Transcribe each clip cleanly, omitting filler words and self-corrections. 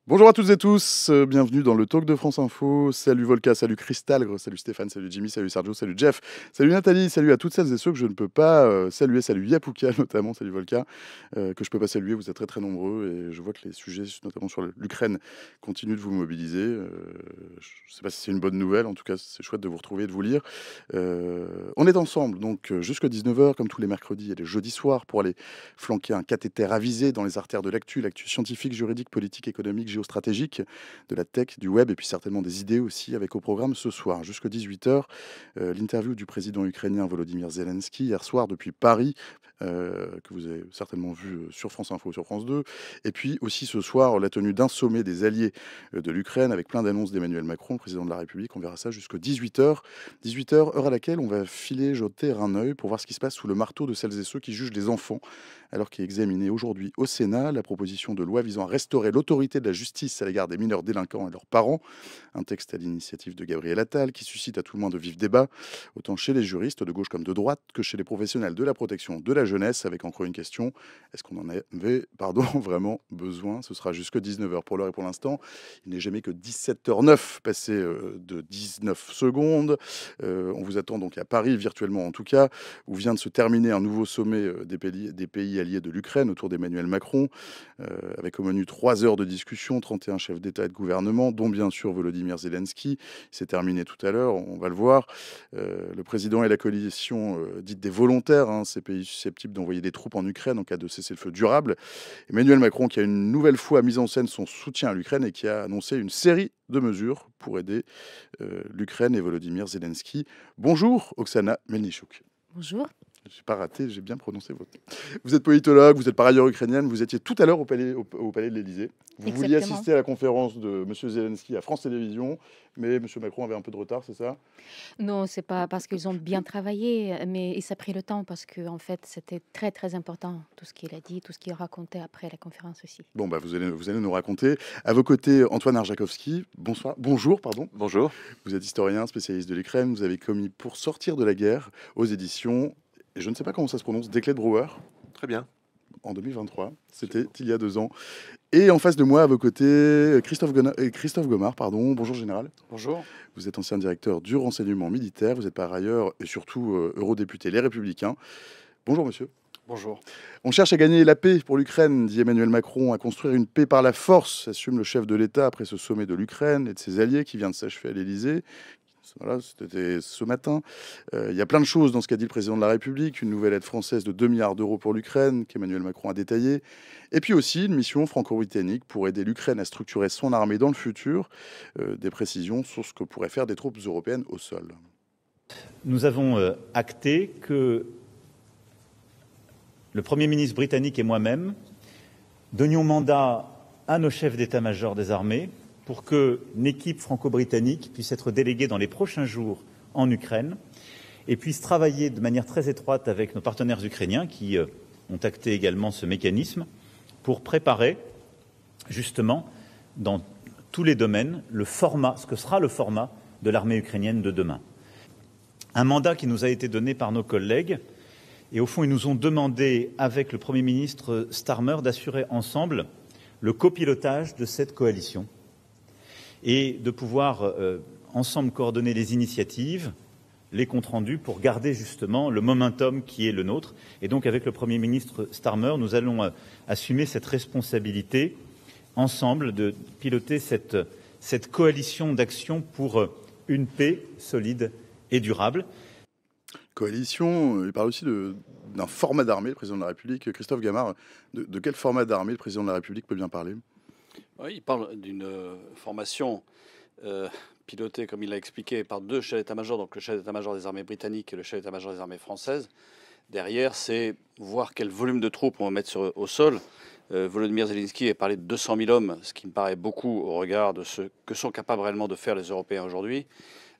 Bonjour à toutes et tous, bienvenue dans le Talk de France Info. Salut Volca, salut Cristalgre, salut Stéphane, salut Jimmy, salut Sergio, salut Jeff, salut Nathalie, salut à toutes celles et ceux que je ne peux pas saluer, salut Yapouka notamment, salut Volca, que je peux pas saluer, vous êtes très très nombreux et je vois que les sujets, notamment sur l'Ukraine, continuent de vous mobiliser. Je ne sais pas si c'est une bonne nouvelle, en tout cas c'est chouette de vous retrouver et de vous lire. On est ensemble donc jusqu'à 19h comme tous les mercredis et les jeudis soirs pour aller flanquer un cathéter avisé dans les artères de l'actu scientifique, juridique, politique, économique, géostratégique, de la tech, du web et puis certainement des idées aussi avec au programme ce soir jusqu'à 18h l'interview du président ukrainien Volodymyr Zelensky hier soir depuis Paris que vous avez certainement vu sur France Info, sur France 2 et puis aussi ce soir la tenue d'un sommet des alliés de l'Ukraine avec plein d'annonces d'Emmanuel Macron, le président de la République. On verra ça jusqu'à 18h. 18h, heure à laquelle on va filer jeter un œil pour voir ce qui se passe sous le marteau de celles et ceux qui jugent les enfants alors qu'est examinée aujourd'hui au Sénat la proposition de loi visant à restaurer l'autorité de la justice à l'égard des mineurs délinquants et leurs parents. Un texte à l'initiative de Gabriel Attal qui suscite à tout le moins de vifs débats, autant chez les juristes de gauche comme de droite que chez les professionnels de la protection de la jeunesse, avec encore une question, est-ce qu'on en avait vraiment besoin? Ce sera jusque 19h pour l'heure et pour l'instant. Il n'est jamais que 17h09 passé de 19 secondes. On vous attend donc à Paris, virtuellement en tout cas, où vient de se terminer un nouveau sommet des pays alliés de l'Ukraine autour d'Emmanuel Macron, avec au menu 3 heures de discussion, 31 chefs d'État et de gouvernement, dont bien sûr Volodymyr Zelensky. C'est terminé tout à l'heure, on va le voir. Le président et la coalition dite des volontaires, ces pays susceptibles d'envoyer des troupes en Ukraine en cas de cessez-le-feu durable. Emmanuel Macron qui a une nouvelle fois mis en scène son soutien à l'Ukraine et qui a annoncé une série de mesures pour aider l'Ukraine et Volodymyr Zelensky. Bonjour Oksana Melnichuk. Bonjour. Je n'ai pas raté, j'ai bien prononcé votre nom. Vous êtes politologue, vous êtes par ailleurs ukrainienne, vous étiez tout à l'heure au palais de l'Élysée. Vous vouliez Exactement. assister à la conférence de M. Zelensky à France Télévisions, mais M. Macron avait un peu de retard, c'est ça? Non, c'est pas parce qu'ils ont bien travaillé, mais il s'est pris le temps parce que en fait, c'était très, très important, tout ce qu'il a dit, tout ce qu'il a raconté après la conférence aussi. Bon, bah, vous allez nous raconter. À vos côtés, Antoine Arjakovski. Bonsoir. Bonjour, pardon. Bonjour. Vous êtes historien, spécialiste de l'Ukraine. Vous avez commis Pour sortir de la guerre aux éditions, et je ne sais pas comment ça se prononce, Desclés de Brouwer, Très bien. en 2023. C'était il y a 2 ans. Et en face de moi, à vos côtés, Christophe Gomard, pardon. Bonjour, général. Bonjour. Vous êtes ancien directeur du renseignement militaire. Vous êtes par ailleurs et surtout eurodéputé Les Républicains. Bonjour, monsieur. Bonjour. On cherche à gagner la paix pour l'Ukraine, dit Emmanuel Macron, à construire une paix par la force, assume le chef de l'État après ce sommet de l'Ukraine et de ses alliés qui vient de s'achever à l'Élysée. Voilà, c'était ce matin. Il y a plein de choses dans ce qu'a dit le président de la République. Une nouvelle aide française de 2 milliards d'euros pour l'Ukraine, qu'Emmanuel Macron a détaillé. Et puis aussi une mission franco-britannique pour aider l'Ukraine à structurer son armée dans le futur. Des précisions sur ce que pourraient faire des troupes européennes au sol. Nous avons acté que le Premier ministre britannique et moi-même donnions mandat à nos chefs d'état-major des armées pour qu'une équipe franco-britannique puisse être déléguée dans les prochains jours en Ukraine et puisse travailler de manière très étroite avec nos partenaires ukrainiens qui ont acté également ce mécanisme pour préparer justement dans tous les domaines le format, ce que sera le format de l'armée ukrainienne de demain. Un mandat qui nous a été donné par nos collègues et au fond ils nous ont demandé avec le Premier ministre Starmer d'assurer ensemble le copilotage de cette coalition et de pouvoir ensemble coordonner les initiatives, les comptes rendus pour garder justement le momentum qui est le nôtre. Et donc avec le Premier ministre Starmer, nous allons assumer cette responsabilité ensemble de piloter cette coalition d'action pour une paix solide et durable. Coalition, il parle aussi d'un format d'armée, le président de la République. Christophe Gamard, de quel format d'armée le président de la République peut bien parler? Oui, il parle d'une formation pilotée, comme il l'a expliqué, par 2 chefs d'état-major, donc le chef d'état-major des armées britanniques et le chef d'état-major des armées françaises. Derrière, c'est voir quel volume de troupes on va mettre au sol. Volodymyr Zelensky a parlé de 200 000 hommes, ce qui me paraît beaucoup au regard de ce que sont capables réellement de faire les Européens aujourd'hui.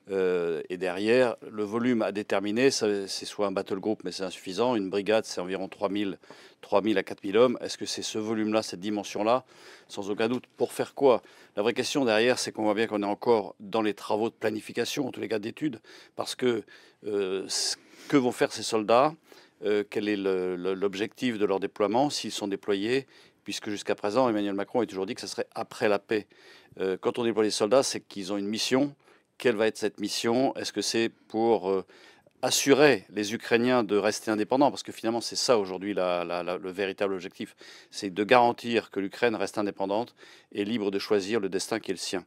Et derrière, le volume à déterminer, c'est soit un battle group, mais c'est insuffisant. Une brigade, c'est environ 3 000 à 4 000 hommes. Est-ce que c'est ce volume-là, cette dimension-là? Sans aucun doute. Pour faire quoi? La vraie question derrière, c'est qu'on voit bien qu'on est encore dans les travaux de planification, en tous les cas d'études, parce que que vont faire ces soldats? Quel est l'objectif de leur déploiement, s'ils sont déployés? puisque jusqu'à présent, Emmanuel Macron a toujours dit que ce serait après la paix. Quand on déploie les soldats, c'est qu'ils ont une mission. Quelle va être cette mission? Est-ce que c'est pour assurer les Ukrainiens de rester indépendants? Parce que finalement, c'est ça aujourd'hui le véritable objectif. C'est de garantir que l'Ukraine reste indépendante et libre de choisir le destin qui est le sien.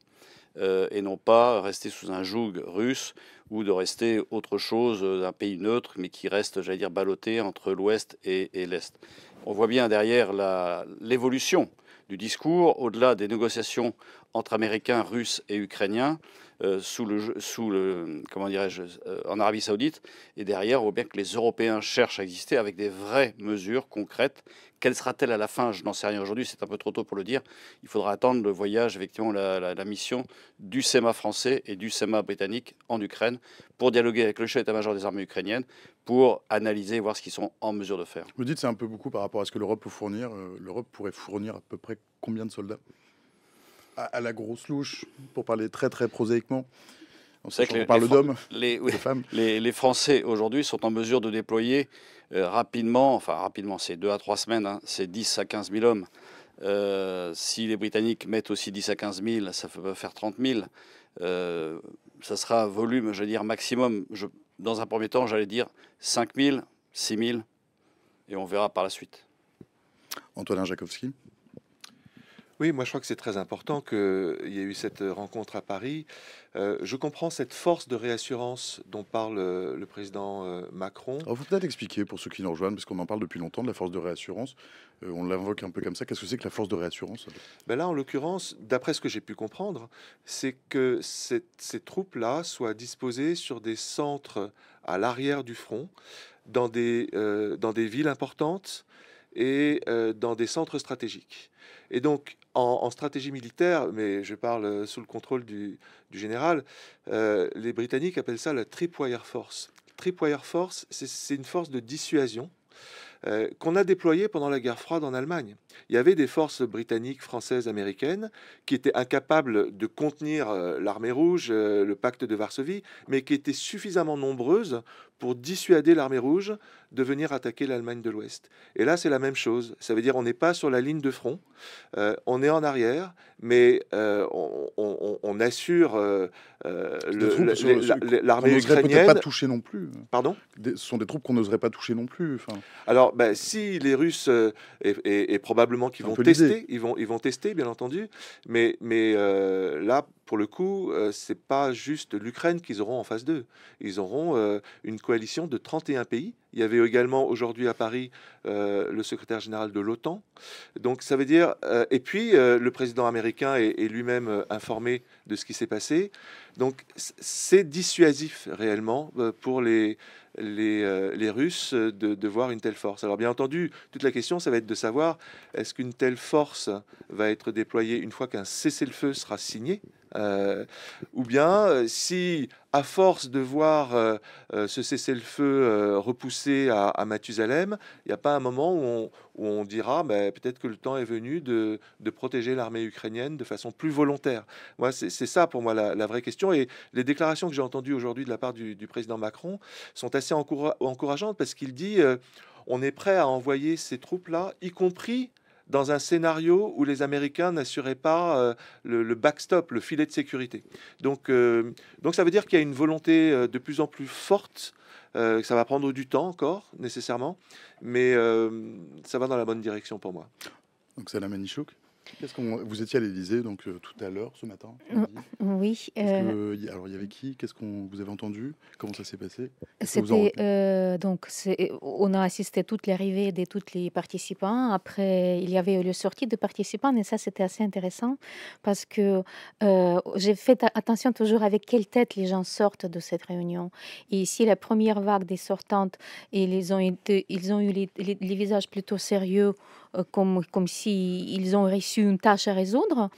Et non pas rester sous un joug russe ou de rester autre chose d'un pays neutre, mais qui reste, j'allais dire, ballotté entre l'Ouest et l'Est. On voit bien derrière l'évolution du discours, au-delà des négociations entre Américains, Russes et Ukrainiens, comment dirais-je, en Arabie Saoudite. Et derrière, on voit bien que les Européens cherchent à exister avec des vraies mesures concrètes. Quelle sera-t-elle à la fin? Je n'en sais rien aujourd'hui, c'est un peu trop tôt pour le dire. Il faudra attendre le voyage, effectivement, la mission du SEMA français et du SEMA britannique en Ukraine pour dialoguer avec le chef d'état-major des armées ukrainiennes, pour analyser et voir ce qu'ils sont en mesure de faire. Vous dites c'est un peu beaucoup par rapport à ce que l'Europe peut fournir. L'Europe pourrait fournir à peu près combien de soldats à la grosse louche, pour parler très très prosaïquement? On parle d'hommes, de femmes. Les Français aujourd'hui sont en mesure de déployer rapidement, c'est 2 à 3 semaines, hein, c'est 10 à 15 000 hommes. Si les Britanniques mettent aussi 10 à 15 000, ça peut faire 30 000. Ça sera un volume, je vais dire, maximum. Dans un premier temps, j'allais dire 5 000, 6 000, et on verra par la suite. Antonin Jakowski. Oui, moi je crois que c'est très important qu'il y ait eu cette rencontre à Paris. Je comprends cette force de réassurance dont parle le président Macron. Il faut peut-être expliquer pour ceux qui nous rejoignent, parce qu'on en parle depuis longtemps de la force de réassurance. On l'invoque un peu comme ça. Qu'est-ce que c'est que la force de réassurance? Ben là, en l'occurrence, d'après ce que j'ai pu comprendre, c'est que ces troupes-là soient disposées sur des centres à l'arrière du front, dans des villes importantes et dans des centres stratégiques. Et donc, en stratégie militaire, mais je parle sous le contrôle du général, les Britanniques appellent ça la Tripwire Force. Tripwire Force, c'est une force de dissuasion qu'on a déployée pendant la guerre froide en Allemagne. Il y avait des forces britanniques, françaises, américaines qui étaient incapables de contenir l'armée rouge, le pacte de Varsovie, mais qui étaient suffisamment nombreuses pour dissuader l'armée rouge de venir attaquer l'Allemagne de l'Ouest. Et là, c'est la même chose. Ça veut dire on n'est pas sur la ligne de front, on est en arrière, mais on assure l'armée ukrainienne. Peut-être pas toucher non plus. Pardon ? Ce sont des troupes qu'on n'oserait pas toucher non plus. Enfin... Alors, si les Russes, et probablement qu'ils vont tester, ils vont tester, bien entendu, mais là, pour le coup, c'est pas juste l'Ukraine qu'ils auront en face d'eux. Ils auront une coalition de 31 pays. Il y avait également aujourd'hui à Paris le secrétaire général de l'OTAN. Donc ça veut dire... et puis le président américain est lui-même informé de ce qui s'est passé. Donc c'est dissuasif réellement pour les Russes de voir une telle force. Alors bien entendu, toute la question, ça va être de savoir est-ce qu'une telle force va être déployée une fois qu'un cessez-le-feu sera signé, ou bien si, à force de voir ce cessez-le-feu repoussé à Mathusalem, il n'y a pas un moment où on dira peut-être que le temps est venu de protéger l'armée ukrainienne de façon plus volontaire. Moi, c'est ça pour moi la vraie question. Et les déclarations que j'ai entendues aujourd'hui de la part du président Macron sont assez encourageantes parce qu'il dit on est prêt à envoyer ces troupes-là, y compris dans un scénario où les Américains n'assuraient pas le backstop, le filet de sécurité. Donc ça veut dire qu'il y a une volonté de plus en plus forte. Ça va prendre du temps encore, nécessairement, mais ça va dans la bonne direction pour moi. Donc Salam Manichouk, vous étiez à l'Élysée donc tout à l'heure ce matin. Oui. Alors il y avait qui? Qu'est-ce qu'on vous avez entendu? Comment ça s'est passé? On a assisté à toute l'arrivée de tous les participants. Après, il y avait le sortie de participants, et ça c'était assez intéressant parce que j'ai fait attention toujours avec quelle tête les gens sortent de cette réunion. Et ici, la première vague des sortantes, ils ont eu les visages plutôt sérieux. Comme s'ils ont reçu une tâche à résoudre,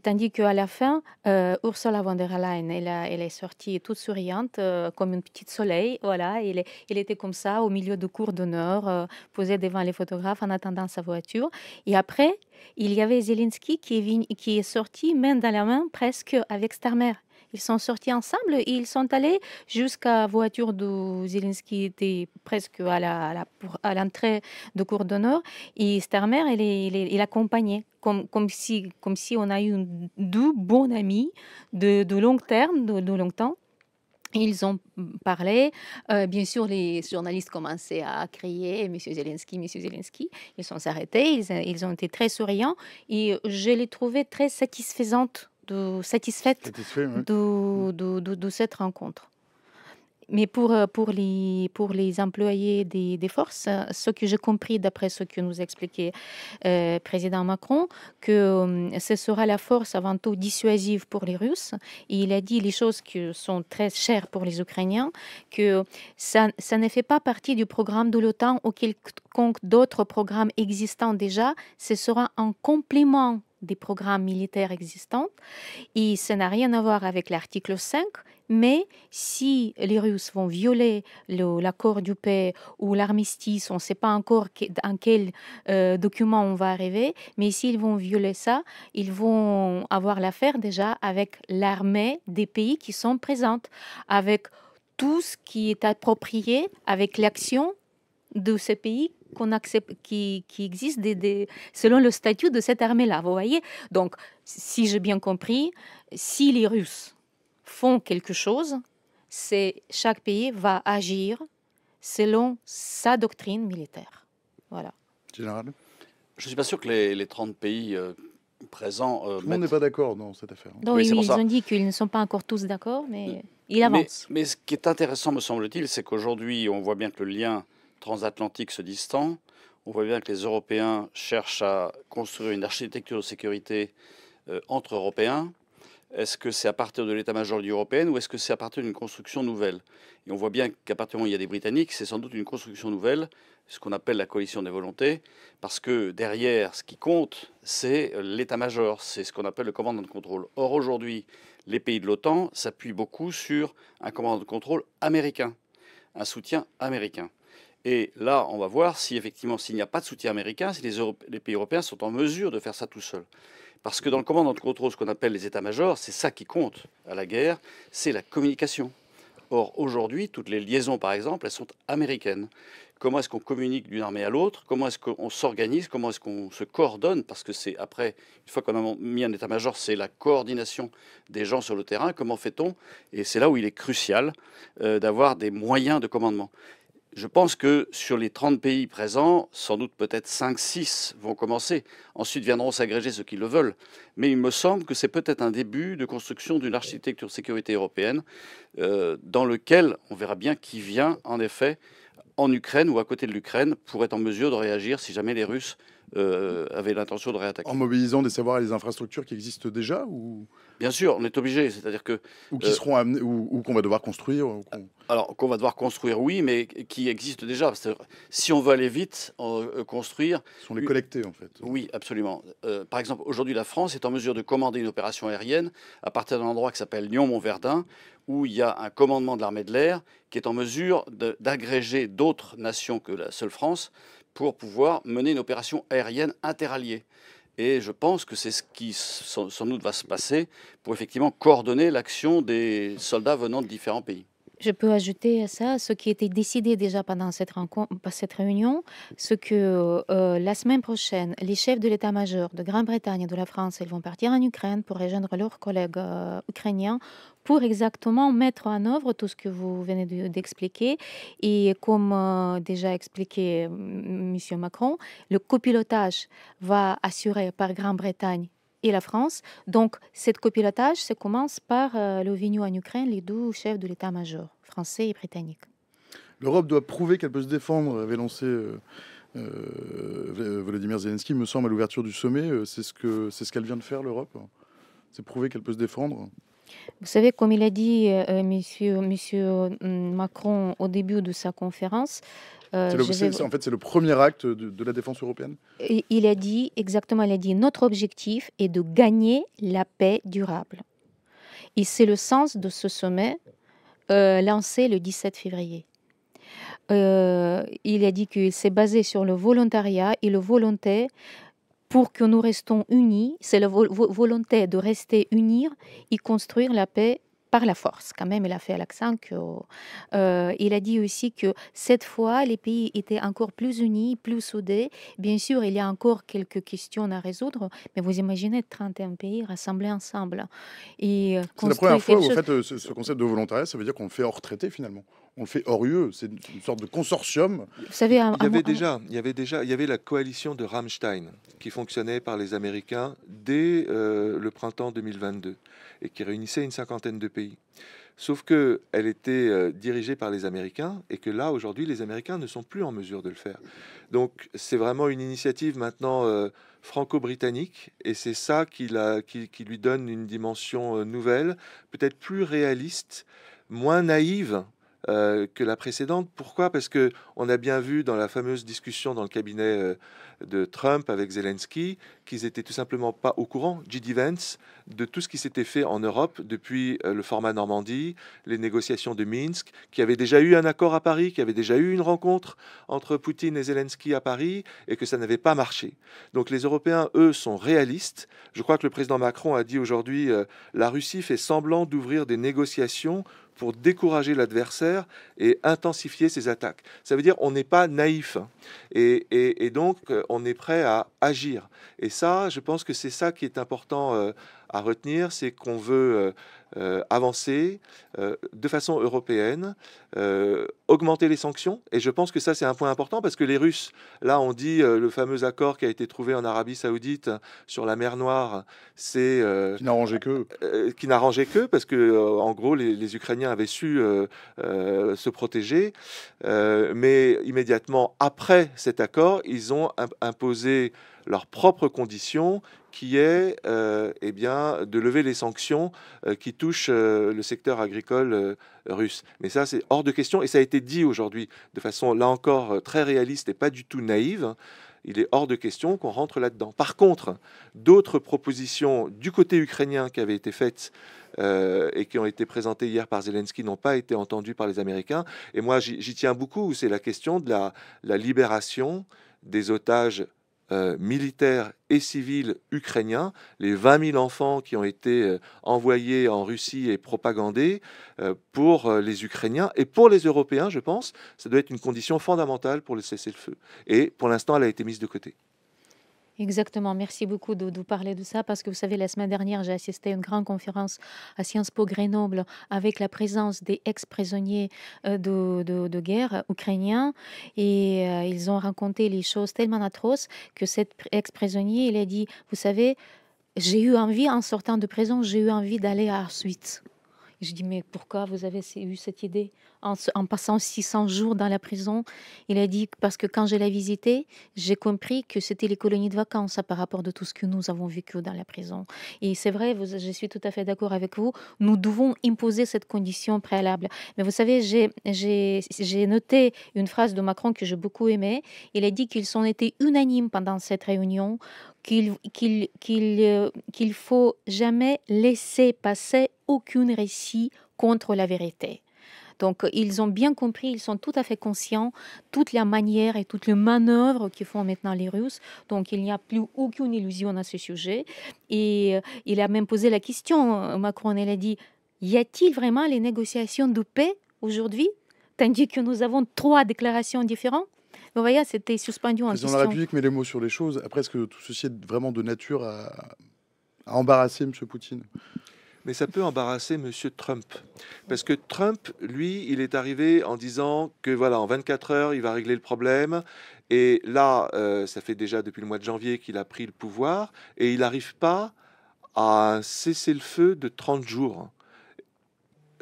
tandis qu'à la fin, Ursula von der Leyen, elle est sortie toute souriante, comme une petite soleil, voilà, elle était comme ça, au milieu de cours d'honneur, posée devant les photographes en attendant sa voiture. Et après, il y avait Zelensky qui est sorti main dans la main, presque avec Starmer. Ils sont sortis ensemble et ils sont allés jusqu'à la voiture de Zelensky, était presque à l'entrée de Cour d'honneur. Et Starmer, il accompagnait, comme si on a eu deux bons amis de long terme, de longtemps. Ils ont parlé. Bien sûr, les journalistes commençaient à crier Monsieur Zelensky, Monsieur Zelensky. Ils sont arrêtés, ils ont été très souriants et je les trouvais très satisfaites Satisfait, ouais. de cette rencontre. Mais pour les employés des forces, ce que j'ai compris d'après ce que nous expliquait président Macron, que ce sera la force avant tout dissuasive pour les Russes. Et il a dit les choses qui sont très chères pour les Ukrainiens, que ça ne fait pas partie du programme de l'OTAN ou quelconque d'autres programmes existants déjà. Ce sera un complément des programmes militaires existants. Et ça n'a rien à voir avec l'article 5, mais si les Russes vont violer l'accord de paix ou l'armistice, on ne sait pas encore dans quel document on va arriver, mais s'ils vont violer ça, ils vont avoir l'affaire déjà avec l'armée des pays qui sont présentes, avec tout ce qui est approprié, avec l'action de ces pays qu'on accepte, qui existe selon le statut de cette armée-là, vous voyez. Donc, si j'ai bien compris, si les Russes font quelque chose, chaque pays va agir selon sa doctrine militaire. Voilà. Général ? Je ne suis pas sûr que les 30 pays présents... Tout le monde n'est pas d'accord dans cette affaire. Donc, Oui, c'est pour ils ça. ont dit qu'ils ne sont pas encore tous d'accord, mais ils avancent. Mais ce qui est intéressant, me semble-t-il, c'est qu'aujourd'hui, on voit bien que le lien transatlantique se distend. On voit bien que les Européens cherchent à construire une architecture de sécurité entre Européens. Est-ce que c'est à partir de l'état-major de l'Union européenne ou est-ce que c'est à partir d'une construction nouvelle? Et on voit bien qu'à partir du moment où il y a des Britanniques, c'est sans doute une construction nouvelle, ce qu'on appelle la coalition des volontés, parce que derrière, ce qui compte, c'est l'état-major, c'est ce qu'on appelle le commandant de contrôle. Or, aujourd'hui, les pays de l'OTAN s'appuient beaucoup sur un commandant de contrôle américain, un soutien américain. Et là, on va voir si effectivement, s'il n'y a pas de soutien américain, si les pays européens sont en mesure de faire ça tout seuls. Parce que dans le commandant de contrôle, ce qu'on appelle les états-majors, c'est ça qui compte à la guerre, c'est la communication. Or, aujourd'hui, toutes les liaisons, par exemple, elles sont américaines. Comment est-ce qu'on communique d'une armée à l'autre? Comment est-ce qu'on s'organise? Comment est-ce qu'on se coordonne? Parce que c'est après, une fois qu'on a mis un état-major, c'est la coordination des gens sur le terrain. Comment fait-on? Et c'est là où il est crucial d'avoir des moyens de commandement. Je pense que sur les 30 pays présents, sans doute peut-être 5-6 vont commencer. Ensuite viendront s'agréger ceux qui le veulent. Mais il me semble que c'est peut-être un début de construction d'une architecture de sécurité européenne dans lequel on verra bien qui vient, en effet, en Ukraine ou à côté de l'Ukraine, pour être en mesure de réagir si jamais les Russes avaient l'intention de réattaquer. En mobilisant des savoirs et des infrastructures qui existent déjà ou... Bien sûr, on est obligé, c'est-à-dire que... Ou qui seront amenés, ou qu'on va devoir construire Alors, qu'on va devoir construire, oui, mais qui existent déjà. Si on veut aller vite, construire... Ils sont les collectés, en fait. Oui, absolument. Par exemple, aujourd'hui, la France est en mesure de commander une opération aérienne à partir d'un endroit qui s'appelle Lyon-Montverdun, où il y a un commandement de l'armée de l'air qui est en mesure d'agréger d'autres nations que la seule France pour pouvoir mener une opération aérienne interalliée. Et je pense que c'est ce qui sans doute va se passer pour effectivement coordonner l'action des soldats venant de différents pays. Je peux ajouter à ça ce qui était décidé déjà pendant cette réunion, ce que la semaine prochaine, les chefs de l'état-major de Grande-Bretagne et de la France, ils vont partir en Ukraine pour rejoindre leurs collègues ukrainiens pour exactement mettre en œuvre tout ce que vous venez d'expliquer. Et comme déjà expliqué M. Macron, le copilotage va assurer par Grande-Bretagne et la France. Donc, cette copilotage, ça commence par l'OVNU en Ukraine, les deux chefs de l'état-major, français et britannique. L'Europe doit prouver qu'elle peut se défendre, avait lancé Volodymyr Zelensky, me semble, à l'ouverture du sommet. C'est ce qu'elle vient de faire, l'Europe. C'est prouver qu'elle peut se défendre. Vous savez, comme il a dit monsieur Macron au début de sa conférence, en fait, c'est le premier acte de la défense européenne. Il a dit, exactement, il a dit, notre objectif est de gagner la paix durable. Et c'est le sens de ce sommet lancé le 17 février. Il a dit qu'il s'est basé sur le volontariat et le volonté pour que nous restons unis. C'est la volonté de rester unis et construire la paix par la force. Quand même, il a fait l'accent que, il a dit aussi que cette fois, les pays étaient encore plus unis, plus soudés. Bien sûr, il y a encore quelques questions à résoudre, mais vous imaginez 31 pays rassemblés ensemble et C'est la première fois où, en fait, ce concept de volontariat, ça veut dire qu'on le fait hors traité, finalement. On le fait hors UE. C'est une sorte de consortium. Vous savez, Il y avait la coalition de Rammstein qui fonctionnait par les Américains dès le printemps 2022 et qui réunissait une cinquantaine de pays. Sauf que elle était dirigée par les Américains et que là, aujourd'hui, les Américains ne sont plus en mesure de le faire. Donc, c'est vraiment une initiative maintenant franco-britannique et c'est ça qui lui donne une dimension nouvelle, peut-être plus réaliste, moins naïve que la précédente. Pourquoi? Parce que on a bien vu dans la fameuse discussion dans le cabinet de Trump avec Zelensky qu'ils étaient tout simplement pas au courant, J.D. Vance, de tout ce qui s'était fait en Europe depuis le format Normandie, les négociations de Minsk, qui avait déjà eu un accord à Paris, qui avait déjà eu une rencontre entre Poutine et Zelensky à Paris, et que ça n'avait pas marché. Donc les Européens, eux, sont réalistes. Je crois que le président Macron a dit aujourd'hui la Russie fait semblant d'ouvrir des négociations pour décourager l'adversaire et intensifier ses attaques. Ça veut dire on n'est pas naïf et donc on est prêt à agir. Et ça, je pense que c'est ça qui est important à retenir, c'est qu'on veut avancer de façon européenne, augmenter les sanctions. Et je pense que ça, c'est un point important parce que les Russes, là, on dit le fameux accord qui a été trouvé en Arabie Saoudite sur la mer Noire, c'est qui n'arrangeait que parce que en gros, les Ukrainiens avaient su se protéger, mais immédiatement après cet accord, ils ont imposé leurs propres conditions, qui est eh bien, de lever les sanctions qui touchent le secteur agricole russe. Mais ça, c'est hors de question, et ça a été dit aujourd'hui de façon, là encore, très réaliste et pas du tout naïve. Il est hors de question qu'on rentre là-dedans. Par contre, d'autres propositions du côté ukrainien qui avaient été faites et qui ont été présentées hier par Zelensky n'ont pas été entendues par les Américains. Et moi, j'y tiens beaucoup. C'est la question de la libération des otages militaires et civils ukrainiens, les 20 000 enfants qui ont été envoyés en Russie et propagandés pour les Ukrainiens et pour les Européens, je pense, ça doit être une condition fondamentale pour le cessez-le-feu. Et pour l'instant, elle a été mise de côté. Exactement, merci beaucoup de parler de ça parce que vous savez, la semaine dernière, j'ai assisté à une grande conférence à Sciences Po Grenoble avec la présence des ex-prisonniers de guerre ukrainiens et ils ont raconté les choses tellement atroces que cet ex-prisonnier, il a dit, vous savez, j'ai eu envie, en sortant de prison, j'ai eu envie d'aller à Auschwitz. Je dis, mais pourquoi vous avez eu cette idée en passant 600 jours dans la prison? Il a dit, parce que quand je l'ai visité, j'ai compris que c'était les colonies de vacances par rapport de tout ce que nous avons vécu dans la prison. Et c'est vrai, je suis tout à fait d'accord avec vous, nous devons imposer cette condition préalable. Mais vous savez, j'ai noté une phrase de Macron que j'ai beaucoup aimée. Il a dit qu'ils ont été unanimes pendant cette réunion, qu'il faut jamais laisser passer aucun récit contre la vérité. Donc, ils ont bien compris, ils sont tout à fait conscients, toute la manière et toutes les manœuvres que font maintenant les Russes. Donc, il n'y a plus aucune illusion à ce sujet. Et il a même posé la question, Macron, il a dit, y a-t-il vraiment les négociations de paix aujourd'hui, tandis que nous avons 3 déclarations différentes? Vous voyez, c'était suspendu en question. Le président de la République met les mots sur les choses. Après, est-ce que tout ceci est vraiment de nature à embarrasser M. Poutine? Mais ça peut embarrasser M. Trump. Parce que Trump, lui, il est arrivé en disant que voilà, en 24 heures, il va régler le problème. Et là, ça fait déjà depuis le mois de janvier qu'il a pris le pouvoir. Et il n'arrive pas à un cessez-le-feu de 30 jours.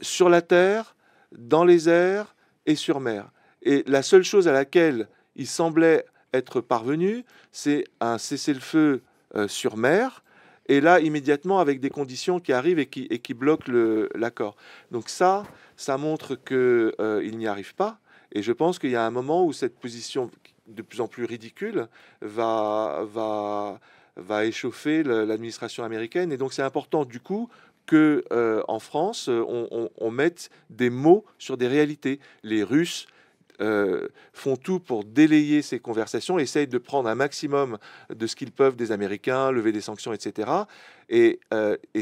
Sur la terre, dans les airs et sur mer. Et la seule chose à laquelle il semblait être parvenu, c'est un cessez-le-feu sur mer. Et là, immédiatement, avec des conditions qui arrivent et qui bloquent l'accord. Donc ça montre qu'il n'y arrive pas. Et je pense qu'il y a un moment où cette position de plus en plus ridicule va échauffer l'administration américaine. Et donc c'est important du coup que en France, on mette des mots sur des réalités. Les Russes font tout pour délayer ces conversations, essayent de prendre un maximum de ce qu'ils peuvent des Américains, lever des sanctions, etc. Et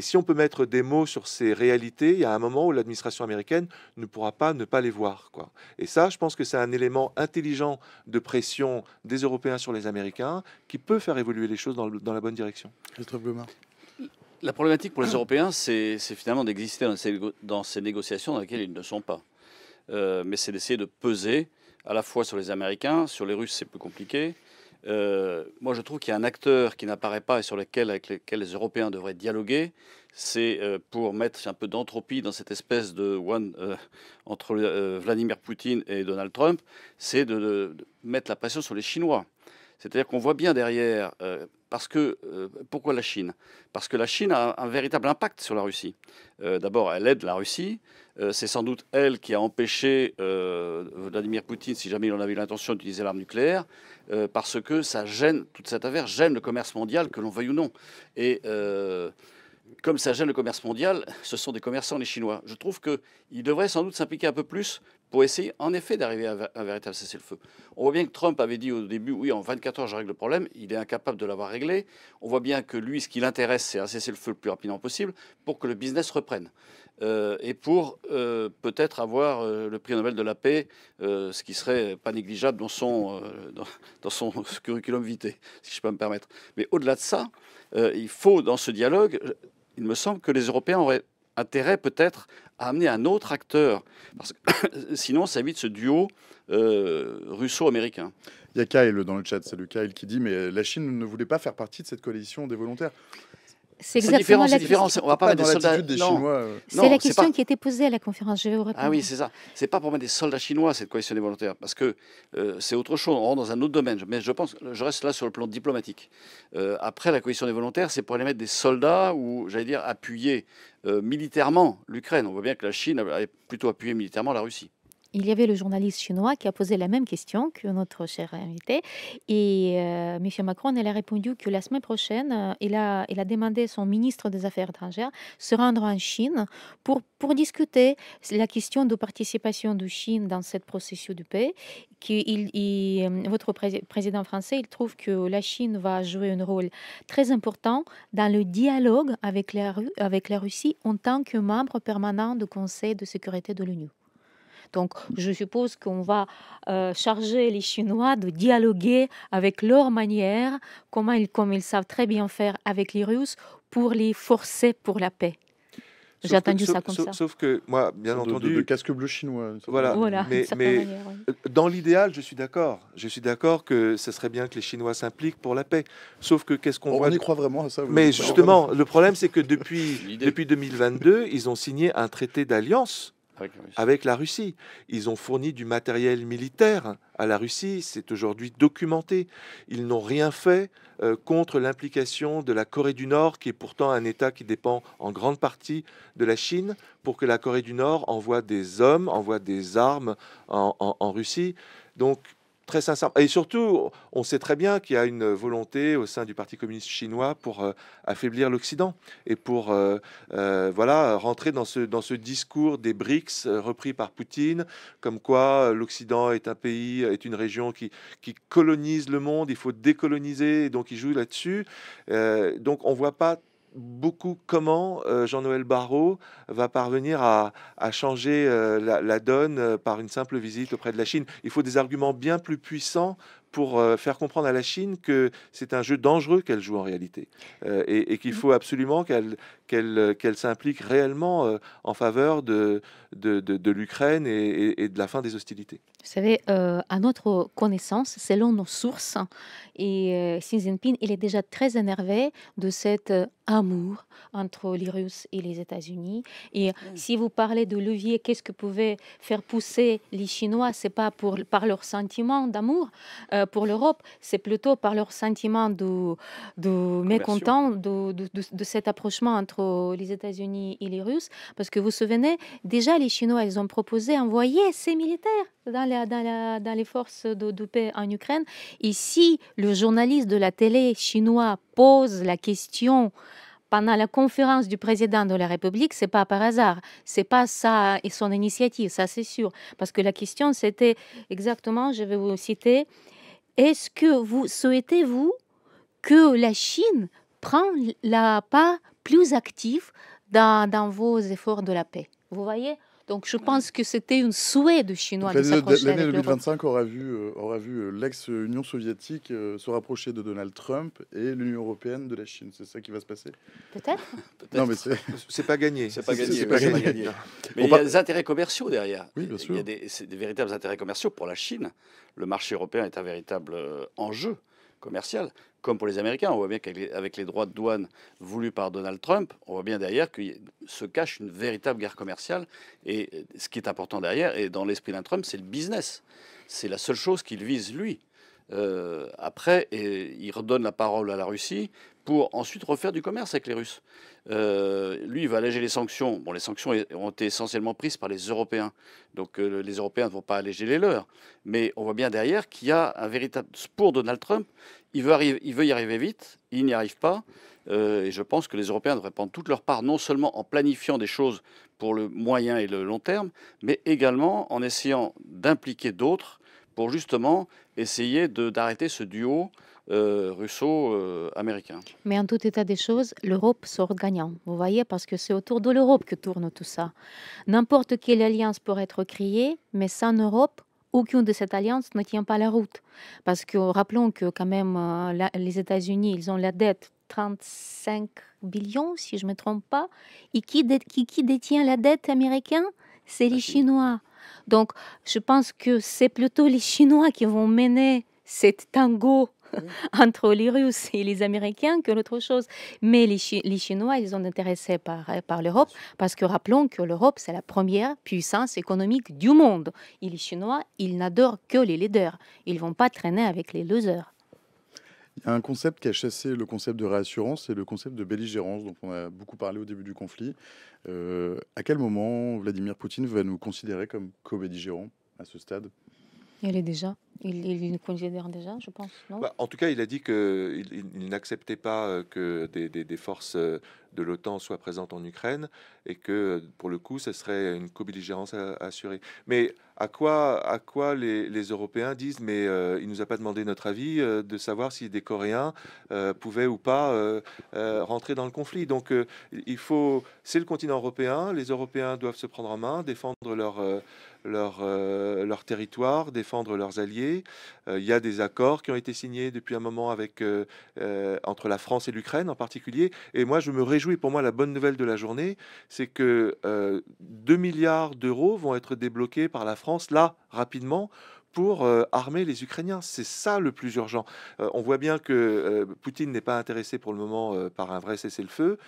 si on peut mettre des mots sur ces réalités, il y a un moment où l'administration américaine ne pourra pas ne pas les voir, quoi. Et ça, je pense que c'est un élément intelligent de pression des Européens sur les Américains qui peut faire évoluer les choses dans la bonne direction. Christophe Gomard. La problématique pour les Européens, c'est finalement d'exister dans ces négociations dans lesquelles ils ne sont pas. Mais c'est d'essayer de peser à la fois sur les Américains, sur les Russes, c'est plus compliqué. Moi, je trouve qu'il y a un acteur qui n'apparaît pas et avec lequel les Européens devraient dialoguer. C'est pour mettre un peu d'entropie dans cette espèce de entre Vladimir Poutine et Donald Trump, c'est de mettre la pression sur les Chinois. C'est-à-dire qu'on voit bien derrière, pourquoi la Chine? Parce que la Chine a un véritable impact sur la Russie. D'abord, elle aide la Russie. C'est sans doute elle qui a empêché Vladimir Poutine, si jamais il en avait l'intention d'utiliser l'arme nucléaire, parce que ça gêne, toute cette affaire gêne le commerce mondial, que l'on veuille ou non. Et comme ça gêne le commerce mondial, ce sont des commerçants, les Chinois. Je trouve qu'ils devraient sans doute s'impliquer un peu plus pour essayer, en effet, d'arriver à un véritable cessez-le-feu. On voit bien que Trump avait dit au début, oui, en 24 heures, je règle le problème. Il est incapable de l'avoir réglé. On voit bien que lui, ce qui l'intéresse, c'est un cessez-le-feu le plus rapidement possible pour que le business reprenne. Et pour peut-être avoir le prix Nobel de la paix, ce qui serait pas négligeable dans son curriculum vitae, si je peux me permettre. Mais au-delà de ça, il faut, dans ce dialogue, il me semble que les Européens auraient intérêt peut-être à amener un autre acteur, parce que sinon ça évite ce duo russo-américain. Il y a Kyle dans le chat, c'est le Kyle qui dit mais la Chine ne voulait pas faire partie de cette coalition des volontaires. C'est exactement la différent. On va pas mettre des soldats des Chinois. C'est la question qui était posée à la conférence. Je vais vous répondre. Ah oui, c'est ça. C'est pas pour mettre des soldats chinois, cette coalition des volontaires, parce que c'est autre chose. On rentre dans un autre domaine. Mais je reste là sur le plan diplomatique. Après, la coalition des volontaires, c'est pour aller mettre des soldats ou, j'allais dire, appuyer militairement l'Ukraine. On voit bien que la Chine a plutôt appuyé militairement la Russie. Il y avait le journaliste chinois qui a posé la même question que notre cher invité. Et M. Macron, il a répondu que la semaine prochaine, il a demandé à son ministre des Affaires étrangères se rendre en Chine pour discuter la question de participation de Chine dans ce processus de paix. Votre président français, il trouve que la Chine va jouer un rôle très important dans le dialogue avec la Russie en tant que membre permanent du Conseil de sécurité de l'ONU. Donc, je suppose qu'on va charger les Chinois de dialoguer avec leur manière, comme ils savent très bien faire avec les Russes, pour les forcer pour la paix. J'ai entendu ça comme ça. Sauf que moi, bien entendu... De casque bleu chinois. Voilà. Mais manière, oui. Dans l'idéal, je suis d'accord. Je suis d'accord que ce serait bien que les Chinois s'impliquent pour la paix. Sauf que qu'est-ce qu'on voit... On y croit vraiment à ça. Mais justement, le problème, c'est que depuis 2022, ils ont signé un traité d'alliance avec la Russie. Ils ont fourni du matériel militaire à la Russie, c'est aujourd'hui documenté. Ils n'ont rien fait contre l'implication de la Corée du Nord, qui est pourtant un État qui dépend en grande partie de la Chine, pour que la Corée du Nord envoie des hommes, envoie des armes en Russie. Donc, très sincèrement. Et surtout, on sait très bien qu'il y a une volonté au sein du Parti communiste chinois pour affaiblir l'Occident et pour rentrer dans ce discours des BRICS repris par Poutine, comme quoi l'Occident est une région qui colonise le monde, il faut décoloniser, et donc il joue là-dessus. Donc on ne voit pas beaucoup comment Jean-Noël Barrot va parvenir à changer la donne par une simple visite auprès de la Chine. Il faut des arguments bien plus puissants pour faire comprendre à la Chine que c'est un jeu dangereux qu'elle joue en réalité et qu'il faut absolument qu'elle s'implique réellement en faveur de l'Ukraine et de la fin des hostilités. Vous savez, à notre connaissance, selon nos sources, et Xi Jinping, il est déjà très énervé de cet amour entre les Russes et les États-Unis. Et si vous parlez de levier, qu'est-ce que pouvaient faire pousser les Chinois? C'est pas par leur sentiment d'amour pour l'Europe, c'est plutôt par leur sentiment de mécontent de cet approchement entre les États-Unis et les Russes. Parce que vous vous souvenez, déjà les Chinois, ils ont proposé d'envoyer ces militaires dans les forces de paix en Ukraine. Et si le journaliste de la télé chinois pose la question pendant la conférence du président de la République, c'est pas par hasard. C'est pas ça et son initiative, ça c'est sûr. Parce que la question c'était exactement, je vais vous citer, est-ce que vous souhaitez-vous que la Chine prenne la part plus active dans vos efforts de la paix? Vous voyez? Donc je pense que c'était un souhait de Chinois de s'approcher L'année avec l'Europe. 2025 aura vu l'ex-Union soviétique se rapprocher de Donald Trump et l'Union européenne de la Chine. C'est ça qui va se passer? Peut-être. Non, mais C'est pas gagné. C'est pas gagné. c'est pas gagné. Mais il y a des intérêts commerciaux derrière. Oui, bien sûr. Il y a des véritables intérêts commerciaux pour la Chine. Le marché européen est un véritable enjeu commercial, comme pour les Américains. On voit bien qu'avec les droits de douane voulus par Donald Trump, on voit bien derrière qu'il se cache une véritable guerre commerciale. Et ce qui est important derrière, et dans l'esprit d'un Trump, c'est le business. C'est la seule chose qu'il vise, lui. Après, il redonne la parole à la Russie pour ensuite refaire du commerce avec les Russes. Lui, il va alléger les sanctions. Bon, les sanctions ont été essentiellement prises par les Européens. Donc les Européens ne vont pas alléger les leurs. Mais on voit bien derrière qu'il y a un véritable... Pour Donald Trump, il veut y arriver vite, il n'y arrive pas. Et je pense que les Européens devraient prendre toute leur part, non seulement en planifiant des choses pour le moyen et le long terme, mais également en essayant d'impliquer d'autres pour justement essayer d'arrêter ce duo russo-américain. Mais en tout état des choses, l'Europe sort gagnant. Vous voyez, parce que c'est autour de l'Europe que tourne tout ça. N'importe quelle alliance pourrait être créée, mais sans Europe, aucune de ces alliances ne tient pas la route. Parce que rappelons que quand même les États-Unis, ils ont la dette 35 billions, si je ne me trompe pas. Et qui détient la dette américaine? C'est les Chinois. Donc, je pense que c'est plutôt les Chinois qui vont mener cette tango entre les Russes et les Américains que l'autre chose. Mais les Chinois, ils sont intéressés par l'Europe parce que rappelons que l'Europe, c'est la première puissance économique du monde. Et les Chinois, ils n'adorent que les leaders. Ils ne vont pas traîner avec les losers. Il y a un concept qui a chassé le concept de réassurance, c'est le concept de belligérance, dont on a beaucoup parlé au début du conflit. À quel moment Vladimir Poutine va nous considérer comme co-belligérants à ce stade? Il nous considère déjà, je pense, non? En tout cas, il a dit qu'il n'acceptait pas que des forces de l'OTAN soient présentes en Ukraine et que, pour le coup, ce serait une co-belligérance assurée. Mais à quoi les Européens disent, mais il nous a pas demandé notre avis de savoir si des Coréens pouvaient ou pas rentrer dans le conflit. Donc, c'est le continent européen. Les Européens doivent se prendre en main, défendre leur territoire, défendre leurs alliés. Il y a des accords qui ont été signés depuis un moment entre la France et l'Ukraine en particulier. Et moi, je me réjouis. Pour moi, la bonne nouvelle de la journée, c'est que 2 milliards d'euros vont être débloqués par la France, là, rapidement, pour armer les Ukrainiens. C'est ça le plus urgent. On voit bien que Poutine n'est pas intéressé pour le moment par un vrai cessez-le-feu.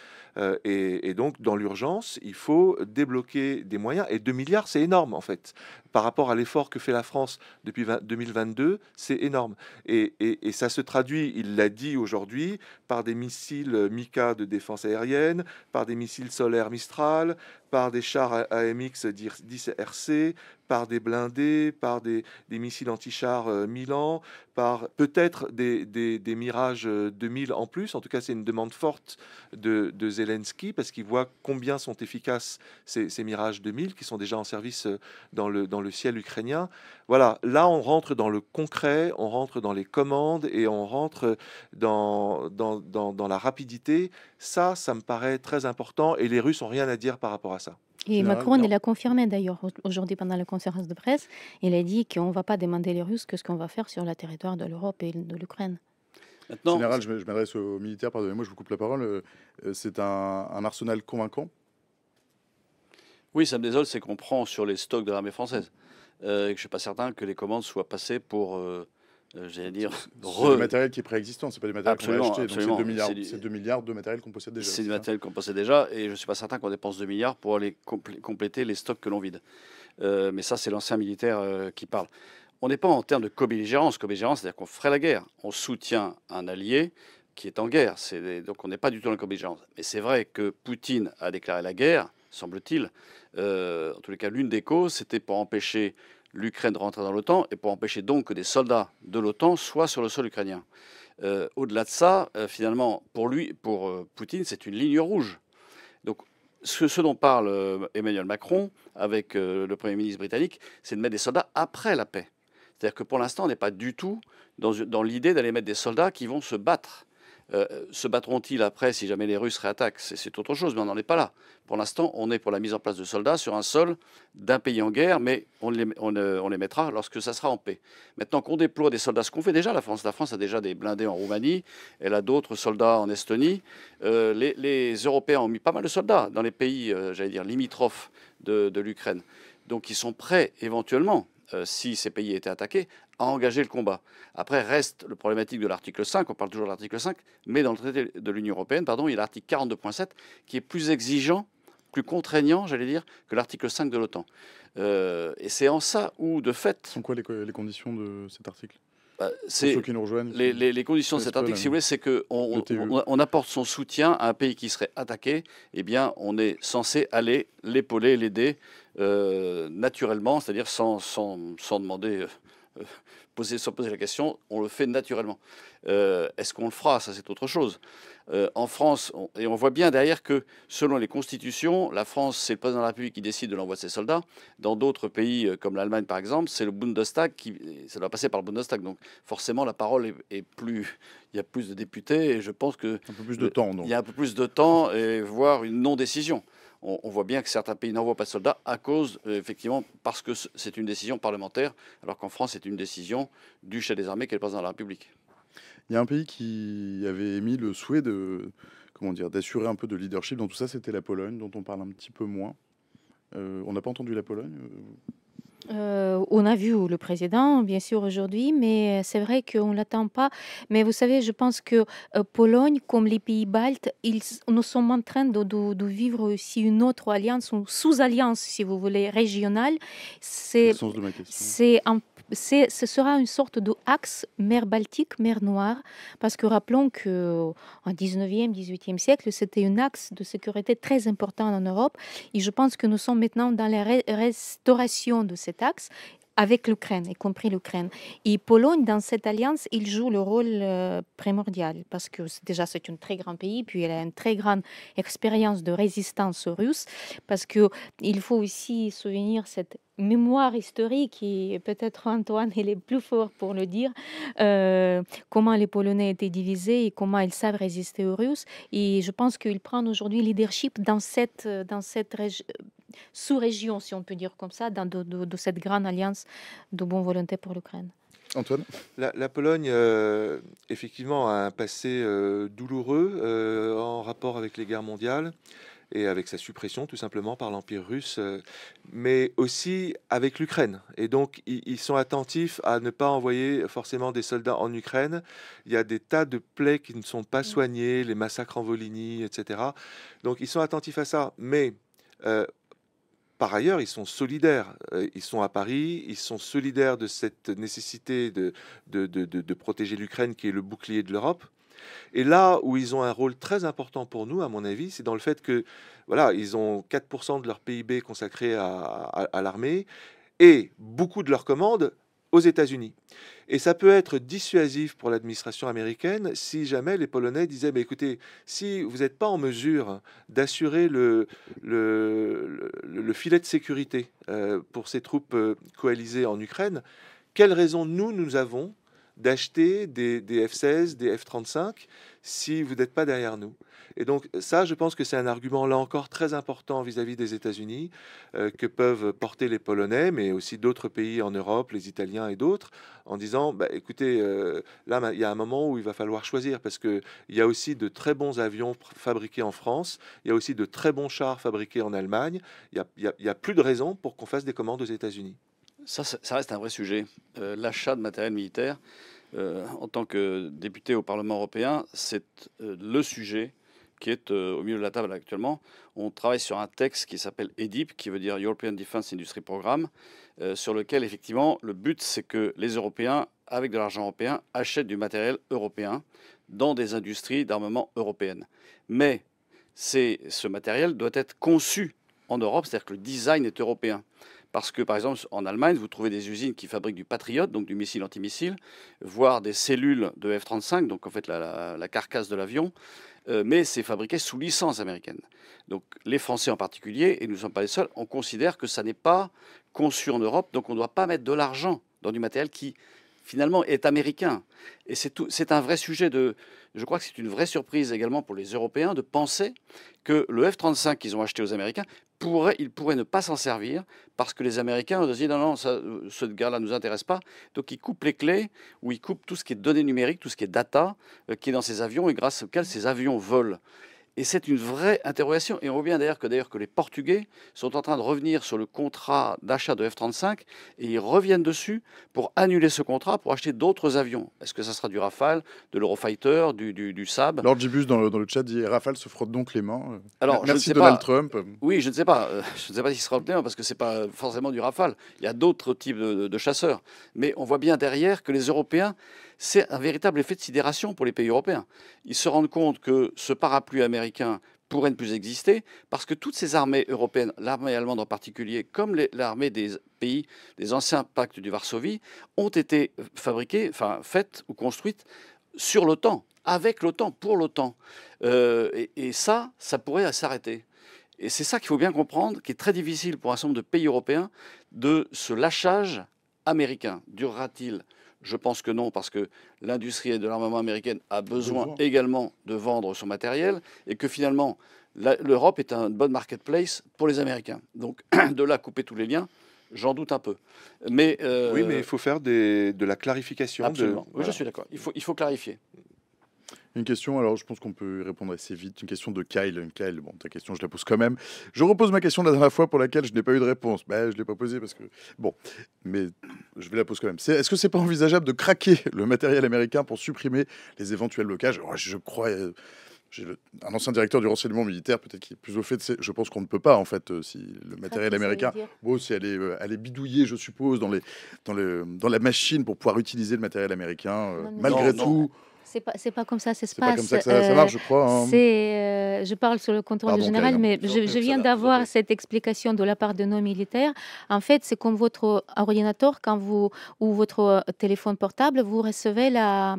Et donc, dans l'urgence, il faut débloquer des moyens. Et 2 milliards, c'est énorme, en fait. Par rapport à l'effort que fait la France depuis 2022, c'est énorme. Et ça se traduit, il l'a dit aujourd'hui, par des missiles Mika de défense aérienne, par des missiles solaires Mistral, par des chars AMX 10 RC, par des blindés, par des missiles anti-chars Milan, par peut-être des Mirage 2000 en plus. En tout cas, c'est une demande forte de Zelensky parce qu'il voit combien sont efficaces ces Mirage 2000 qui sont déjà en service dans le ciel ukrainien. Voilà, là on rentre dans le concret, on rentre dans les commandes et on rentre dans la rapidité. Ça me paraît très important et les Russes n'ont rien à dire par rapport à ça. Et Macron, il a confirmé d'ailleurs aujourd'hui pendant la conférence de presse, il a dit qu'on ne va pas demander les Russes que ce qu'on va faire sur le territoire de l'Europe et de l'Ukraine. Maintenant, général, je m'adresse aux militaires, pardonnez-moi, je vous coupe la parole. C'est un arsenal convaincant? Oui, ça me désole, c'est qu'on prend sur les stocks de l'armée française. Je ne suis pas certain que les commandes soient passées pour... j'allais dire... C'est du matériel qui est préexistant, c'est pas du matériel qu'on a acheté. Absolument. Donc c'est 2 milliards de matériel qu'on possède déjà. C'est du matériel qu'on possède déjà, et je ne suis pas certain qu'on dépense 2 milliards pour aller compléter les stocks que l'on vide. Mais ça, c'est l'ancien militaire qui parle. On n'est pas en termes de co-belligérance. Co-belligérance, c'est-à-dire qu'on ferait la guerre. On soutient un allié qui est en guerre. Donc on n'est pas du tout dans la co-belligérance. Mais c'est vrai que Poutine a déclaré la guerre, semble-t-il. En tous les cas, l'une des causes, c'était pour empêcher l'Ukraine de rentrer dans l'OTAN et pour empêcher donc que des soldats de l'OTAN soient sur le sol ukrainien. Au-delà de ça, finalement, pour Poutine, c'est une ligne rouge. Donc, ce dont parle Emmanuel Macron avec le Premier ministre britannique, c'est de mettre des soldats après la paix. C'est-à-dire que pour l'instant, on n'est pas du tout dans l'idée d'aller mettre des soldats qui vont se battre. Se battront-ils après si jamais les Russes réattaquent? C'est autre chose, mais on n'en est pas là. Pour l'instant, on est pour la mise en place de soldats sur un sol d'un pays en guerre, mais on les mettra lorsque ça sera en paix. Maintenant qu'on déploie des soldats, ce qu'on fait déjà, la France a déjà des blindés en Roumanie, elle a d'autres soldats en Estonie. Les Européens ont mis pas mal de soldats dans les pays, j'allais dire, limitrophes de l'Ukraine. Donc ils sont prêts éventuellement, si ces pays étaient attaqués, à engager le combat. Après, reste le problématique de l'article 5, on parle toujours de l'article 5, mais dans le traité de l'Union européenne, il y a l'article 42.7 qui est plus exigeant, plus contraignant, j'allais dire, que l'article 5 de l'OTAN. Et c'est en ça où, de fait... Sont quoi les conditions de cet article? C'est ceux qui nous rejoignent, les conditions de cet article, si vous voulez, c'est qu'on apporte son soutien à un pays qui serait attaqué. Eh bien, on est censé aller l'épauler, l'aider naturellement, c'est-à-dire sans demander... sans poser la question, on le fait naturellement. Est-ce qu'on le fera? Ça, c'est autre chose. En France, on voit bien derrière que, selon les constitutions, la France, c'est le président de la République qui décide de l'envoi de ses soldats. Dans d'autres pays, comme l'Allemagne, par exemple, c'est le Bundestag ça doit passer par le Bundestag. Donc, forcément, la parole est plus... Il y a plus de députés et je pense que... Un peu plus de temps, donc. Il y a un peu plus de temps, et voire une non-décision. On voit bien que certains pays n'envoient pas de soldats à cause, effectivement, parce que c'est une décision parlementaire, alors qu'en France, c'est une décision du chef des armées qui est le président de la République. Il y a un pays qui avait émis le souhait d'assurer un peu de leadership dans tout ça, c'était la Pologne, dont on parle un petit peu moins. On n'a pas entendu la Pologne On a vu le président, bien sûr, aujourd'hui, mais c'est vrai qu'on ne l'attend pas. Mais vous savez, je pense que Pologne, comme les pays baltes, nous sommes en train de vivre aussi une autre alliance, une sous-alliance, si vous voulez, régionale. C'est le sens de ma question. Ce sera une sorte d'axe mer Baltique, mer Noire, parce que rappelons qu'en 19e, 18e siècle, c'était un axe de sécurité très important en Europe. Et je pense que nous sommes maintenant dans la restauration de cet axe avec l'Ukraine, y compris l'Ukraine. Et Pologne, dans cette alliance, il joue le rôle primordial, parce que déjà, c'est un très grand pays, puis elle a une très grande expérience de résistance aux Russes, parce qu'il faut aussi souvenir cette mémoire historique, et peut-être Antoine est le plus fort pour le dire, comment les Polonais étaient divisés et comment ils savent résister aux Russes. Et je pense qu'ils prennent aujourd'hui leadership dans cette sous-région, si on peut dire comme ça, de cette grande alliance de bonne volonté pour l'Ukraine. Antoine? La Pologne, effectivement, a un passé douloureux en rapport avec les guerres mondiales et avec sa suppression tout simplement par l'Empire russe, mais aussi avec l'Ukraine. Et donc, ils sont attentifs à ne pas envoyer forcément des soldats en Ukraine. Il y a des tas de plaies qui ne sont pas soignées, les massacres en Volhynie, etc. Donc, ils sont attentifs à ça. Mais par ailleurs, ils sont solidaires. Ils sont à Paris, ils sont solidaires de cette nécessité de protéger l'Ukraine, qui est le bouclier de l'Europe. Et là où ils ont un rôle très important pour nous, à mon avis, c'est dans le fait que, voilà, ils ont 4% de leur PIB consacré à l'armée et beaucoup de leurs commandes aux États-Unis. Et ça peut être dissuasif pour l'administration américaine si jamais les Polonais disaient, bah, écoutez, si vous n'êtes pas en mesure d'assurer le filet de sécurité pour ces troupes coalisées en Ukraine, quelle raison nous avons d'acheter des F-16, des F-35 si vous n'êtes pas derrière nous? Et donc ça, je pense que c'est un argument là encore très important vis-à-vis des États-Unis que peuvent porter les Polonais, mais aussi d'autres pays en Europe, les Italiens et d'autres, en disant, bah, écoutez, là, il y a un moment où il va falloir choisir, parce qu'il y a aussi de très bons avions fabriqués en France, il y a aussi de très bons chars fabriqués en Allemagne, il y a plus de raison pour qu'on fasse des commandes aux États-Unis. Ça reste un vrai sujet. L'achat de matériel militaire, en tant que député au Parlement européen, c'est le sujet qui est au milieu de la table actuellement. On travaille sur un texte qui s'appelle EDIP, qui veut dire European Defence Industry Programme, sur lequel, effectivement, le but, c'est que les Européens, avec de l'argent européen, achètent du matériel européen dans des industries d'armement européennes. Mais ce matériel doit être conçu en Europe, c'est-à-dire que le design est européen. Parce que, par exemple, en Allemagne, vous trouvez des usines qui fabriquent du Patriot, donc du missile antimissile, voire des cellules de F-35, donc en fait la carcasse de l'avion, mais c'est fabriqué sous licence américaine. Donc les Français en particulier, et nous ne sommes pas les seuls, on considère que ça n'est pas conçu en Europe, donc on ne doit pas mettre de l'argent dans du matériel qui finalement est américain. Et c'est un vrai sujet de... Je crois que c'est une vraie surprise également pour les Européens de penser que le F-35 qu'ils ont acheté aux Américains, ils pourraient ne pas s'en servir parce que les Américains ont dit non, non, ce gars-là ne nous intéresse pas. Donc ils coupent les clés ou ils coupent tout ce qui est données numériques, tout ce qui est data qui est dans ces avions et grâce auquel ces avions volent. Et c'est une vraie interrogation. Et on voit bien d'ailleurs que les Portugais sont en train de revenir sur le contrat d'achat de F-35 et ils reviennent dessus pour annuler ce contrat pour acheter d'autres avions. Est-ce que ça sera du Rafale, de l'Eurofighter, du Saab? Lord Gibus dans le chat dit Rafale se frotte donc les mains. Alors, merci Donald Trump. Oui, je ne sais pas. Je ne sais pas s'il se frotte les mains parce que ce n'est pas forcément du Rafale. Il y a d'autres types de chasseurs. Mais on voit bien derrière que les Européens, c'est un véritable effet de sidération pour les pays européens. Ils se rendent compte que ce parapluie américain pourrait ne plus exister parce que toutes ces armées européennes, l'armée allemande en particulier, comme l'armée des pays des anciens pactes du Varsovie, ont été faites ou construites sur l'OTAN, avec l'OTAN, pour l'OTAN. Et ça pourrait s'arrêter. Et c'est ça qu'il faut bien comprendre, qui est très difficile pour un certain nombre de pays européens, de ce lâchage américain. Durera-t-il ? Je pense que non, parce que l'industrie de l'armement américaine a besoin également de vendre son matériel et que finalement, l'Europe est un bon marketplace pour les Américains. Donc, de là, couper tous les liens, j'en doute un peu. Mais, oui, mais il faut faire de la clarification. Absolument. Oui, voilà. je suis d'accord. Il faut clarifier. Une question, alors je pense qu'on peut y répondre assez vite. Une question de Kyle. Kyle, bon, ta question, je la pose quand même. Je repose ma question de la dernière fois pour laquelle je n'ai pas eu de réponse. Je ne l'ai pas posée parce que... Bon, mais je vais la poser quand même. Est-ce que c'est pas envisageable de craquer le matériel américain pour supprimer les éventuels blocages? Je crois... J'ai un ancien directeur du renseignement militaire, peut-être qui est plus au fait de je pense qu'on ne peut pas, en fait, si le matériel américain... Bon, si elle est bidouillée, je suppose, dans la machine pour pouvoir utiliser le matériel américain, malgré tout... C'est pas comme ça, ça se C'est passe. pas comme ça que ça marche, je crois. Hein. Je parle sur le contrôle général, mais je viens d'avoir cette explication de la part de nos militaires. En fait, c'est comme votre ordinateur, ou votre téléphone portable, vous recevez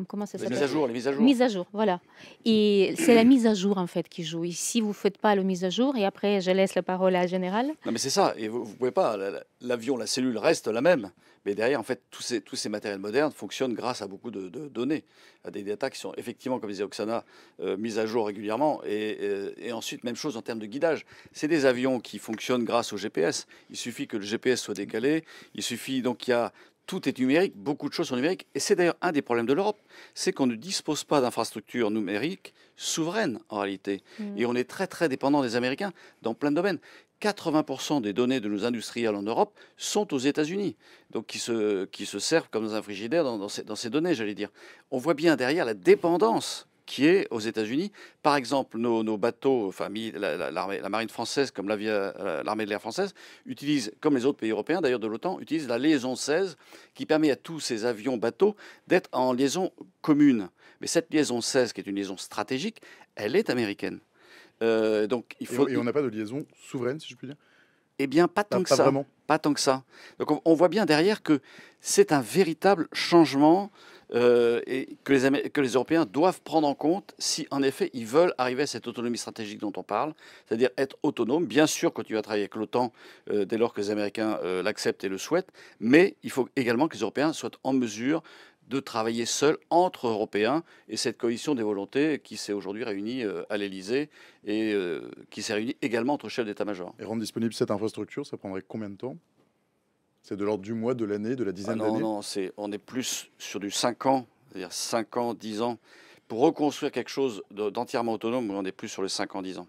comment ça s'appelle ? Les mises à jour. Mise à jour, voilà. Et c'est la mise à jour, en fait, qui joue. Et si vous ne faites pas la mise à jour, et après, je laisse la parole à Général. Non, mais c'est ça. Et vous ne pouvez pas. L'avion, la cellule reste la même. Mais derrière, en fait, tous ces matériels modernes fonctionnent grâce à beaucoup de données, à des data qui sont effectivement, comme disait Oksana, mises à jour régulièrement. Et ensuite, même chose en termes de guidage. C'est des avions qui fonctionnent grâce au GPS. Il suffit que le GPS soit décalé. Il suffit donc tout est numérique, beaucoup de choses sont numériques. Et c'est d'ailleurs un des problèmes de l'Europe, c'est qu'on ne dispose pas d'infrastructures numériques souveraines en réalité. Et on est très très dépendant des Américains dans plein de domaines. 80% des données de nos industriels en Europe sont aux États-Unis, donc qui se servent comme dans un frigidaire dans ces données, j'allais dire. On voit bien derrière la dépendance qui est aux États-Unis. Par exemple, nos bateaux, enfin la marine française comme l'armée de l'air française, utilisent, comme les autres pays européens d'ailleurs de l'OTAN, utilisent la liaison 16 qui permet à tous ces avions-bateaux d'être en liaison commune. Mais cette liaison 16, qui est une liaison stratégique, elle est américaine. Donc et on n'a pas de liaison souveraine, si je puis dire. Eh bien, pas tant que ça. Vraiment. Pas tant que ça. Donc on voit bien derrière que c'est un véritable changement et que les Européens doivent prendre en compte si, en effet, ils veulent arriver à cette autonomie stratégique dont on parle, c'est-à-dire être autonome. Bien sûr, quand tu vas travailler avec l'OTAN, dès lors que les Américains l'acceptent et le souhaitent, mais il faut également que les Européens soient en mesure de travailler seuls entre Européens, et cette coalition des volontés qui s'est aujourd'hui réunie à l'Élysée et qui s'est réunie également entre chefs d'état-major. Et rendre disponible cette infrastructure, ça prendrait combien de temps? C'est de l'ordre du mois, de l'année, de la dizaine d'années? Non, on est plus sur du 5 ans, c'est-à-dire 5 ans, 10 ans. Pour reconstruire quelque chose d'entièrement autonome, on est plus sur les 5 ans, 10 ans.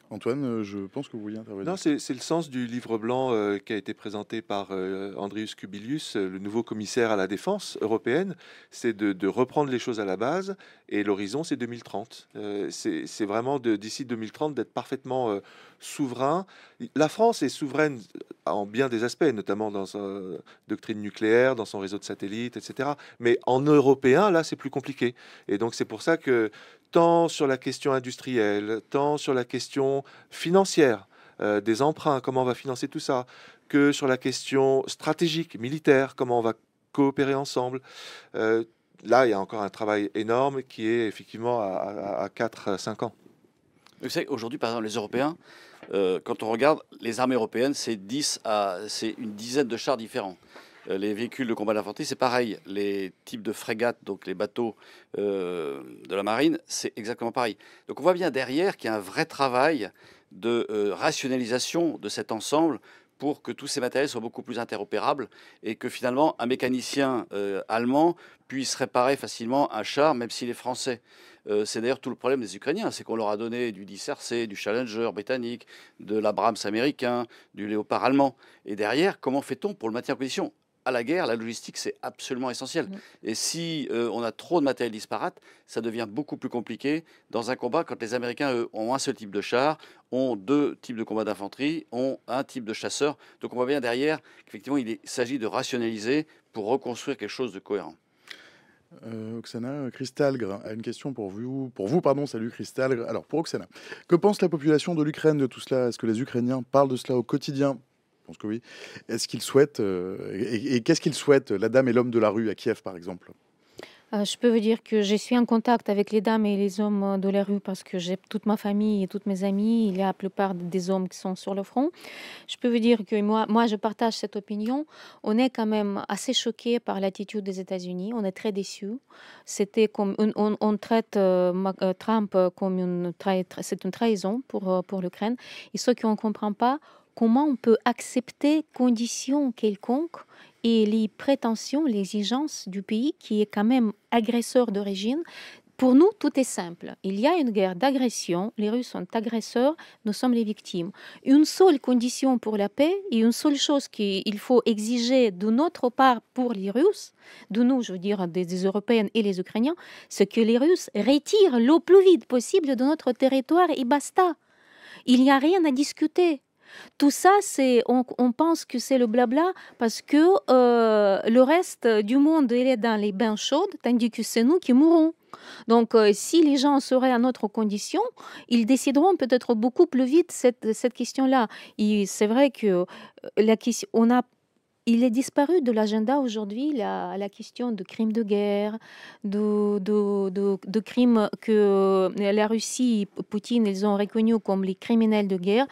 Antoine, je pense que vous vouliez intervenir. Non, c'est le sens du livre blanc qui a été présenté par Andrius Kubilius, le nouveau commissaire à la défense européenne. C'est de reprendre les choses à la base, et l'horizon, c'est 2030. C'est vraiment d'ici 2030 d'être parfaitement souverain. La France est souveraine en bien des aspects, notamment dans sa doctrine nucléaire, dans son réseau de satellites, etc. Mais en européen, là, c'est plus compliqué. Et donc, c'est pour ça que tant sur la question industrielle, tant sur la question financière, des emprunts, comment on va financer tout ça, que sur la question stratégique, militaire, comment on va coopérer ensemble. Là, il y a encore un travail énorme qui est effectivement à 4-5 ans. Vous savez, aujourd'hui, par exemple, les Européens, quand on regarde les armées européennes, c'est une dizaine de chars différents. Les véhicules de combat d'infanterie, c'est pareil. Les types de frégates, donc les bateaux de la marine, c'est exactement pareil. Donc on voit bien derrière qu'il y a un vrai travail de rationalisation de cet ensemble pour que tous ces matériels soient beaucoup plus interopérables et que finalement un mécanicien allemand puisse réparer facilement un char, même s'il est français. C'est d'ailleurs tout le problème des Ukrainiens, c'est qu'on leur a donné du 10RC, du Challenger britannique, de l'Abrams américain, du Léopard allemand. Et derrière, comment fait-on pour le maintien en condition ? À la guerre, la logistique, c'est absolument essentiel. Et si on a trop de matériel disparate, ça devient beaucoup plus compliqué dans un combat quand les Américains, eux, ont un seul type de char, ont 2 types de combat d'infanterie, ont un type de chasseur. Donc on voit bien derrière qu'effectivement, il s'agit de rationaliser pour reconstruire quelque chose de cohérent. Oksana Krystalgre a une question pour vous. Salut Krystalgre. Alors pour Oksana, que pense la population de l'Ukraine de tout cela? Est-ce que les Ukrainiens parlent de cela au quotidien? Je pense que oui. Est-ce qu'ils souhaitent et qu'est-ce qu'ils souhaitent, la dame et l'homme de la rue à Kiev par exemple? Je peux vous dire que je suis en contact avec les dames et les hommes de la rue parce que j'ai toute ma famille et toutes mes amis. Il y a la plupart des hommes qui sont sur le front. Je peux vous dire que moi, je partage cette opinion. On est quand même assez choqués par l'attitude des États-Unis. On est très déçus. C'était comme on traite Trump comme c'est une trahison pour l'Ukraine. Et ce qu'on ne comprend pas, comment on peut accepter conditions quelconques et les prétentions, l'exigence du pays qui est quand même agresseur d'origine. Pour nous, tout est simple. Il y a une guerre d'agression, les Russes sont agresseurs, nous sommes les victimes. Une seule condition pour la paix et une seule chose qu'il faut exiger de notre part pour les Russes, de nous, je veux dire des Européens et les Ukrainiens, c'est que les Russes retirent le plus vite possible de notre territoire et basta. Il n'y a rien à discuter. Tout ça, on pense que c'est le blabla parce que le reste du monde il est dans les bains chauds, tandis que c'est nous qui mourrons. Donc, si les gens seraient à notre condition, ils décideront peut-être beaucoup plus vite cette question-là. Et c'est vrai que il est disparu de l'agenda aujourd'hui la question de crimes de guerre, de crimes que la Russie, Poutine, ils ont reconnus comme les criminels de guerre.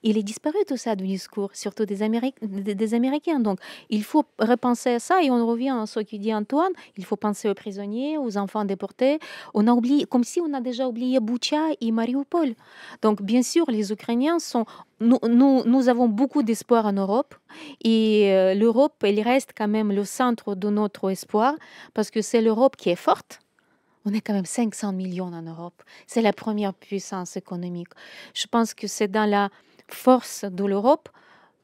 Il est disparu tout ça du discours, surtout des Américains. Donc, il faut repenser à ça et on revient à ce que dit Antoine. Il faut penser aux prisonniers, aux enfants déportés. On a oublié, comme si on a déjà oublié Boutcha et Mariupol. Donc, bien sûr, les Ukrainiens sont... Nous avons beaucoup d'espoir en Europe et l'Europe, elle reste quand même le centre de notre espoir parce que c'est l'Europe qui est forte. On est quand même 500 millions en Europe. C'est la première puissance économique. Je pense que c'est dans la force de l'Europe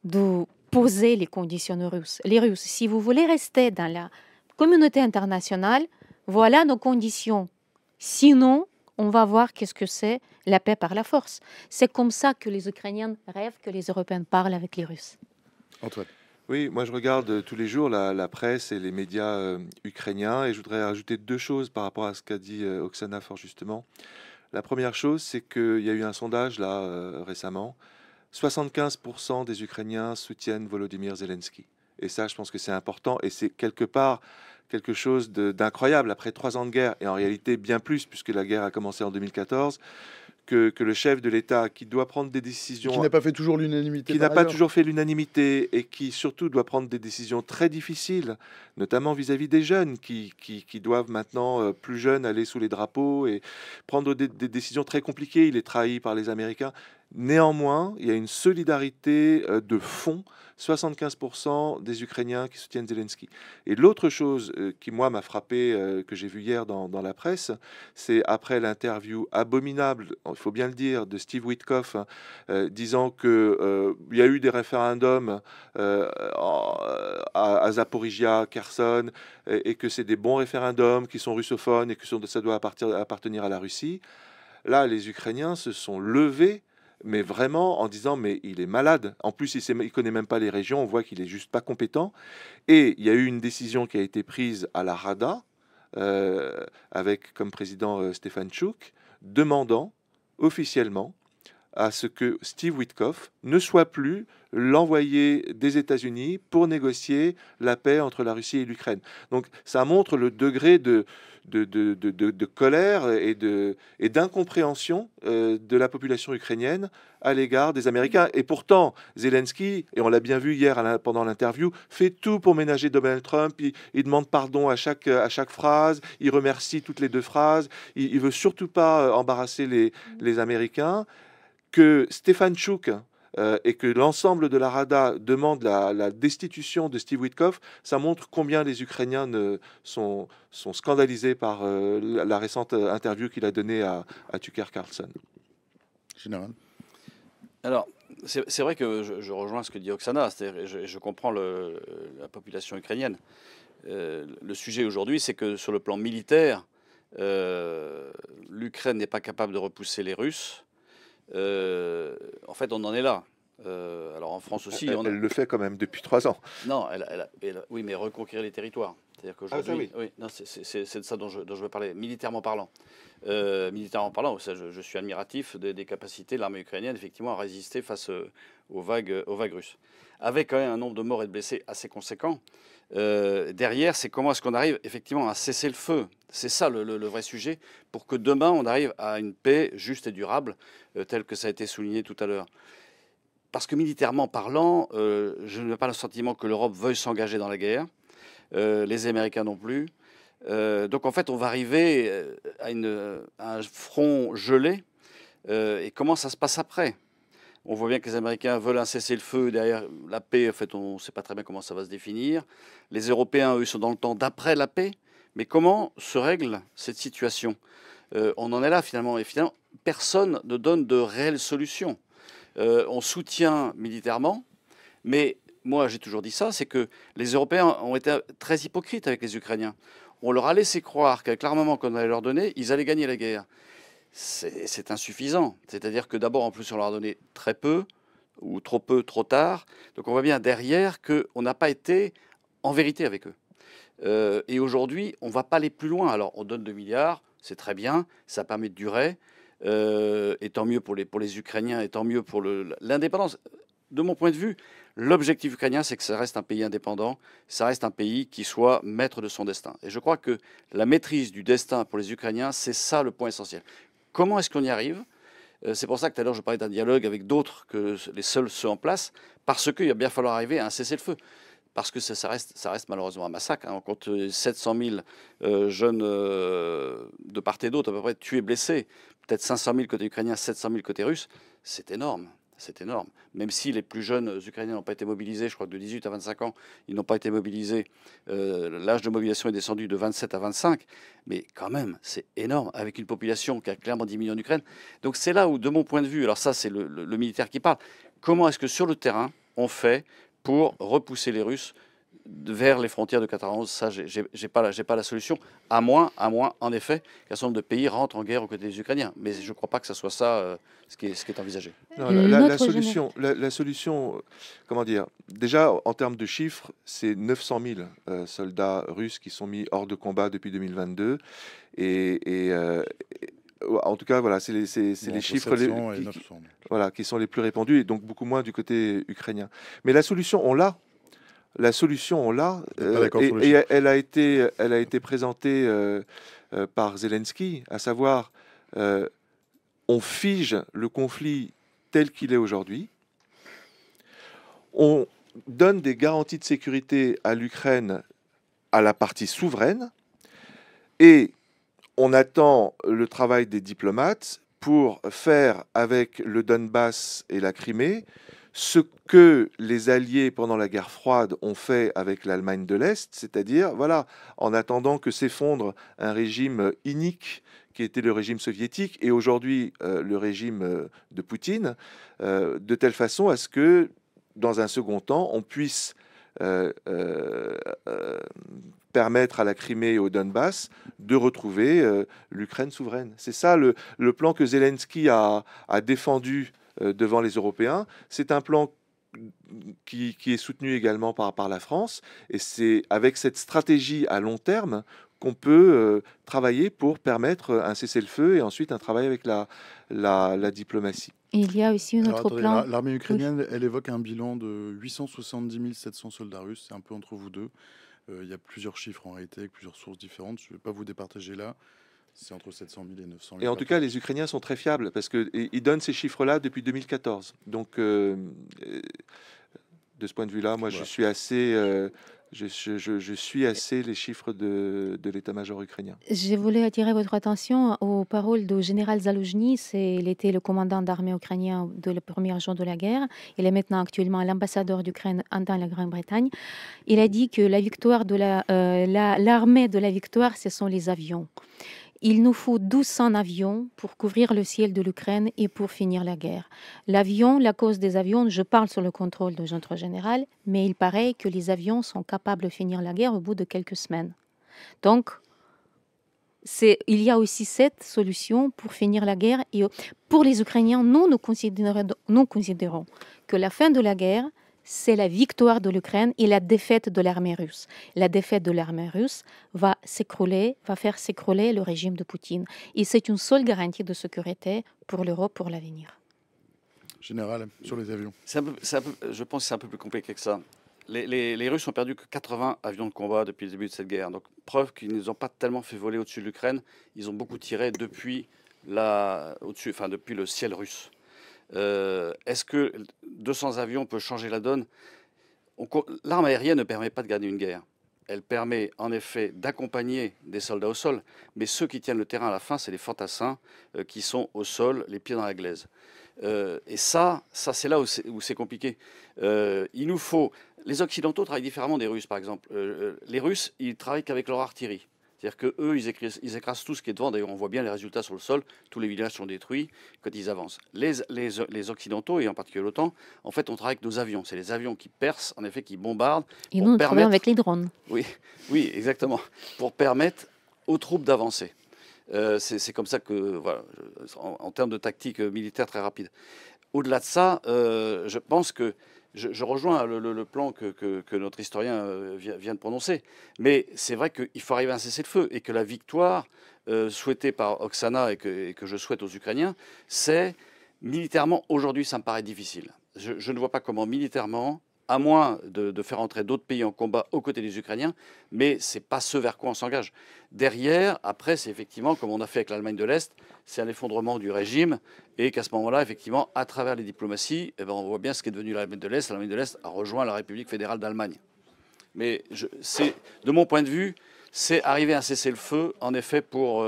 de poser les conditions aux Russes. Les Russes, si vous voulez rester dans la communauté internationale, voilà nos conditions. Sinon, on va voir qu'est-ce que c'est la paix par la force. C'est comme ça que les Ukrainiens rêvent que les Européens parlent avec les Russes. Antoine. Oui, moi je regarde tous les jours la presse et les médias ukrainiens et je voudrais ajouter 2 choses par rapport à ce qu'a dit Oksana fort justement. La première chose, c'est qu'il y a eu un sondage là récemment. 75% des Ukrainiens soutiennent Volodymyr Zelensky. Et ça, je pense que c'est important et c'est quelque part quelque chose d'incroyable après 3 ans de guerre et en réalité bien plus puisque la guerre a commencé en 2014. Que le chef de l'État qui doit prendre des décisions... Qui n'a pas fait toujours l'unanimité. Qui n'a pas toujours fait l'unanimité et qui surtout doit prendre des décisions très difficiles, notamment vis-à-vis des jeunes qui doivent maintenant, plus jeunes, aller sous les drapeaux et prendre des décisions très compliquées. Il est trahi par les Américains. Néanmoins, il y a une solidarité de fond, 75% des Ukrainiens qui soutiennent Zelensky. Et l'autre chose qui, moi, m'a frappé, que j'ai vu hier dans la presse, c'est après l'interview abominable, il faut bien le dire, de Steve Witkoff, disant qu'il y a eu des référendums à Zaporizhia, Kherson, et que c'est des bons référendums qui sont russophones et que ça doit appartenir à la Russie. Là, les Ukrainiens se sont levés, mais vraiment en disant mais il est malade. En plus, il connaît même pas les régions. On voit qu'il est juste pas compétent. Et il y a eu une décision qui a été prise à la Rada avec comme président Stefanchuk, demandant officiellement à ce que Steve Witkoff ne soit plus l'envoyé des États-Unis pour négocier la paix entre la Russie et l'Ukraine. Donc ça montre le degré de colère et d'incompréhension de la population ukrainienne à l'égard des Américains. Et pourtant, Zelensky, et on l'a bien vu hier pendant l'interview, fait tout pour ménager Donald Trump. Il demande pardon à chaque phrase, il remercie toutes les 2 phrases, il veut surtout pas embarrasser les Américains. Que Stefanchuk et que l'ensemble de la Rada demande la destitution de Steve Witkoff, ça montre combien les Ukrainiens sont scandalisés par la récente interview qu'il a donnée à Tucker Carlson. Général. Alors, c'est vrai que je rejoins ce que dit Oksana, c'est-à-dire je comprends la population ukrainienne. Le sujet aujourd'hui, c'est que sur le plan militaire, l'Ukraine n'est pas capable de repousser les Russes. En fait, on en est là. Alors en France aussi, elle le fait quand même depuis 3 ans. Non, oui, mais reconquérir les territoires. C'est-à-dire qu'aujourd'hui, oui, c'est de ça dont je veux parler, militairement parlant. Militairement parlant, ça, je suis admiratif des capacités de l'armée ukrainienne, effectivement, à résister face aux vagues russes. Avec quand même un nombre de morts et de blessés assez conséquent. Derrière, c'est comment est-ce qu'on arrive effectivement à cesser le feu. C'est ça le vrai sujet, pour que demain, on arrive à une paix juste et durable, telle que ça a été souligné tout à l'heure. Parce que militairement parlant, je n'ai pas le sentiment que l'Europe veuille s'engager dans la guerre, les Américains non plus. Donc en fait, on va arriver à un front gelé. Et comment ça se passe après? On voit bien que les Américains veulent un cessez-le-feu. Derrière la paix, en fait, on ne sait pas très bien comment ça va se définir. Les Européens, eux, sont dans le temps d'après la paix. Mais comment se règle cette situation? On en est là, finalement. Et finalement, personne ne donne de réelles solutions. On soutient militairement, mais moi, j'ai toujours dit ça, c'est que les Européens ont été très hypocrites avec les Ukrainiens. On leur a laissé croire qu'avec l'armement qu'on allait leur donner, ils allaient gagner la guerre. C'est insuffisant. C'est-à-dire que d'abord, en plus, on leur a donné très peu, ou trop peu, trop tard. Donc on voit bien derrière qu'on n'a pas été en vérité avec eux. Et aujourd'hui, on ne va pas aller plus loin. Alors, on donne 2 milliards, c'est très bien, ça permet de durer. Et tant mieux pour les Ukrainiens, et tant mieux pour l'indépendance. De mon point de vue, l'objectif ukrainien, c'est que ça reste un pays indépendant, ça reste un pays qui soit maître de son destin. Et je crois que la maîtrise du destin pour les Ukrainiens, c'est ça le point essentiel. Comment est-ce qu'on y arrive? C'est pour ça que tout à l'heure, je parlais d'un dialogue avec d'autres que les seuls ceux en place, parce qu'il va bien falloir arriver à un cessez-le-feu. Parce que ça reste malheureusement un massacre. On compte 700 000 jeunes de part et d'autre, à peu près tués, blessés. Peut-être 500 000 côté ukrainien, 700 000 côté russe. C'est énorme. C'est énorme. Même si les plus jeunes Ukrainiens n'ont pas été mobilisés, je crois que de 18 à 25 ans, ils n'ont pas été mobilisés. L'âge de mobilisation est descendu de 27 à 25. Mais quand même, c'est énorme, avec une population qui a clairement 10 millions d'Ukraine. Donc c'est là où, de mon point de vue, alors ça c'est le militaire qui parle, comment est-ce que sur le terrain, on fait pour repousser les Russes vers les frontières de 91? Ça, j'ai pas la solution, à moins, en effet, qu'un certain nombre de pays rentrent en guerre aux côtés des Ukrainiens. Mais je ne crois pas que ce soit ça ce qui est envisagé. Non, la solution, comment dire, déjà, en termes de chiffres, c'est 900 000 soldats russes qui sont mis hors de combat depuis 2022. En tout cas, voilà, c'est les chiffres qui sont les plus répandus, et donc beaucoup moins du côté ukrainien. Mais la solution, on l'a. La solution, on l'a. Et elle a été présentée par Zelensky, à savoir, on fige le conflit tel qu'il est aujourd'hui. On donne des garanties de sécurité à l'Ukraine, à la partie souveraine, et on attend le travail des diplomates pour faire avec le Donbass et la Crimée ce que les Alliés pendant la guerre froide ont fait avec l'Allemagne de l'Est, c'est-à-dire, voilà, en attendant que s'effondre un régime inique qui était le régime soviétique et aujourd'hui le régime de Poutine, de telle façon à ce que, dans un second temps, on puisse permettre à la Crimée et au Donbass de retrouver l'Ukraine souveraine. C'est ça le plan que Zelensky a défendu devant les Européens. C'est un plan qui est soutenu également par la France, et c'est avec cette stratégie à long terme qu'on peut travailler pour permettre un cessez-le-feu et ensuite un travail avec la diplomatie. Il y a aussi un autre plan. L'armée ukrainienne, elle évoque un bilan de 870 700 soldats russes. C'est un peu entre vous deux. Il y a plusieurs chiffres en réalité, avec plusieurs sources différentes. Je ne vais pas vous départager là. C'est entre 700 000 et 900 000. Et en tout cas, les Ukrainiens sont très fiables parce qu'ils donnent ces chiffres-là depuis 2014. Donc, de ce point de vue-là, moi, je suis assez... Je suis assez les chiffres de l'état-major ukrainien. Je voulais attirer votre attention aux paroles du général Zaloujny. Il était le commandant d'armée ukrainien de le premier jour de la guerre. Il est maintenant actuellement l'ambassadeur d'Ukraine dans la Grande-Bretagne. Il a dit que la victoire de l'armée de la victoire, ce sont les avions. Il nous faut 1200 avions pour couvrir le ciel de l'Ukraine et pour finir la guerre. L'avion, la cause des avions, je parle sur le contrôle de notre général, mais il paraît que les avions sont capables de finir la guerre au bout de quelques semaines. Donc, il y a aussi cette solution pour finir la guerre. Et pour les Ukrainiens, nous considérons que la fin de la guerre, c'est la victoire de l'Ukraine et la défaite de l'armée russe. La défaite de l'armée russe va faire s'écrouler le régime de Poutine. Et c'est une seule garantie de sécurité pour l'Europe pour l'avenir. Général, sur les avions. Je pense que c'est un peu plus compliqué que ça. Les Russes ont perdu que 80 avions de combat depuis le début de cette guerre. Donc, preuve qu'ils ne les ont pas tellement fait voler au-dessus de l'Ukraine. Ils ont beaucoup tiré depuis le ciel russe. Est-ce que 200 avions peut changer la donne? L'arme aérienne ne permet pas de gagner une guerre. Elle permet en effet d'accompagner des soldats au sol, mais ceux qui tiennent le terrain à la fin, c'est les fantassins qui sont au sol, les pieds dans la glaise. Et ça c'est là où c'est compliqué. Il nous faut... Les Occidentaux travaillent différemment des Russes, par exemple. Les Russes, ils travaillent qu'avec leur artillerie. C'est-à-dire qu'eux, ils écrasent tout ce qui est devant. D'ailleurs, on voit bien les résultats sur le sol. Tous les villages sont détruits quand ils avancent. Les Occidentaux, et en particulier l'OTAN, en fait, on travaille avec nos avions. C'est les avions qui percent, en effet, qui bombardent. Et nous, nous travaillons avec les drones. Oui, exactement. Pour permettre aux troupes d'avancer. C'est comme ça que, voilà, en termes de tactique militaire très rapide. Au-delà de ça, je pense que je rejoins le plan que notre historien vient de prononcer. Mais c'est vrai qu'il faut arriver à un cessez-le-feu et que la victoire souhaitée par Oksana et que je souhaite aux Ukrainiens, c'est militairement, aujourd'hui, ça me paraît difficile. Je ne vois pas comment militairement, à moins de faire entrer d'autres pays en combat aux côtés des Ukrainiens, mais ce n'est pas ce vers quoi on s'engage. Derrière, après, c'est effectivement, comme on a fait avec l'Allemagne de l'Est, c'est un effondrement du régime, et qu'à ce moment-là, effectivement, à travers les diplomaties, on voit bien ce qu'est devenu l'Allemagne de l'Est. L'Allemagne de l'Est a rejoint la République fédérale d'Allemagne. Mais de mon point de vue, c'est arriver à un cessez-le-feu, en effet, pour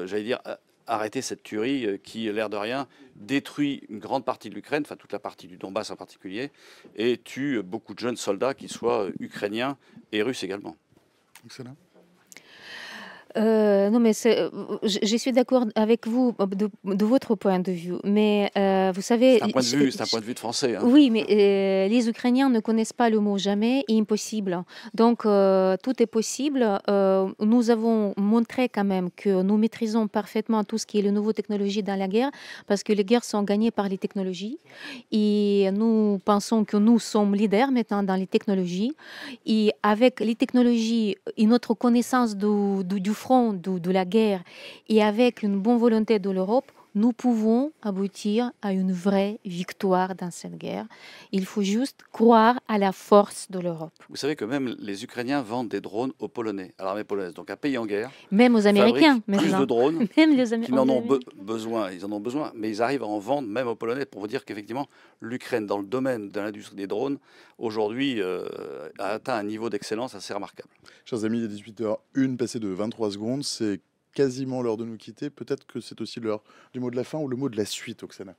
j'allais dire, arrêter cette tuerie qui, l'air de rien, détruit une grande partie de l'Ukraine, enfin toute la partie du Donbass en particulier, et tue beaucoup de jeunes soldats, qu'ils soient ukrainiens et russes également. Excellent. Non, mais je suis d'accord avec vous de votre point de vue, mais vous savez... C'est un point de vue de français. Hein. Oui, mais les Ukrainiens ne connaissent pas le mot jamais et impossible. Donc, tout est possible. Nous avons montré quand même que nous maîtrisons parfaitement tout ce qui est les nouvelles technologies dans la guerre, parce que les guerres sont gagnées par les technologies. Et nous pensons que nous sommes leaders maintenant dans les technologies. Et avec les technologies et notre connaissance du front de la guerre et avec une bonne volonté de l'Europe, nous pouvons aboutir à une vraie victoire dans cette guerre. Il faut juste croire à la force de l'Europe. Vous savez que même les Ukrainiens vendent des drones aux Polonais, à l'armée polonaise. Donc un pays en guerre. Même aux Américains. Plus de drones. Même les qui en ont besoin. Ils en ont besoin, mais ils arrivent à en vendre même aux Polonais pour vous dire qu'effectivement, l'Ukraine, dans le domaine de l'industrie des drones, aujourd'hui, a atteint un niveau d'excellence assez remarquable. Chers amis, il est 18h01, passé de 23 secondes. C'est quasiment l'heure de nous quitter. Peut-être que c'est aussi l'heure du mot de la fin ou le mot de la suite, Oksana.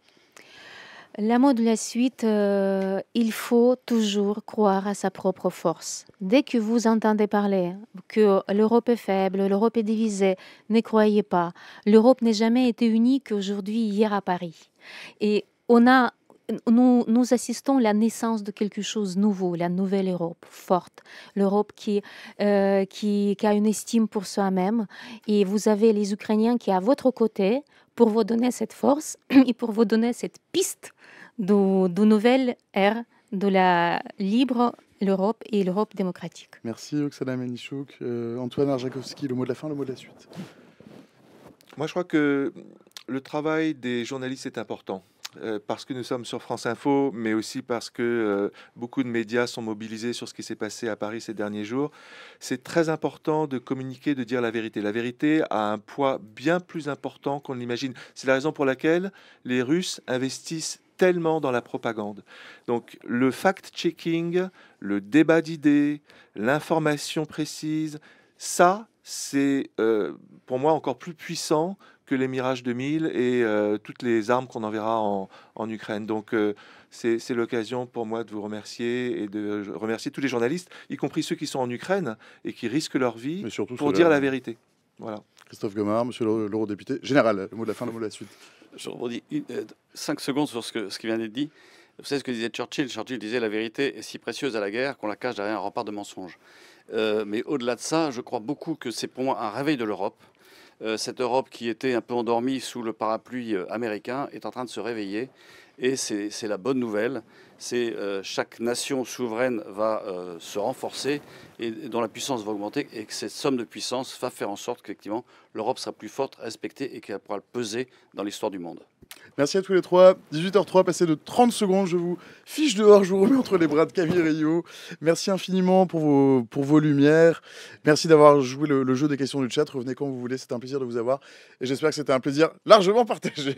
Le mot de la suite, il faut toujours croire à sa propre force. Dès que vous entendez parler que l'Europe est faible, l'Europe est divisée, ne croyez pas. L'Europe n'a jamais été unie qu'aujourd'hui, hier à Paris. Et nous assistons à la naissance de quelque chose de nouveau, la nouvelle Europe, forte. L'Europe qui a une estime pour soi-même. Et vous avez les Ukrainiens qui sont à votre côté pour vous donner cette force et pour vous donner cette piste de nouvelle ère de la libre l'Europe et l'Europe démocratique. Merci Oksana Menichouk. Antoine Arjakovski, le mot de la fin, le mot de la suite. Moi, je crois que le travail des journalistes est important. Parce que nous sommes sur France Info, mais aussi parce que beaucoup de médias sont mobilisés sur ce qui s'est passé à Paris ces derniers jours. C'est très important de communiquer, de dire la vérité. La vérité a un poids bien plus important qu'on ne l'imagine. C'est la raison pour laquelle les Russes investissent tellement dans la propagande. Donc le fact-checking, le débat d'idées, l'information précise, ça, c'est pour moi encore plus puissant que les Mirage 2000 et toutes les armes qu'on enverra en Ukraine. Donc c'est l'occasion pour moi de vous remercier et de remercier tous les journalistes, y compris ceux qui sont en Ukraine et qui risquent leur vie pour dire la vérité. Voilà. Christophe Gomard, monsieur l'eurodéputé. Général, le mot de la fin, le mot de la suite. Je rebondis 5 secondes sur ce qui vient d'être dit. Vous savez ce que disait Churchill? Churchill disait la vérité est si précieuse à la guerre qu'on la cache derrière un rempart de mensonges. Mais au-delà de ça, je crois beaucoup que c'est pour moi un réveil de l'Europe. Cette Europe qui était un peu endormie sous le parapluie américain est en train de se réveiller. Et c'est la bonne nouvelle. C'est chaque nation souveraine va se renforcer et dont la puissance va augmenter. Et que cette somme de puissance va faire en sorte qu'effectivement l'Europe sera plus forte, respectée et qu'elle pourra peser dans l'histoire du monde. Merci à tous les trois. 18h03, passé de 30 secondes. Je vous fiche dehors, je vous remets entre les bras de Camille Rio. Merci infiniment pour vos lumières. Merci d'avoir joué le jeu des questions du chat. Revenez quand vous voulez, c'était un plaisir de vous avoir. Et j'espère que c'était un plaisir largement partagé.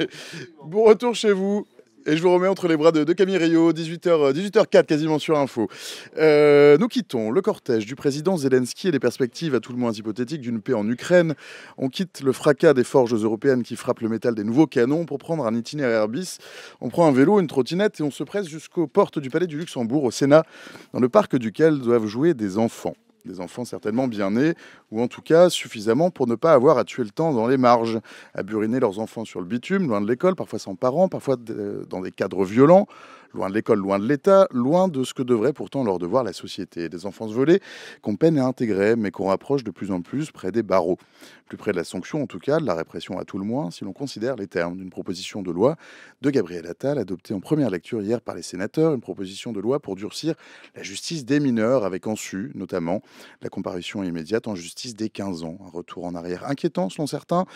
Bon retour chez vous. Et je vous remets entre les bras de Camille Rio, 18h04 quasiment sur Info. Nous quittons le cortège du président Zelensky et les perspectives à tout le moins hypothétiques d'une paix en Ukraine. On quitte le fracas des forges européennes qui frappent le métal des nouveaux canons pour prendre un itinéraire bis. On prend un vélo, une trottinette et on se presse jusqu'aux portes du Palais du Luxembourg, au Sénat, dans le parc duquel doivent jouer des enfants. Des enfants certainement bien nés, ou en tout cas suffisamment pour ne pas avoir à tuer le temps dans les marges, à buriner leurs enfants sur le bitume, loin de l'école, parfois sans parents, parfois dans des cadres violents, loin de l'école, loin de l'État, loin de ce que devrait pourtant leur devoir la société. Des enfants volés qu'on peine à intégrer, mais qu'on rapproche de plus en plus près des barreaux. Plus près de la sanction, en tout cas, de la répression à tout le moins, si l'on considère les termes d'une proposition de loi de Gabriel Attal, adoptée en première lecture hier par les sénateurs, une proposition de loi pour durcir la justice des mineurs, avec en su, notamment, la comparution immédiate en justice dès 15 ans. Un retour en arrière inquiétant, selon certains,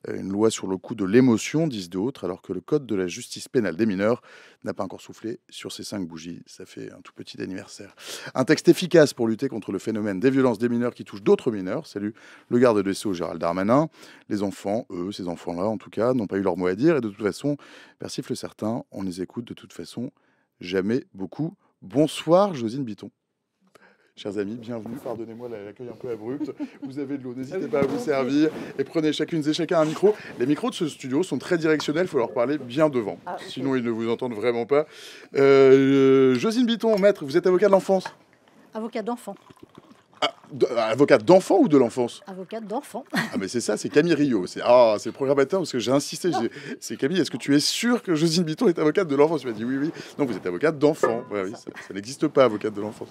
une loi sur le coup de l'émotion, disent d'autres, alors que le code de la justice pénale des mineurs n'a pas encore soufflé sur ces 5 bougies. Ça fait un tout petit anniversaire. Un texte efficace pour lutter contre le phénomène des violences des mineurs qui touchent d'autres mineurs. Salut le garde des Sceaux, Gérald Darmanin. Les enfants, eux, ces enfants-là, en tout cas, n'ont pas eu leur mot à dire. Et de toute façon, persiflent certains, on les écoute de toute façon jamais beaucoup. Bonsoir, Josine Bitton. Chers amis, bienvenue. Pardonnez-moi l'accueil un peu abrupt. Vous avez de l'eau, n'hésitez pas à vous servir. Et prenez chacune et chacun un micro. Les micros de ce studio sont très directionnels, il faut leur parler bien devant. Sinon, ils ne vous entendent vraiment pas. Josine Bitton, maître, vous êtes avocat de l'enfance? Avocat d'enfant. Avocat d'enfant ou de l'enfance? Avocate d'enfant. Ah mais c'est ça, c'est Camille Rio. C'est le programmateur parce que j'ai insisté. C'est Camille, est-ce que tu es sûr que Josine Bitton est avocate de l'enfance? Tu m'as dit oui, oui. Non, vous êtes avocate d'enfant. Ouais, oui, ça n'existe pas, avocate de l'enfance.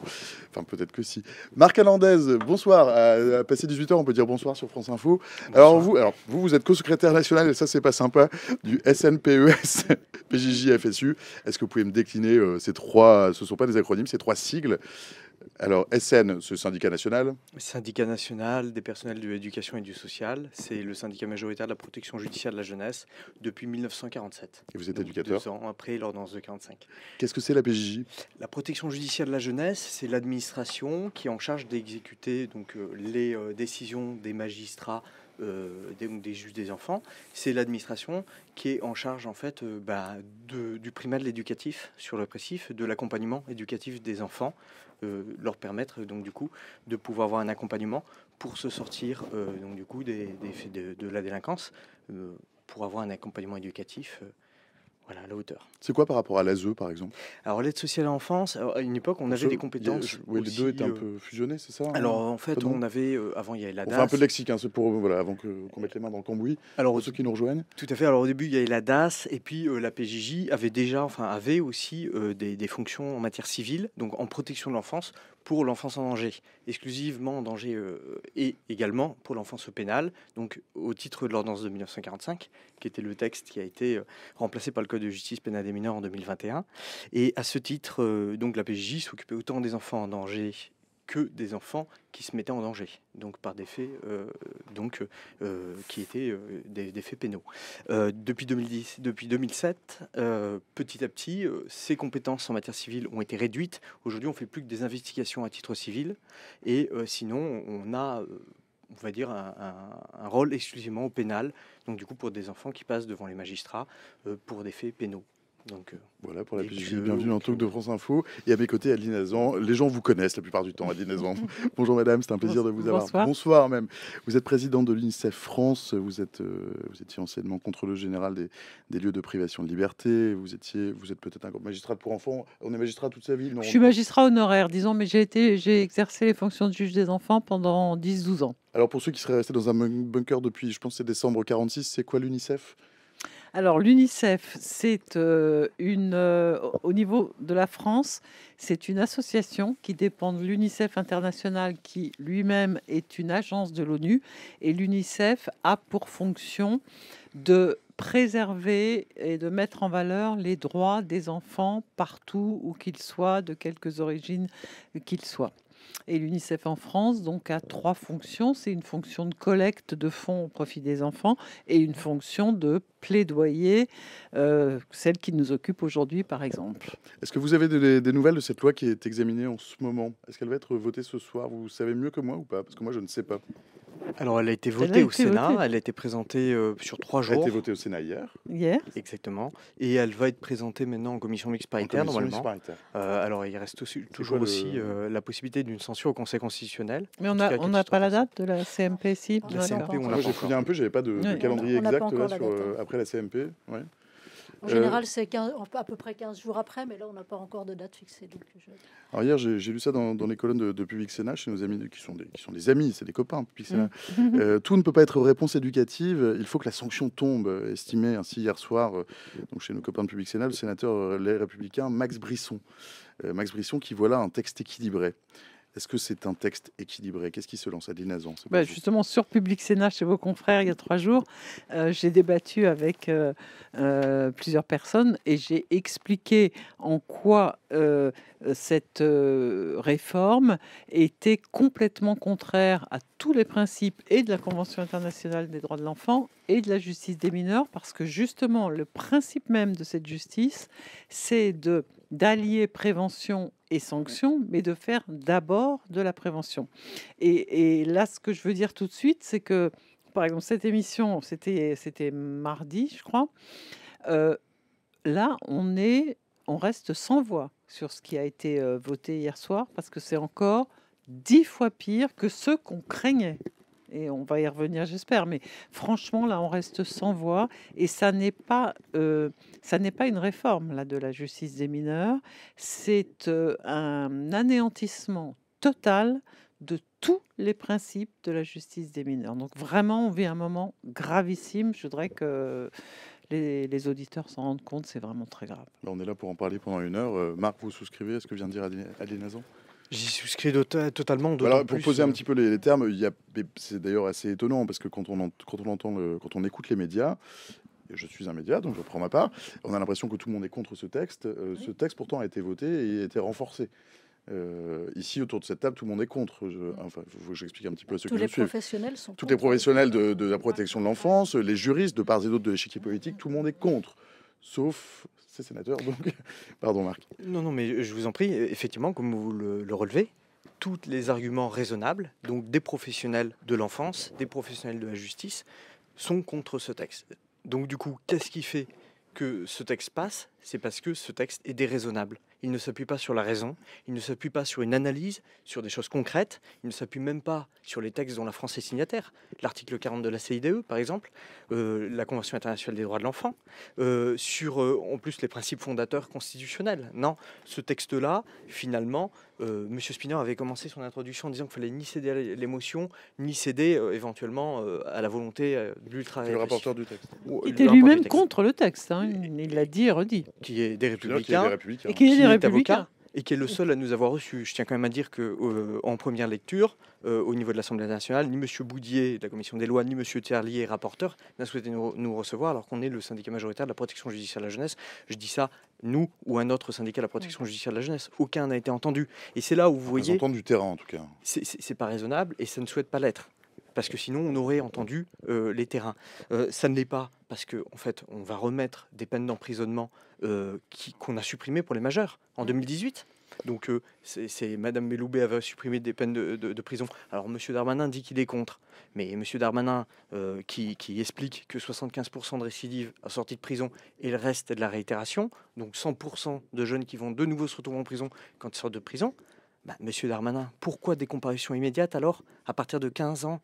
Enfin, peut-être que si. Marc Alandez, bonsoir. À passer 18h, on peut dire bonsoir sur France Info. Bonsoir. Alors vous êtes co-secrétaire national, et ça, c'est pas sympa, du SNPES, PJJ, FSU. Est-ce que vous pouvez me décliner ces trois, ce ne sont pas des acronymes, ces trois sigles? Alors, SN, ce syndicat national. Syndicat national des personnels de l'éducation et du social. C'est le syndicat majoritaire de la protection judiciaire de la jeunesse depuis 1947. Et vous êtes éducateur? 2 ans après l'ordonnance de 45. Qu'est-ce que c'est la PJJ? La protection judiciaire de la jeunesse, c'est l'administration qui est en charge d'exécuter donc les décisions des magistrats, des juges des enfants. C'est l'administration qui est en charge en fait du primat de l'éducatif sur le répressif, de l'accompagnement éducatif des enfants, leur permettre donc du coup de pouvoir avoir un accompagnement pour se sortir donc du coup des faits de la délinquance, pour avoir un accompagnement éducatif. Voilà, à la hauteur. C'est quoi par rapport à l'ASE, par exemple? Alors, l'aide sociale à l'enfance, à une époque, on avait des compétences. Oui, les deux étaient un peu fusionnés, c'est ça? Alors, en fait, on avait. Avant, il y avait la DAS. On fait un peu de lexique, hein, c'est pour, voilà, avant qu'on mette les mains dans le cambouis. Alors, pour ceux qui nous rejoignent. Tout à fait. Alors, au début, il y avait la DAS, et puis la PJJ avait aussi des fonctions en matière civile, donc en protection de l'enfance, pour l'enfance en danger, exclusivement en danger, et également pour l'enfance pénale, donc au titre de l'ordonnance de 1945, qui était le texte qui a été remplacé par le Code de justice pénale des mineurs en 2021. Et à ce titre, donc la PJJ s'occupait autant des enfants en danger que des enfants qui se mettaient en danger, donc par des faits qui étaient des faits pénaux. Depuis 2007, petit à petit, ces compétences en matière civile ont été réduites. Aujourd'hui, on ne fait plus que des investigations à titre civil, et sinon, on a on va dire, un rôle exclusivement au pénal, donc du coup pour des enfants qui passent devant les magistrats pour des faits pénaux. Donc, voilà pour la PJJ. Bienvenue dans le talk de France Info. Et à mes côtés, Adeline Hazan. Les gens vous connaissent la plupart du temps, Adeline Hazan. Bonjour madame, c'est un plaisir de vous avoir. Bonsoir. Bonsoir même. Vous êtes présidente de l'UNICEF France. Vous étiez anciennement contrôleuse générale des lieux de privation de liberté. Vous êtes peut-être un magistrate pour enfants. On est magistrat toute sa vie, non? Je suis magistrat honoraire, disons, mais j'ai exercé les fonctions de juge des enfants pendant 10-12 ans. Alors pour ceux qui seraient restés dans un bunker depuis, je pense, c'est décembre 46, c'est quoi l'UNICEF? Alors l'UNICEF, c'est au niveau de la France, c'est une association qui dépend de l'UNICEF international, qui lui-même est une agence de l'ONU. Et l'UNICEF a pour fonction de préserver et de mettre en valeur les droits des enfants partout où qu'ils soient, de quelques origines qu'ils soient. Et l'UNICEF en France donc a 3 fonctions. C'est une fonction de collecte de fonds au profit des enfants et une fonction de plaidoyer, celle qui nous occupe aujourd'hui par exemple. Est-ce que vous avez des nouvelles de cette loi qui est examinée en ce moment? Est-ce qu'elle va être votée ce soir? Vous savez mieux que moi ou pas? Parce que moi je ne sais pas. Alors elle a été votée au Sénat, elle a été présentée sur 3 jours. Elle a été votée au Sénat hier. Hier. Exactement. Et elle va être présentée maintenant en commission mixte paritaire normalement. Alors il reste toujours aussi la possibilité d'une censure au Conseil constitutionnel. Mais on n'a pas la date de la CMP ici. La CMP, moi j'ai fouillé un peu, j'avais pas de calendrier exact là, après la CMP. Ouais. En général, c'est à peu près 15 jours après, mais là, on n'a pas encore de date fixée. Donc Alors hier, j'ai lu ça dans les colonnes de Public Sénat, chez nos amis qui sont des amis, c'est des copains, Public Sénat. Tout ne peut pas être réponse éducative, il faut que la sanction tombe, estimé ainsi hier soir, donc chez nos copains de Public Sénat, le sénateur Les Républicains Max Brisson. Max Brisson qui voit là un texte équilibré. Est-ce que c'est un texte équilibré? Qu'est-ce qui se lance? Adeline Hazan. Justement, sur Public Sénat, chez vos confrères, il y a 3 jours, j'ai débattu avec plusieurs personnes et j'ai expliqué en quoi cette réforme était complètement contraire à tous les principes et de la Convention internationale des droits de l'enfant et de la justice des mineurs, parce que justement, le principe même de cette justice, c'est d'allier prévention et sanction, mais de faire d'abord de la prévention. Et là, ce que je veux dire tout de suite, c'est que, par exemple, cette émission, c'était mardi, je crois. Là, on reste sans voix sur ce qui a été voté hier soir, parce que c'est encore 10 fois pire que ce qu'on craignait. Et on va y revenir, j'espère. Mais franchement, là, on reste sans voix. Et ça n'est pas une réforme là de la justice des mineurs. C'est un anéantissement total de tous les principes de la justice des mineurs. Donc vraiment, on vit un moment gravissime. Je voudrais que les auditeurs s'en rendent compte. C'est vraiment très grave. Là, on est là pour en parler pendant 1 heure. Marc, vous souscrivez à ce que vient de dire Adeline Hazan? J'y souscris totalement. Alors, pour poser un petit peu les termes, c'est d'ailleurs assez étonnant parce que quand on écoute les médias, je suis un média, donc je prends ma part, on a l'impression que tout le monde est contre ce texte. Ce texte pourtant a été voté et a été renforcé. Ici, autour de cette table, tout le monde est contre. Il faut que j'explique un petit peu à ceux qui nous suivent. Tous les professionnels de la protection de l'enfance, les juristes de part et d'autre de l'échiquier politique, tout le monde est contre. Sauf ces sénateurs, donc... Pardon, Marc. Non, mais je vous en prie, effectivement, comme vous le relevez, tous les arguments raisonnables, donc des professionnels de l'enfance, des professionnels de la justice, sont contre ce texte. Donc du coup, qu'est-ce qui fait que ce texte passe? C'est parce que ce texte est déraisonnable. Il ne s'appuie pas sur la raison, il ne s'appuie pas sur une analyse, sur des choses concrètes, il ne s'appuie même pas sur les textes dont la France est signataire. L'article 40 de la CIDE, par exemple, la Convention internationale des droits de l'enfant, sur en plus les principes fondateurs constitutionnels. Non, ce texte-là, finalement, M. Spinner avait commencé son introduction en disant qu'il fallait ni céder à l'émotion, ni céder éventuellement à la volonté de l'ultra. C'est le rapporteur du texte. Il était lui-même contre le texte, hein. Il l'a dit et redit. Qui est des républicains. Et qui est des républicains. et qui est le seul à nous avoir reçus. Je tiens quand même à dire que en première lecture, au niveau de l'Assemblée nationale, ni M. Boudier de la commission des lois, ni M. Terlier, rapporteur, n'a souhaité nous recevoir, alors qu'on est le syndicat majoritaire de la protection judiciaire de la jeunesse. Je dis ça, nous ou un autre syndicat de la protection judiciaire de la jeunesse. Aucun n'a été entendu. Et c'est là où vous voyez... du terrain, en tout cas. C'est pas raisonnable et ça ne souhaite pas l'être. Parce que sinon, on aurait entendu les terrains. Ça ne l'est pas, parce qu'en fait, on va remettre des peines d'emprisonnement qu'on a supprimées pour les majeurs en 2018. Donc, c'est Madame Belloubet avait supprimé des peines de prison. Alors, M. Darmanin dit qu'il est contre. Mais M. Darmanin, qui explique que 75% de récidives à sortie de prison et le reste est de la réitération, donc 100% de jeunes qui vont de nouveau se retrouver en prison quand ils sortent de prison, Monsieur Darmanin, pourquoi des comparutions immédiates alors à partir de 15 ans?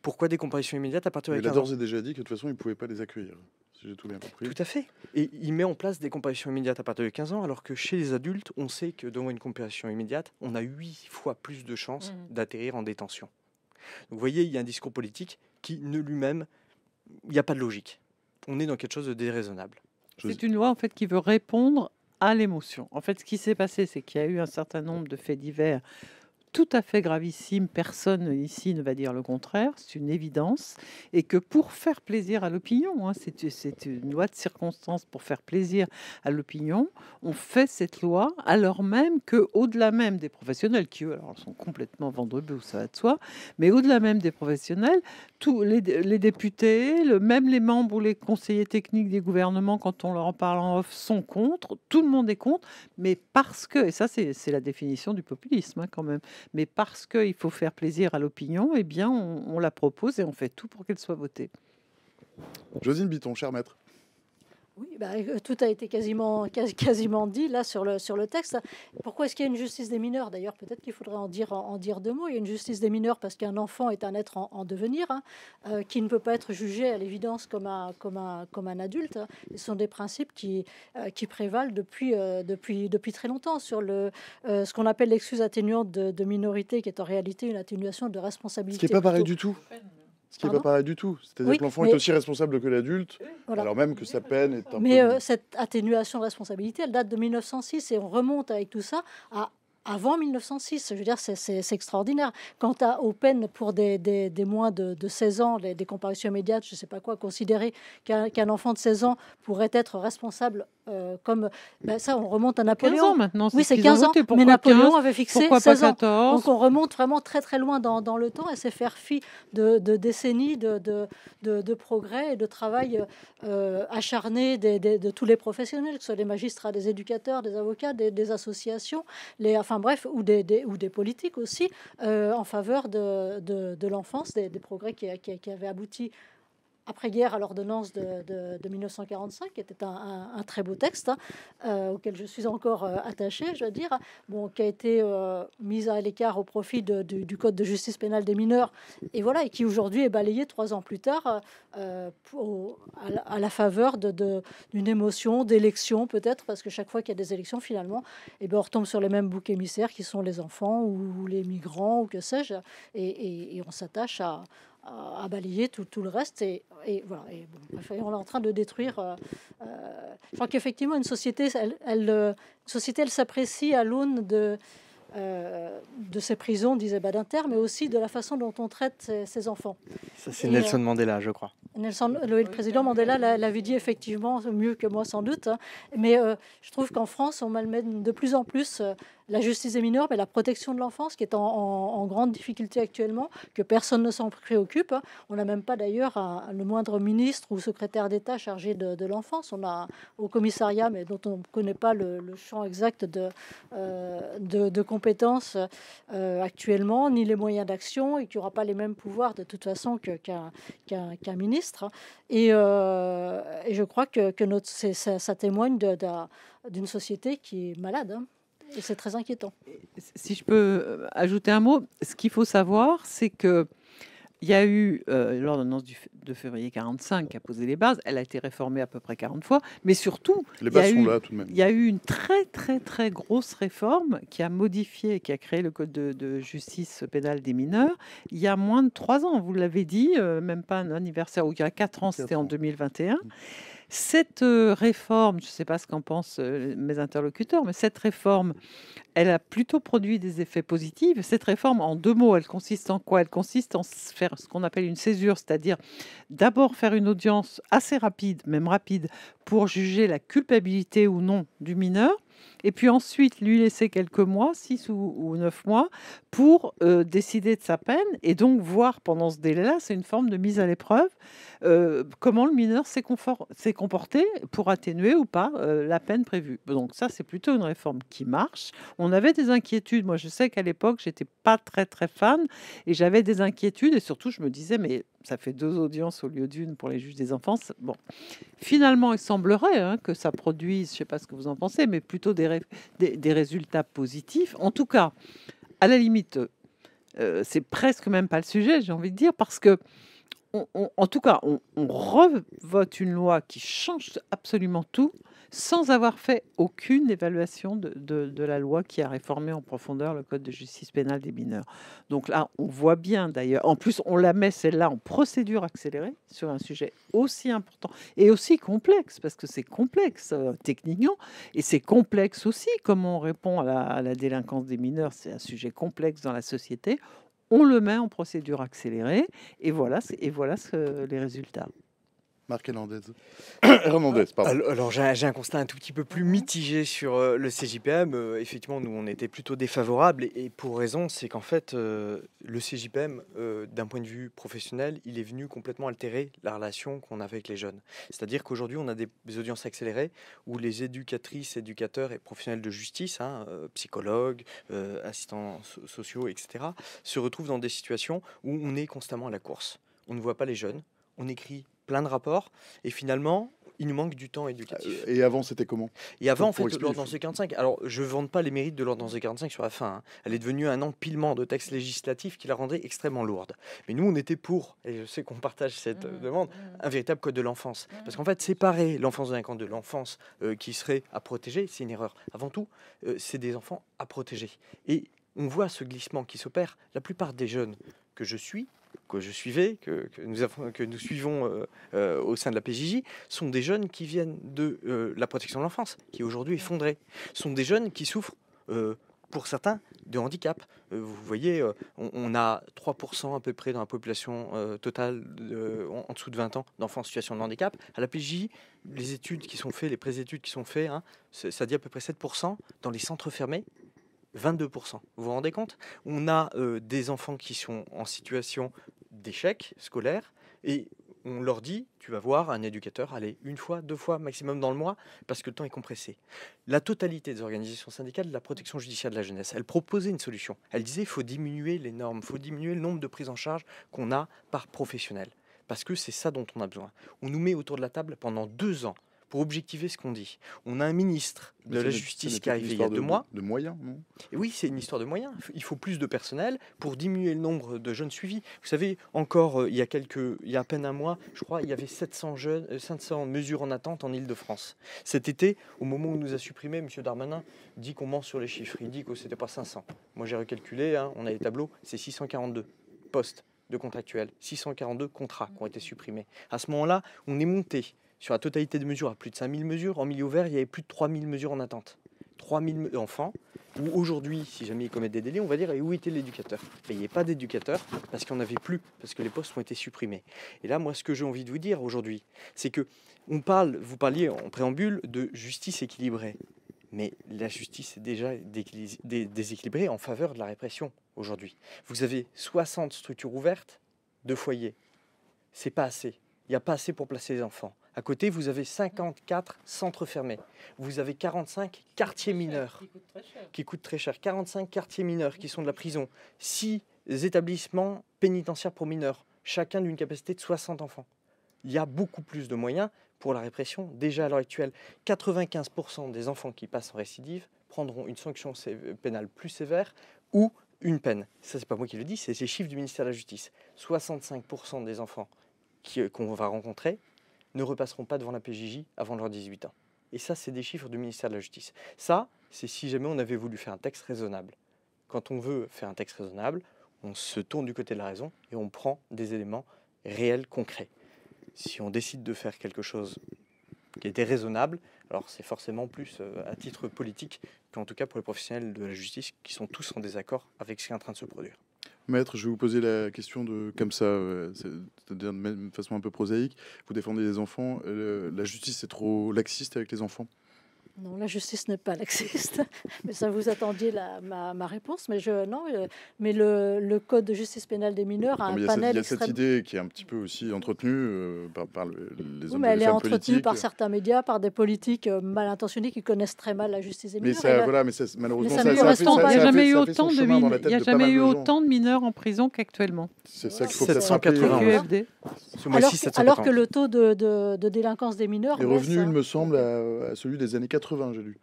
Pourquoi des comparutions immédiates à partir de 15 ans? Il a d'ores et déjà dit que de toute façon, il ne pouvait pas les accueillir, si j'ai tout bien compris. Tout à fait. Et il met en place des comparutions immédiates à partir de 15 ans, alors que chez les adultes, on sait que devant une comparution immédiate, on a 8 fois plus de chances d'atterrir en détention. Donc vous voyez, il y a un discours politique qui, ne lui-même, il n'y a pas de logique. On est dans quelque chose de déraisonnable. C'est une loi en fait qui veut répondre à l'émotion. En fait, ce qui s'est passé, c'est qu'il y a eu un certain nombre de faits divers tout à fait gravissime, personne ici ne va dire le contraire, c'est une évidence, et que pour faire plaisir à l'opinion, c'est une loi de circonstance pour faire plaisir à l'opinion, on fait cette loi alors même que, au-delà même des professionnels, qui eux alors, sont complètement vendrebeux, ça va de soi, mais au-delà même des professionnels, tous les députés, même les membres ou les conseillers techniques des gouvernements, quand on leur en parle en off, sont contre, tout le monde est contre, mais parce que, et ça c'est la définition du populisme quand même, mais parce qu'il faut faire plaisir à l'opinion, eh bien, on la propose et on fait tout pour qu'elle soit votée. Josine Bitton, cher maître. Oui, tout a été quasiment dit là sur le texte. Pourquoi est-ce qu'il y a une justice des mineurs? D'ailleurs, peut-être qu'il faudrait en dire deux mots. Il y a une justice des mineurs parce qu'un enfant est un être en devenir, qui ne peut pas être jugé à l'évidence comme un adulte. Ce sont des principes qui prévalent depuis très longtemps sur ce qu'on appelle l'excuse atténuante de minorité, qui est en réalité une atténuation de responsabilité. Ce qui n'est pas pareil du tout. Ce qui n'est pas pareil du tout. C'est-à-dire que l'enfant est aussi responsable que l'adulte, alors même que sa peine est un peu... Mais cette atténuation de responsabilité, elle date de 1906 et on remonte avec tout ça à avant 1906. Je veux dire, c'est extraordinaire. Quant aux peines pour des moins de 16 ans, des comparutions immédiates, je ne sais pas quoi, considérer qu'un enfant de 16 ans pourrait être responsable comme... ça, on remonte à Napoléon. 15 ans maintenant. Oui, c'est 15 ans, mais Napoléon avait fixé 16 ans. Donc on remonte vraiment très très loin dans le temps et c'est faire fi de décennies de progrès et de travail acharné de tous les professionnels, que ce soit des magistrats, des éducateurs, des avocats, des associations, ou des politiques aussi, en faveur de l'enfance, des progrès qui avaient abouti après-guerre à l'ordonnance de 1945, qui était un très beau texte, auquel je suis encore attachée, je veux dire, qui a été mise à l'écart au profit du Code de justice pénale des mineurs, et qui aujourd'hui est balayé 3 ans plus tard à la faveur d'une émotion d'élection, peut-être, parce que chaque fois qu'il y a des élections, finalement, on retombe sur les mêmes boucs émissaires qui sont les enfants ou les migrants, ou que sais-je, et on s'attache à balayer tout le reste on est en train de détruire je crois qu'effectivement une société elle s'apprécie à l'aune de ces prisons, disait Badinter, mais aussi de la façon dont on traite ces enfants. Ça, c'est Nelson Mandela, je crois. Le président Mandela l'avait dit effectivement mieux que moi sans doute, mais je trouve qu'en France on malmène de plus en plus la justice des mineurs, mais la protection de l'enfance qui est en grande difficulté actuellement, que personne ne s'en préoccupe. On n'a même pas d'ailleurs le moindre ministre ou secrétaire d'État chargé de l'enfance. On a au commissariat, mais dont on ne connaît pas le champ exact de compétences actuellement, ni les moyens d'action, et qui n'aura pas les mêmes pouvoirs de toute façon qu'un ministre. Et je crois que ça témoigne d'une société qui est malade. Et c'est très inquiétant. Si je peux ajouter un mot, ce qu'il faut savoir, c'est que il y a eu l'ordonnance de février 45 qui a posé les bases. Elle a été réformée à peu près 40 fois, mais surtout, les bases sont là tout de même. Il y a eu une très très très grosse réforme qui a modifié, qui a créé le code de justice pénale des mineurs. Il y a moins de 3 ans, vous l'avez dit, même pas un anniversaire, ou il y a 4 ans, c'était en 2021. Cette réforme, je ne sais pas ce qu'en pensent mes interlocuteurs, mais cette réforme, elle a plutôt produit des effets positifs. Cette réforme, en 2 mots, elle consiste en quoi? Elle consiste en faire ce qu'on appelle une césure, c'est-à-dire d'abord faire une audience assez rapide, même rapide, pour juger la culpabilité ou non du mineur, et puis ensuite lui laisser quelques mois, 6 ou 9 mois, pour décider de sa peine, et donc voir pendant ce délai-là, c'est une forme de mise à l'épreuve, comment le mineur s'est comporté pour atténuer ou pas la peine prévue. Donc ça, c'est plutôt une réforme qui marche. On avait des inquiétudes. Moi, je sais qu'à l'époque, j'étais pas très très fan, et j'avais des inquiétudes, et surtout, je me disais, mais ça fait 2 audiences au lieu d'une pour les juges des enfants. Bon, finalement, il semblerait que ça produise, je ne sais pas ce que vous en pensez, mais plutôt des résultats positifs. En tout cas, à la limite, c'est presque même pas le sujet, j'ai envie de dire, parce que en tout cas, on revote une loi qui change absolument tout sans avoir fait aucune évaluation de la loi qui a réformé en profondeur le code de justice pénale des mineurs. Donc là, on voit bien d'ailleurs, en plus on la met celle-là en procédure accélérée sur un sujet aussi important et aussi complexe, parce que c'est complexe techniquement, et c'est complexe aussi comment on répond à la délinquance des mineurs, c'est un sujet complexe dans la société. On le met en procédure accélérée, et voilà les résultats. Marc Hernandez, pardon. Alors j'ai un constat un tout petit peu plus mitigé sur le CJPM. Effectivement, nous, on était plutôt défavorables, et pour raison, c'est qu'en fait, le CJPM, d'un point de vue professionnel, il est venu complètement altérer la relation qu'on avait avec les jeunes. C'est-à-dire qu'aujourd'hui, on a des audiences accélérées où les éducatrices, éducateurs et professionnels de justice, psychologues, assistants sociaux, etc., se retrouvent dans des situations où on est constamment à la course. On ne voit pas les jeunes, on écrit plein de rapports, et finalement, il nous manque du temps éducatif. Et avant, c'était comment? Et avant, en fait, l'ordonnance de 45, alors je ne vante pas les mérites de l'ordonnance de 45 sur la fin. Elle est devenue un empilement de textes législatifs qui la rendait extrêmement lourde. Mais nous, on était pour, et je sais qu'on partage cette demande, un véritable code de l'enfance. Parce qu'en fait, séparer l'enfance délinquante de l'enfance qui serait à protéger, c'est une erreur. Avant tout, c'est des enfants à protéger. Et on voit ce glissement qui s'opère. La plupart des jeunes que je suivais, que nous suivons au sein de la PJJ, sont des jeunes qui viennent de la protection de l'enfance, qui est aujourd'hui effondrée. Sont des jeunes qui souffrent, pour certains, de handicap. Vous voyez, on a 3% à peu près dans la population totale en dessous de 20 ans d'enfants en situation de handicap. À la PJJ, les études qui sont faites, les pré-études qui sont faites, ça dit à peu près 7%. Dans les centres fermés, 22%. Vous vous rendez compte? On a des enfants qui sont en situation d'échec scolaire, et on leur dit, tu vas voir un éducateur, allez, 1 fois, 2 fois maximum dans le mois, parce que le temps est compressé. La totalité des organisations syndicales de la protection judiciaire de la jeunesse, elle proposait une solution. Elle disait, il faut diminuer les normes, il faut diminuer le nombre de prises en charge qu'on a par professionnel, parce que c'est ça dont on a besoin. On nous met autour de la table pendant 2 ans pour objectiver ce qu'on dit. On a un ministre de la Justice qui est arrivé il y a 2 mois. De moyens, non? Et oui, c'est une histoire de moyens. Il faut plus de personnel pour diminuer le nombre de jeunes suivis. Vous savez, encore il y a à peine un mois, je crois, il y avait 700 mesures en attente en Île-de-France. Cet été, au moment où on nous a supprimé, M. Darmanin dit qu'on ment sur les chiffres. Il dit que c'était pas 500. Moi, j'ai recalculé, on a les tableaux, c'est 642 postes de contractuels, 642 contrats qui ont été supprimés. À ce moment-là, on est monté sur la totalité des mesures à plus de 5000 mesures. En milieu ouvert, il y avait plus de 3000 mesures en attente. 3000 enfants, où aujourd'hui, si jamais ils commettent des délits, on va dire, et où était l'éducateur? Il n'y avait pas d'éducateur parce qu'il n'y en avait plus, parce que les postes ont été supprimés. Et là, moi, ce que j'ai envie de vous dire aujourd'hui, c'est que vous parliez en préambule de justice équilibrée. Mais la justice est déjà déséquilibrée en faveur de la répression aujourd'hui. Vous avez 60 structures ouvertes, 2 foyers. C'est pas assez. Il n'y a pas assez pour placer les enfants. À côté, vous avez 54 centres fermés. Vous avez 45 quartiers mineurs qui coûtent très cher. 45 quartiers mineurs qui sont de la prison. 6 établissements pénitentiaires pour mineurs, chacun d'une capacité de 60 enfants. Il y a beaucoup plus de moyens pour la répression. Déjà à l'heure actuelle, 95% des enfants qui passent en récidive prendront une sanction pénale plus sévère ou une peine. Ça, c'est pas moi qui le dis, c'est les chiffres du ministère de la Justice. 65% des enfants qu'on va rencontrer ne repasseront pas devant la PJJ avant leurs 18 ans. Et ça, c'est des chiffres du ministère de la Justice. Ça, c'est si jamais on avait voulu faire un texte raisonnable. Quand on veut faire un texte raisonnable, on se tourne du côté de la raison et on prend des éléments réels, concrets. Si on décide de faire quelque chose qui a été raisonnable. Alors c'est forcément plus à titre politique qu'en tout cas pour les professionnels de la justice qui sont tous en désaccord avec ce qui est en train de se produire. Maître, je vais vous poser la question comme ça, c'est-à-dire de façon un peu prosaïque. Vous défendez les enfants. La justice est trop laxiste avec les enfants? Non, la justice n'est pas laxiste, mais ça vous attendiez ma réponse. Mais mais le code de justice pénale des mineurs a un panel. Il y a cette idée qui est un petit peu aussi entretenue par les hommes et les femmes elle est entretenue politiques. par certains médias, par des politiques mal intentionnés qui connaissent très mal la justice des mineurs. Malheureusement, il n'y a jamais eu autant de mineurs en prison qu'actuellement. C'est ça qu'il faut 780. Alors que le taux de délinquance des mineurs est revenu, il me semble, à celui des années 80, j'ai lu.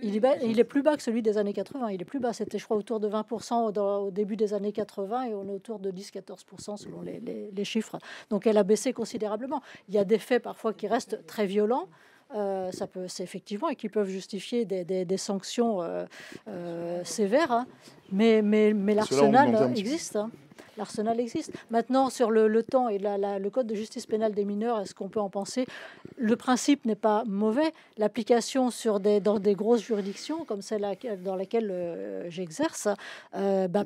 Il est plus bas que celui des années 80. Il est plus bas. C'était, je crois, autour de 20% au début des années 80 et on est autour de 10-14% selon les chiffres. Donc elle a baissé considérablement. Il y a des faits parfois qui restent très violents. C'est effectivement et qui peuvent justifier des sanctions sévères. Hein. Mais l'arsenal existe. Hein. L'arsenal existe. Maintenant, sur le temps et le code de justice pénale des mineurs, est-ce qu'on peut en penser? Le principe n'est pas mauvais. L'application dans des grosses juridictions, comme celle dans laquelle j'exerce,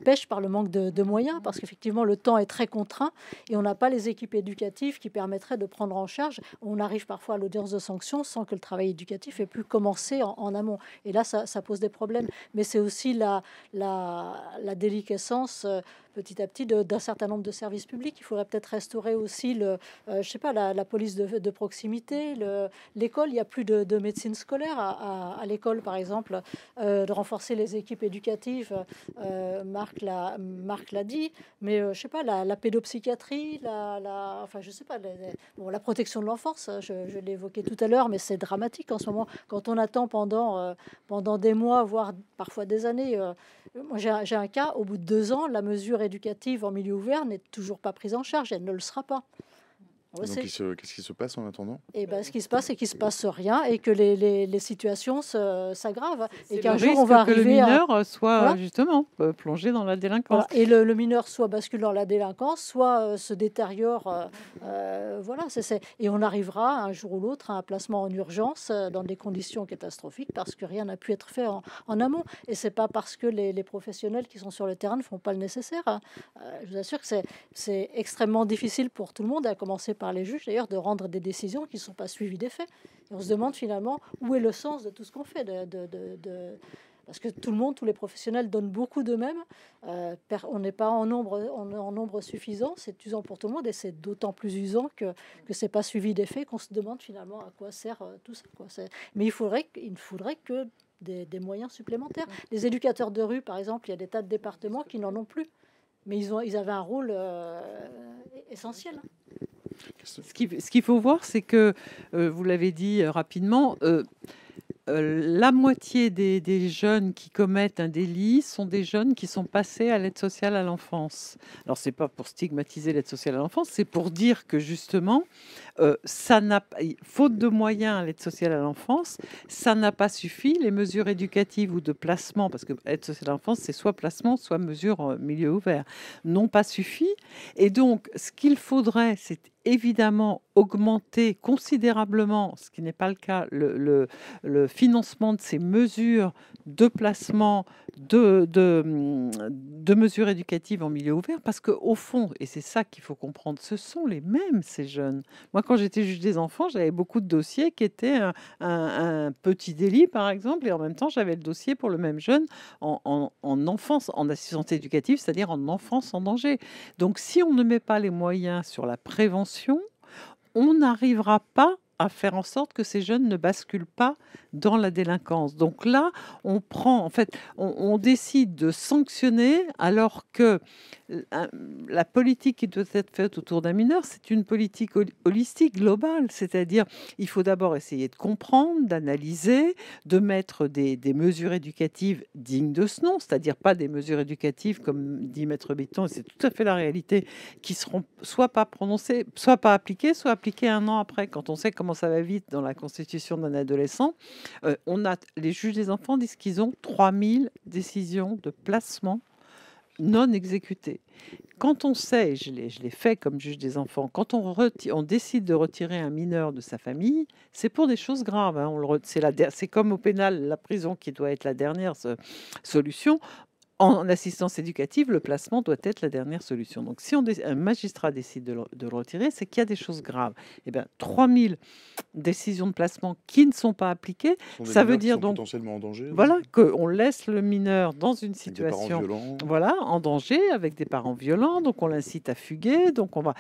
pêche par le manque de moyens, parce qu'effectivement, le temps est très contraint et on n'a pas les équipes éducatives qui permettraient de prendre en charge. On arrive parfois à l'audience de sanction sans que le travail éducatif ait pu commencer en amont. Et là, ça pose des problèmes. Mais c'est aussi la déliquescence petit à petit d'un certain nombre de services publics. Il faudrait peut-être restaurer aussi la police de proximité, l'école. Il n'y a plus de médecine scolaire à l'école, par exemple, de renforcer les équipes éducatives. Marc l'a dit, mais la pédopsychiatrie, la protection de l'enfance. Je l'ai évoqué tout à l'heure, mais c'est dramatique en ce moment quand on attend pendant des mois, voire parfois des années. Moi, j'ai un cas, au bout de 2 ans, la mesure éducative en milieu ouvert n'est toujours pas prise en charge, elle ne le sera pas. Qu'est-ce qui se passe en attendant? Ce qui se passe, c'est qu'il ne se passe rien et que les situations s'aggravent. Et qu'un jour, on va arriver que le mineur soit justement plongé dans la délinquance. Voilà. Et le mineur soit bascule dans la délinquance, soit se détériore. Et on arrivera un jour ou l'autre à un placement en urgence dans des conditions catastrophiques parce que rien n'a pu être fait en amont. Et ce n'est pas parce que les professionnels qui sont sur le terrain ne font pas le nécessaire. Je vous assure que c'est extrêmement difficile pour tout le monde, à commencer par les juges d'ailleurs, de rendre des décisions qui ne sont pas suivies des faits. Et on se demande finalement où est le sens de tout ce qu'on fait. Parce que tous les professionnels donnent beaucoup d'eux-mêmes. On n'est pas en nombre suffisant. C'est usant pour tout le monde et c'est d'autant plus usant que ce n'est pas suivi des faits qu'on se demande finalement à quoi sert tout ça. Mais il faudrait que des moyens supplémentaires. Les éducateurs de rue, par exemple, il y a des tas de départements qui n'en ont plus. Mais ils avaient un rôle essentiel. Ce qu'il faut voir, c'est que, vous l'avez dit rapidement, la moitié des jeunes qui commettent un délit sont des jeunes qui sont passés à l'aide sociale à l'enfance. Alors, c'est pas pour stigmatiser l'aide sociale à l'enfance, c'est pour dire que justement, faute de moyens à l'aide sociale à l'enfance, ça n'a pas suffi. Les mesures éducatives ou de placement, parce que l'aide sociale à l'enfance, c'est soit placement, soit mesure milieu ouvert, n'ont pas suffi. Et donc, ce qu'il faudrait, c'est évidemment augmenter considérablement, ce qui n'est pas le cas, le financement de ces mesures de placement, de mesures éducatives en milieu ouvert, parce qu'au fond, et c'est ça qu'il faut comprendre, ce sont les mêmes, ces jeunes. Moi, quand j'étais juge des enfants, j'avais beaucoup de dossiers qui étaient un petit délit, par exemple, et en même temps, j'avais le dossier pour le même jeune en enfance, en assistance éducative, c'est-à-dire en enfance en danger. Donc, si on ne met pas les moyens sur la prévention, on n'arrivera pas à faire en sorte que ces jeunes ne basculent pas dans la délinquance. Donc là, on décide de sanctionner alors que la politique qui doit être faite autour d'un mineur, c'est une politique holistique, globale. C'est-à-dire, il faut d'abord essayer de comprendre, d'analyser, de mettre des mesures éducatives dignes de ce nom, c'est-à-dire pas des mesures éducatives, comme dit Maître Bitton, et c'est tout à fait la réalité, qui seront soit pas prononcées, soit pas appliquées, soit appliquées 1 an après. Quand on sait comment ça va vite dans la constitution d'un adolescent, les juges des enfants disent qu'ils ont 3000 décisions de placement non exécutés. Quand on sait, je l'ai fait comme juge des enfants, quand on décide de retirer un mineur de sa famille, c'est pour des choses graves. Hein. C'est comme au pénal, la prison qui doit être la dernière solution. En assistance éducative, le placement doit être la dernière solution. Donc, si un magistrat décide de le retirer, c'est qu'il y a des choses graves. Eh bien, 3000 décisions de placement qui ne sont pas appliquées, ça veut dire donc potentiellement en danger. Voilà, qu'on laisse le mineur dans une situation en danger, avec des parents violents, donc on l'incite à fuguer, donc on va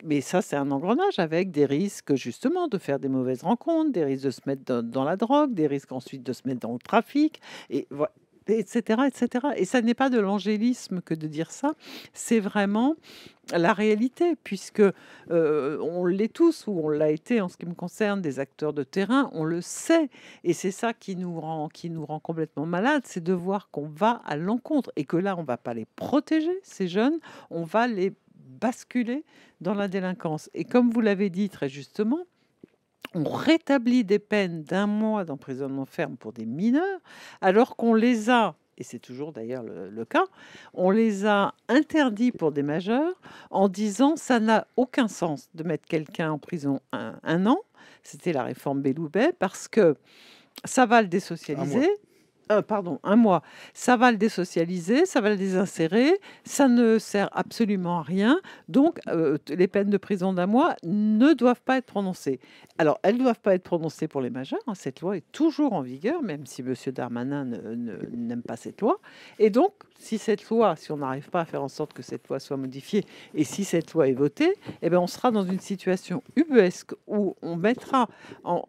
mais ça c'est un engrenage avec des risques justement de faire des mauvaises rencontres, des risques de se mettre dans la drogue, des risques ensuite de se mettre dans le trafic et voilà. Etc., etc. Et ça n'est pas de l'angélisme que de dire ça, c'est vraiment la réalité, puisque on l'est tous, ou on l'a été en ce qui me concerne, des acteurs de terrain, on le sait. Et c'est ça qui nous rend complètement malades, c'est de voir qu'on va à l'encontre, et que là, on ne va pas les protéger, ces jeunes, on va les basculer dans la délinquance. Et comme vous l'avez dit très justement, on rétablit des peines d'1 mois d'emprisonnement ferme pour des mineurs, alors qu'on les a, et c'est toujours d'ailleurs le cas, on les a interdits pour des majeurs en disant ça n'a aucun sens de mettre quelqu'un en prison un an, c'était la réforme Belloubet, parce que ça va le désocialiser. 1 mois. Ça va le désocialiser, ça va le désinsérer, ça ne sert absolument à rien. Donc, les peines de prison d'1 mois ne doivent pas être prononcées. Alors, elles ne doivent pas être prononcées pour les majeurs. Hein. Cette loi est toujours en vigueur, même si M. Darmanin n'aime pas cette loi. Et donc, si on n'arrive pas à faire en sorte que cette loi soit modifiée, et si cette loi est votée, eh bien, on sera dans une situation ubuesque où on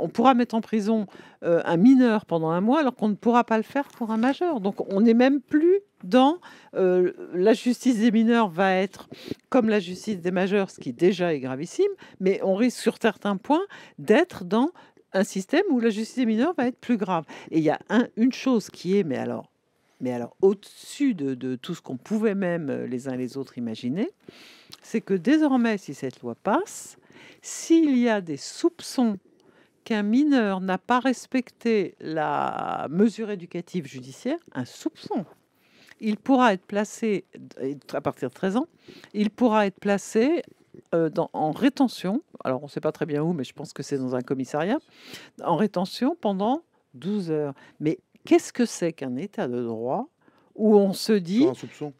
pourra mettre en prison un mineur pendant 1 mois, alors qu'on ne pourra pas le faire pour un majeur. Donc, on n'est même plus dans la justice des mineurs va être comme la justice des majeurs, ce qui déjà est gravissime, mais on risque sur certains points d'être dans un système où la justice des mineurs va être plus grave. Et il y a une chose qui est, mais alors au-dessus de tout ce qu'on pouvait même les uns et les autres imaginer, c'est que désormais, si cette loi passe, s'il y a des soupçons qu'un mineur n'a pas respecté la mesure éducative judiciaire, un soupçon, il pourra être placé, à partir de 13 ans, il pourra être placé en rétention, alors on ne sait pas très bien où, mais je pense que c'est dans un commissariat, en rétention pendant 12 heures. Mais qu'est-ce que c'est qu'un état de droit où on se dit,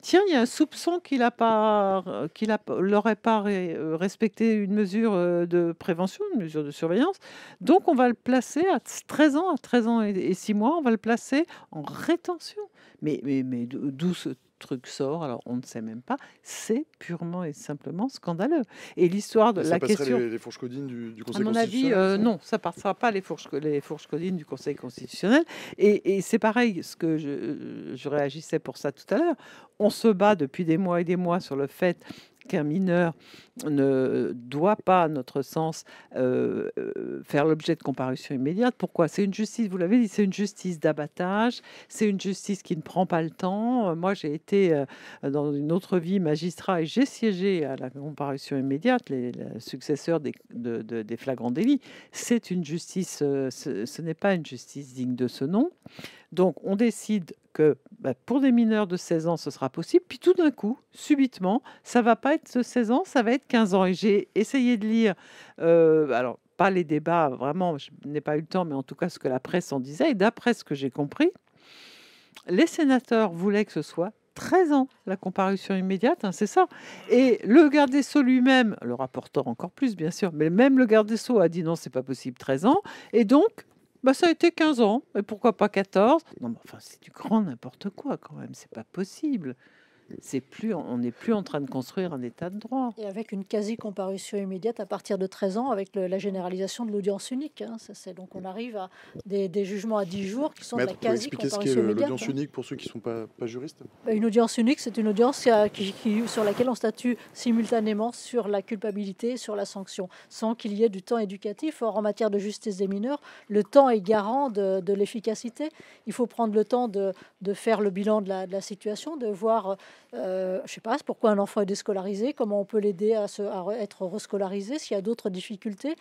tiens, il y a un soupçon qu'il n'aurait pas respecté une mesure de prévention, une mesure de surveillance, donc on va le placer à 13 ans et 6 mois, on va le placer en rétention. Mais d'où ce truc sort, alors on ne sait même pas, c'est purement et simplement scandaleux. Et l'histoire de la question... les fourches codines du Conseil constitutionnel. À mon avis, non, ça ne passera pas les fourches codines du Conseil constitutionnel. Et c'est pareil, ce que je réagissais pour ça tout à l'heure, on se bat depuis des mois et des mois sur le fait qu'un mineur ne doit pas, à notre sens, faire l'objet de comparution immédiate. Pourquoi? C'est une justice, vous l'avez dit, c'est une justice d'abattage, c'est une justice qui ne prend pas le temps. Moi, j'ai été dans une autre vie magistrat et j'ai siégé à la comparution immédiate, les successeurs des flagrants délits. C'est une justice, ce n'est pas une justice digne de ce nom. Donc, on décide que pour des mineurs de 16 ans, ce sera possible. Puis tout d'un coup, subitement, ça va pas être 16 ans, ça va être 15 ans. Et j'ai essayé de lire, alors pas les débats, vraiment, je n'ai pas eu le temps, mais en tout cas ce que la presse en disait. Et d'après ce que j'ai compris, les sénateurs voulaient que ce soit 13 ans, la comparution immédiate, hein, c'est ça. Et le garde des Sceaux lui-même, le rapporteur encore plus, bien sûr, mais même le garde des Sceaux a dit non, c'est pas possible, 13 ans. Et donc, ça a été 15 ans, et pourquoi pas 14? Non, mais enfin, c'est du grand n'importe quoi quand même, c'est pas possible. On n'est plus en train de construire un état de droit. Et avec une quasi-comparution immédiate à partir de 13 ans, avec la généralisation de l'audience unique. Hein. Donc on arrive à des jugements à 10 jours qui sont de la quasi-comparution immédiate. Expliquer l'audience unique pour ceux qui ne sont pas juristes. Une audience unique, c'est une audience sur laquelle on statue simultanément sur la culpabilité et sur la sanction, sans qu'il y ait du temps éducatif. Or, en matière de justice des mineurs, le temps est garant de l'efficacité. Il faut prendre le temps de faire le bilan de la situation, de voir je sais pas, pourquoi un enfant est déscolarisé, comment on peut l'aider à être rescolarisé, s'il y a d'autres difficultés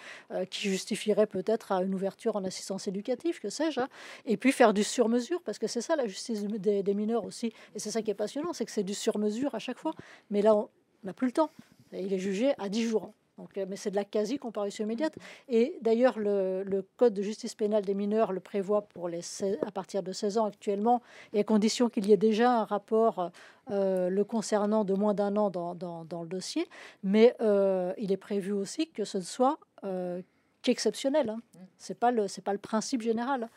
qui justifieraient peut-être à une ouverture en assistance éducative, que sais-je, hein. Et puis faire du sur-mesure, parce que c'est ça la justice des mineurs aussi, et c'est ça qui est passionnant, c'est que c'est du sur-mesure à chaque fois. Mais là, on n'a plus le temps. Il est jugé à 10 jours. Donc, mais c'est de la quasi-comparution immédiate. Et d'ailleurs, le Code de justice pénale des mineurs le prévoit pour à partir de 16 ans actuellement, et à condition qu'il y ait déjà un rapport le concernant de moins d'1 an dans le dossier. Mais il est prévu aussi que ce ne soit qu'exceptionnel. Hein. C'est pas le principe général.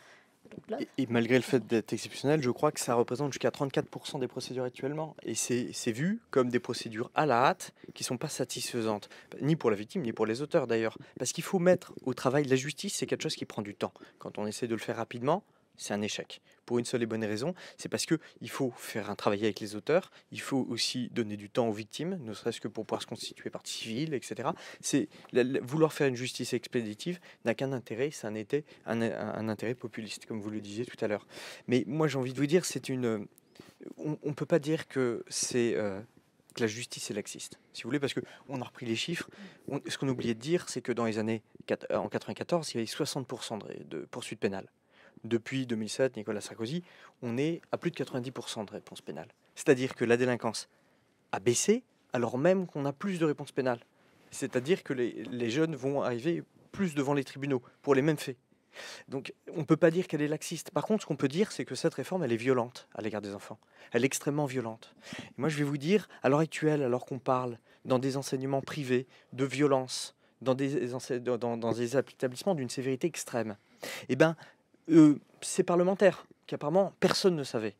Là... Et malgré le fait d'être exceptionnel, je crois que ça représente jusqu'à 34% des procédures actuellement. Et c'est vu comme des procédures à la hâte qui ne sont pas satisfaisantes, ni pour la victime, ni pour les auteurs d'ailleurs. Parce qu'il faut mettre au travail la justice, c'est quelque chose qui prend du temps. Quand on essaie de le faire rapidement, c'est un échec. Pour une seule et bonne raison, c'est parce qu'il faut faire un travail avec les auteurs, il faut aussi donner du temps aux victimes, ne serait-ce que pour pouvoir se constituer partie civile, etc. Vouloir faire une justice expéditive n'a qu'un intérêt, c'est un intérêt populiste, comme vous le disiez tout à l'heure. Mais moi j'ai envie de vous dire, on ne peut pas dire que que la justice est laxiste, si vous voulez, parce qu'on a repris les chiffres. Ce qu'on oubliait de dire, c'est que dans les années en 94, il y avait 60% de poursuites pénales. Depuis 2007, Nicolas Sarkozy, on est à plus de 90% de réponses pénales. C'est-à-dire que la délinquance a baissé alors même qu'on a plus de réponses pénales. C'est-à-dire que les jeunes vont arriver plus devant les tribunaux pour les mêmes faits. Donc on ne peut pas dire qu'elle est laxiste. Par contre, ce qu'on peut dire, c'est que cette réforme, elle est violente à l'égard des enfants. Elle est extrêmement violente. Et moi, je vais vous dire, à l'heure actuelle, alors qu'on parle dans des enseignements privés de violence, dans des établissements d'une sévérité extrême, eh ben, ces parlementaires, qu'apparemment personne ne savait,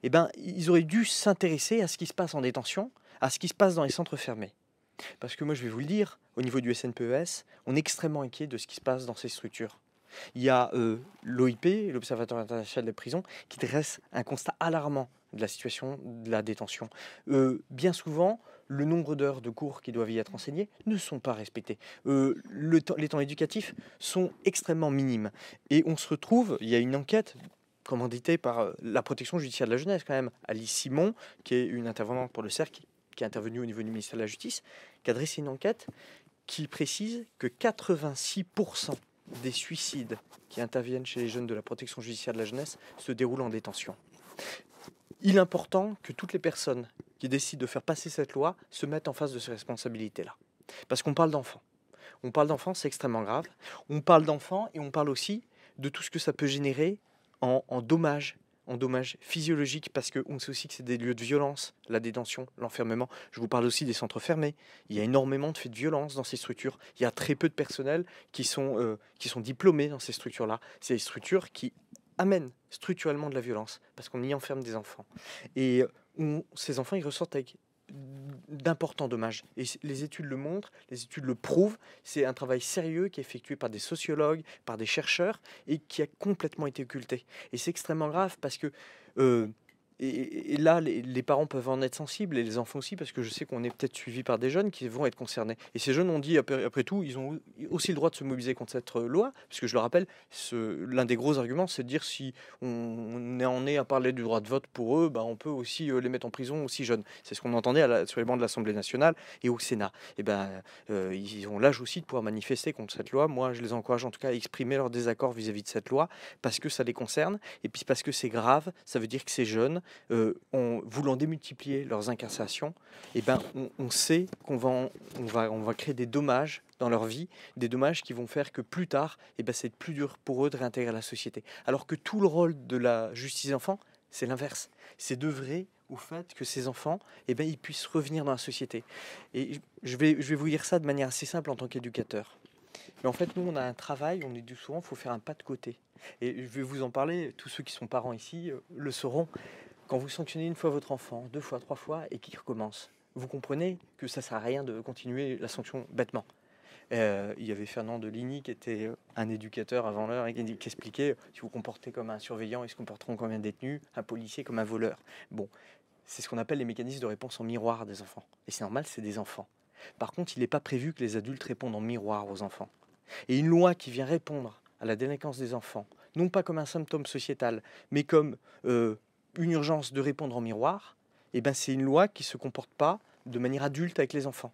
eh ben, ils auraient dû s'intéresser à ce qui se passe en détention, à ce qui se passe dans les centres fermés. Parce que moi, je vais vous le dire, au niveau du SNPES, on est extrêmement inquiet de ce qui se passe dans ces structures. Il y a l'OIP, l'Observatoire international des prisons, qui dresse un constat alarmant de la situation de la détention. Bien souvent, le nombre d'heures de cours qui doivent y être enseignées ne sont pas respectés. Les temps éducatifs sont extrêmement minimes. Et on se retrouve, il y a une enquête commanditée par la protection judiciaire de la jeunesse, quand même, Alice Simon, qui est une intervenante pour le CERC, qui est intervenue au niveau du ministère de la Justice, qui a dressé une enquête qui précise que 86% des suicides qui interviennent chez les jeunes de la protection judiciaire de la jeunesse se déroulent en détention. Il est important que toutes les personnes qui décident de faire passer cette loi se mettent en face de ces responsabilités-là. Parce qu'on parle d'enfants. On parle d'enfants, c'est extrêmement grave. On parle d'enfants et on parle aussi de tout ce que ça peut générer en dommages physiologiques, parce qu'on sait aussi que c'est des lieux de violence, la détention, l'enfermement. Je vous parle aussi des centres fermés. Il y a énormément de faits de violence dans ces structures. Il y a très peu de personnel qui sont diplômés dans ces structures-là. C'est des structures qui amènent structurellement de la violence, parce qu'on y enferme des enfants. Et ces enfants, ils ressortent avec d'importants dommages. Et les études le montrent, les études le prouvent. C'est un travail sérieux qui est effectué par des sociologues, par des chercheurs, et qui a complètement été occulté. Et c'est extrêmement grave parce que... Et là, les parents peuvent en être sensibles, et les enfants aussi, parce que je sais qu'on est peut-être suivi par des jeunes qui vont être concernés. Et ces jeunes ont dit, après tout, ils ont aussi le droit de se mobiliser contre cette loi, parce que je le rappelle, l'un des gros arguments, c'est de dire si on en est à parler du droit de vote pour eux, on peut aussi les mettre en prison aussi jeunes. C'est ce qu'on entendait sur les bancs de l'Assemblée nationale et au Sénat. Et ils ont l'âge aussi de pouvoir manifester contre cette loi. Moi, je les encourage en tout cas à exprimer leur désaccord vis-à-vis de cette loi, parce que ça les concerne, et puis parce que c'est grave. Ça veut dire que ces jeunes, en voulant démultiplier leurs incarcérations, on sait qu'on va créer des dommages dans leur vie, des dommages qui vont faire que plus tard, c'est plus dur pour eux de réintégrer la société. Alors que tout le rôle de la justice des enfants, c'est l'inverse. C'est d'œuvrer au fait que ces enfants, ils puissent revenir dans la société. Et je vais vous dire ça de manière assez simple en tant qu'éducateur. Mais en fait, nous, on a un travail, on est dit souvent, il faut faire un pas de côté. Et je vais vous en parler, tous ceux qui sont parents ici le sauront. Quand vous sanctionnez une fois votre enfant, 2 fois, 3 fois, et qu'il recommence, vous comprenez que ça ne sert à rien de continuer la sanction bêtement. Il y avait Fernand Deligny qui était un éducateur avant l'heure et qui expliquait si vous comportez comme un surveillant, ils se comporteront comme un détenu, un policier comme un voleur. Bon, c'est ce qu'on appelle les mécanismes de réponse en miroir des enfants. Et c'est normal, c'est des enfants. Par contre, il n'est pas prévu que les adultes répondent en miroir aux enfants. Et une loi qui vient répondre à la délinquance des enfants, non pas comme un symptôme sociétal, mais comme une urgence de répondre en miroir, eh ben, c'est une loi qui ne se comporte pas de manière adulte avec les enfants.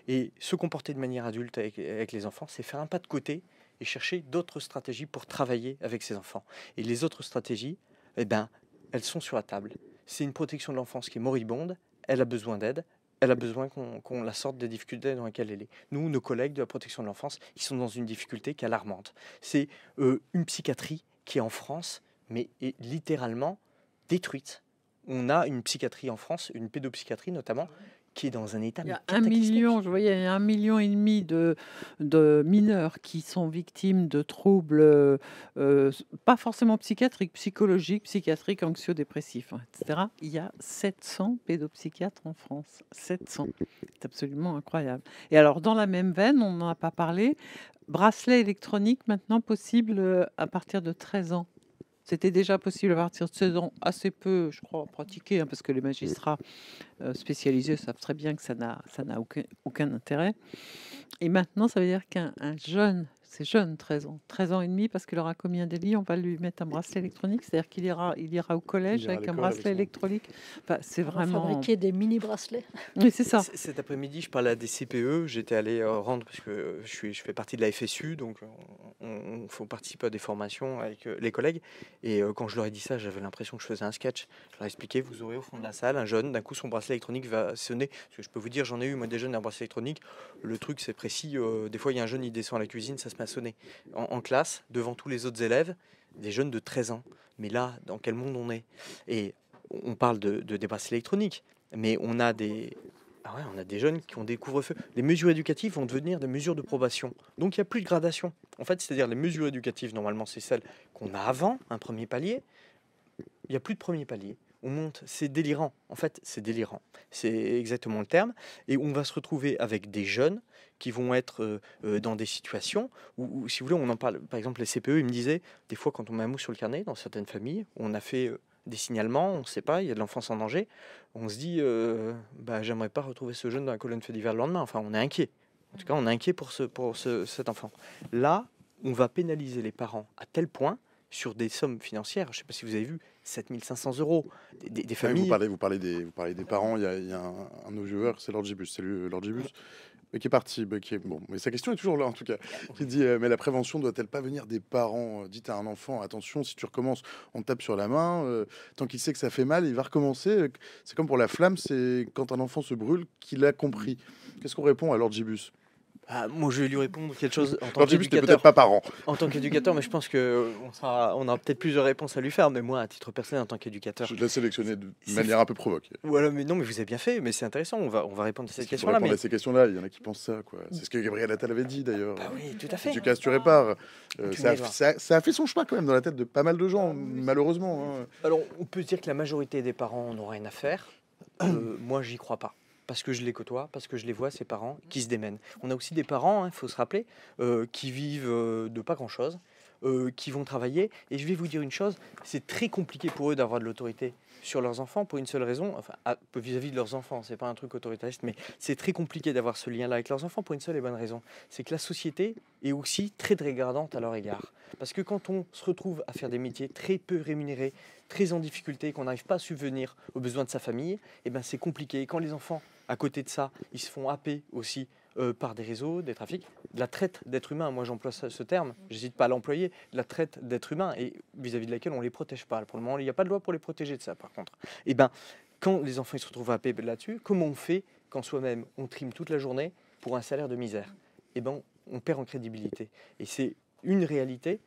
Et se comporter de manière adulte avec les enfants, c'est faire un pas de côté et chercher d'autres stratégies pour travailler avec ses enfants. Et les autres stratégies, eh ben, elles sont sur la table. C'est une protection de l'enfance qui est moribonde, elle a besoin d'aide, elle a besoin qu'on la sorte des difficultés dans lesquelles elle est. Nous, nos collègues de la protection de l'enfance, ils sont dans une difficulté qui est alarmante. C'est une psychiatrie qui est en France, mais est littéralement détruite. On a une psychiatrie en France, une pédopsychiatrie notamment, qui est dans un état. Il y a 1 million, je voyais, il y a 1,5 million de mineurs qui sont victimes de troubles, pas forcément psychiatriques, psychologiques, psychiatriques, anxio-dépressifs, etc. Il y a 700 pédopsychiatres en France. 700. C'est absolument incroyable. Et alors, dans la même veine, on n'en a pas parlé, bracelet électronique maintenant possible à partir de 13 ans. C'était déjà possible à partir de 16 ans, assez peu, je crois, pratiqué, parce que les magistrats spécialisés savent très bien que ça n'a aucun intérêt. Et maintenant, ça veut dire qu'un jeune, c'est jeune, 13 ans et demi, parce qu'il aura commis un délit, on va lui mettre un bracelet électronique, c'est-à-dire qu'il ira au collège avec un bracelet électronique. Enfin, c'est vraiment... fabriquer des mini-bracelets. Oui, c'est ça. Cet après-midi, je parlais à des CPE, j'étais allé rendre, parce que je fais partie de la FSU, donc on faut participer à des formations avec les collègues, et quand je leur ai dit ça, j'avais l'impression que je faisais un sketch. Je leur ai expliqué, vous aurez au fond de la salle un jeune, d'un coup son bracelet électronique va sonner, parce que je peux vous dire, j'en ai eu moi des jeunes un bracelet électronique, le truc c'est précis, des fois il y a un jeune, il descend à la cuisine, ça se met à sonner. En classe, devant tous les autres élèves, des jeunes de 13 ans. Mais là, dans quel monde on est? Et on parle de des bracelets électroniques, mais on a des jeunes qui ont des couvre-feux. Les mesures éducatives vont devenir des mesures de probation. Donc il n'y a plus de gradation. En fait, c'est-à-dire les mesures éducatives, normalement, c'est celles qu'on a avant, un premier palier. Il n'y a plus de premier palier. On monte, c'est délirant. En fait, c'est délirant. C'est exactement le terme. Et on va se retrouver avec des jeunes qui vont être dans des situations où, si vous voulez, on en parle. Par exemple, les CPE, ils me disaient, des fois, quand on met un mot sur le carnet, dans certaines familles, on a fait des signalements, on ne sait pas, il y a de l'enfance en danger. On se dit, j'aimerais pas retrouver ce jeune dans la colonne fait divers le lendemain. Enfin, on est inquiet. En tout cas, on est inquiet pour cet enfant. Là, on va pénaliser les parents à tel point sur des sommes financières. Je ne sais pas si vous avez vu, 7 500 €. Des familles. Vous parlez des parents. Il y a un de nos viewers, c'est Lord Gibus. Salut Lord Gibus. Qui est parti, bon, mais sa question est toujours là en tout cas. Qui dit mais la prévention doit-elle pas venir des parents? Dites à un enfant, attention, si tu recommences, on te tape sur la main. Tant qu'il sait que ça fait mal, il va recommencer. C'est comme pour la flamme, c'est quand un enfant se brûle qu'il a compris. Qu'est-ce qu'on répond à Lord Gibus? Moi, je vais lui répondre quelque chose en tant Lord Gibus n'est peut-être pas parent. En tant qu'éducateur, mais je pense on aura peut-être plusieurs réponses à lui faire. Mais moi, à titre personnel, en tant qu'éducateur, je l'ai sélectionné de manière un peu provoque. Voilà, mais non, mais vous avez bien fait. Mais c'est intéressant. On va répondre à cette question-là. À ces questions-là, il y en a qui pensent ça, quoi. C'est ce que Gabriel Attal avait dit d'ailleurs. Bah oui, tout à fait. Si tu casses, tu répares. Ça a fait son chemin quand même dans la tête de pas mal de gens, malheureusement. Alors, on peut dire que la majorité des parents n'ont rien à faire. Moi, j'y crois pas. Parce que je les côtoie, parce que je les vois, ces parents qui se démènent. On a aussi des parents, il faut se rappeler, qui vivent de pas grand-chose, qui vont travailler. Et je vais vous dire une chose, c'est très compliqué pour eux d'avoir de l'autorité sur leurs enfants pour une seule raison, enfin vis-à-vis de leurs enfants, c'est pas un truc autoritariste, mais c'est très compliqué d'avoir ce lien-là avec leurs enfants pour une seule et bonne raison. C'est que la société est aussi très regardante à leur égard. Parce que quand on se retrouve à faire des métiers très peu rémunérés, très en difficulté, qu'on n'arrive pas à subvenir aux besoins de sa famille, eh ben c'est compliqué. Et quand les enfants, à côté de ça, ils se font happer aussi par des réseaux, des trafics, de la traite d'êtres humains. Moi, j'emploie ce terme, j'hésite pas à l'employer, de la traite d'êtres humains, et vis-à-vis de laquelle on les protège pas. Pour le moment, il n'y a pas de loi pour les protéger de ça, par contre. Et ben, quand les enfants ils se retrouvent happés là-dessus, comment on fait quand soi-même on trime toute la journée pour un salaire de misère? Et ben, on perd en crédibilité. Et c'est une réalité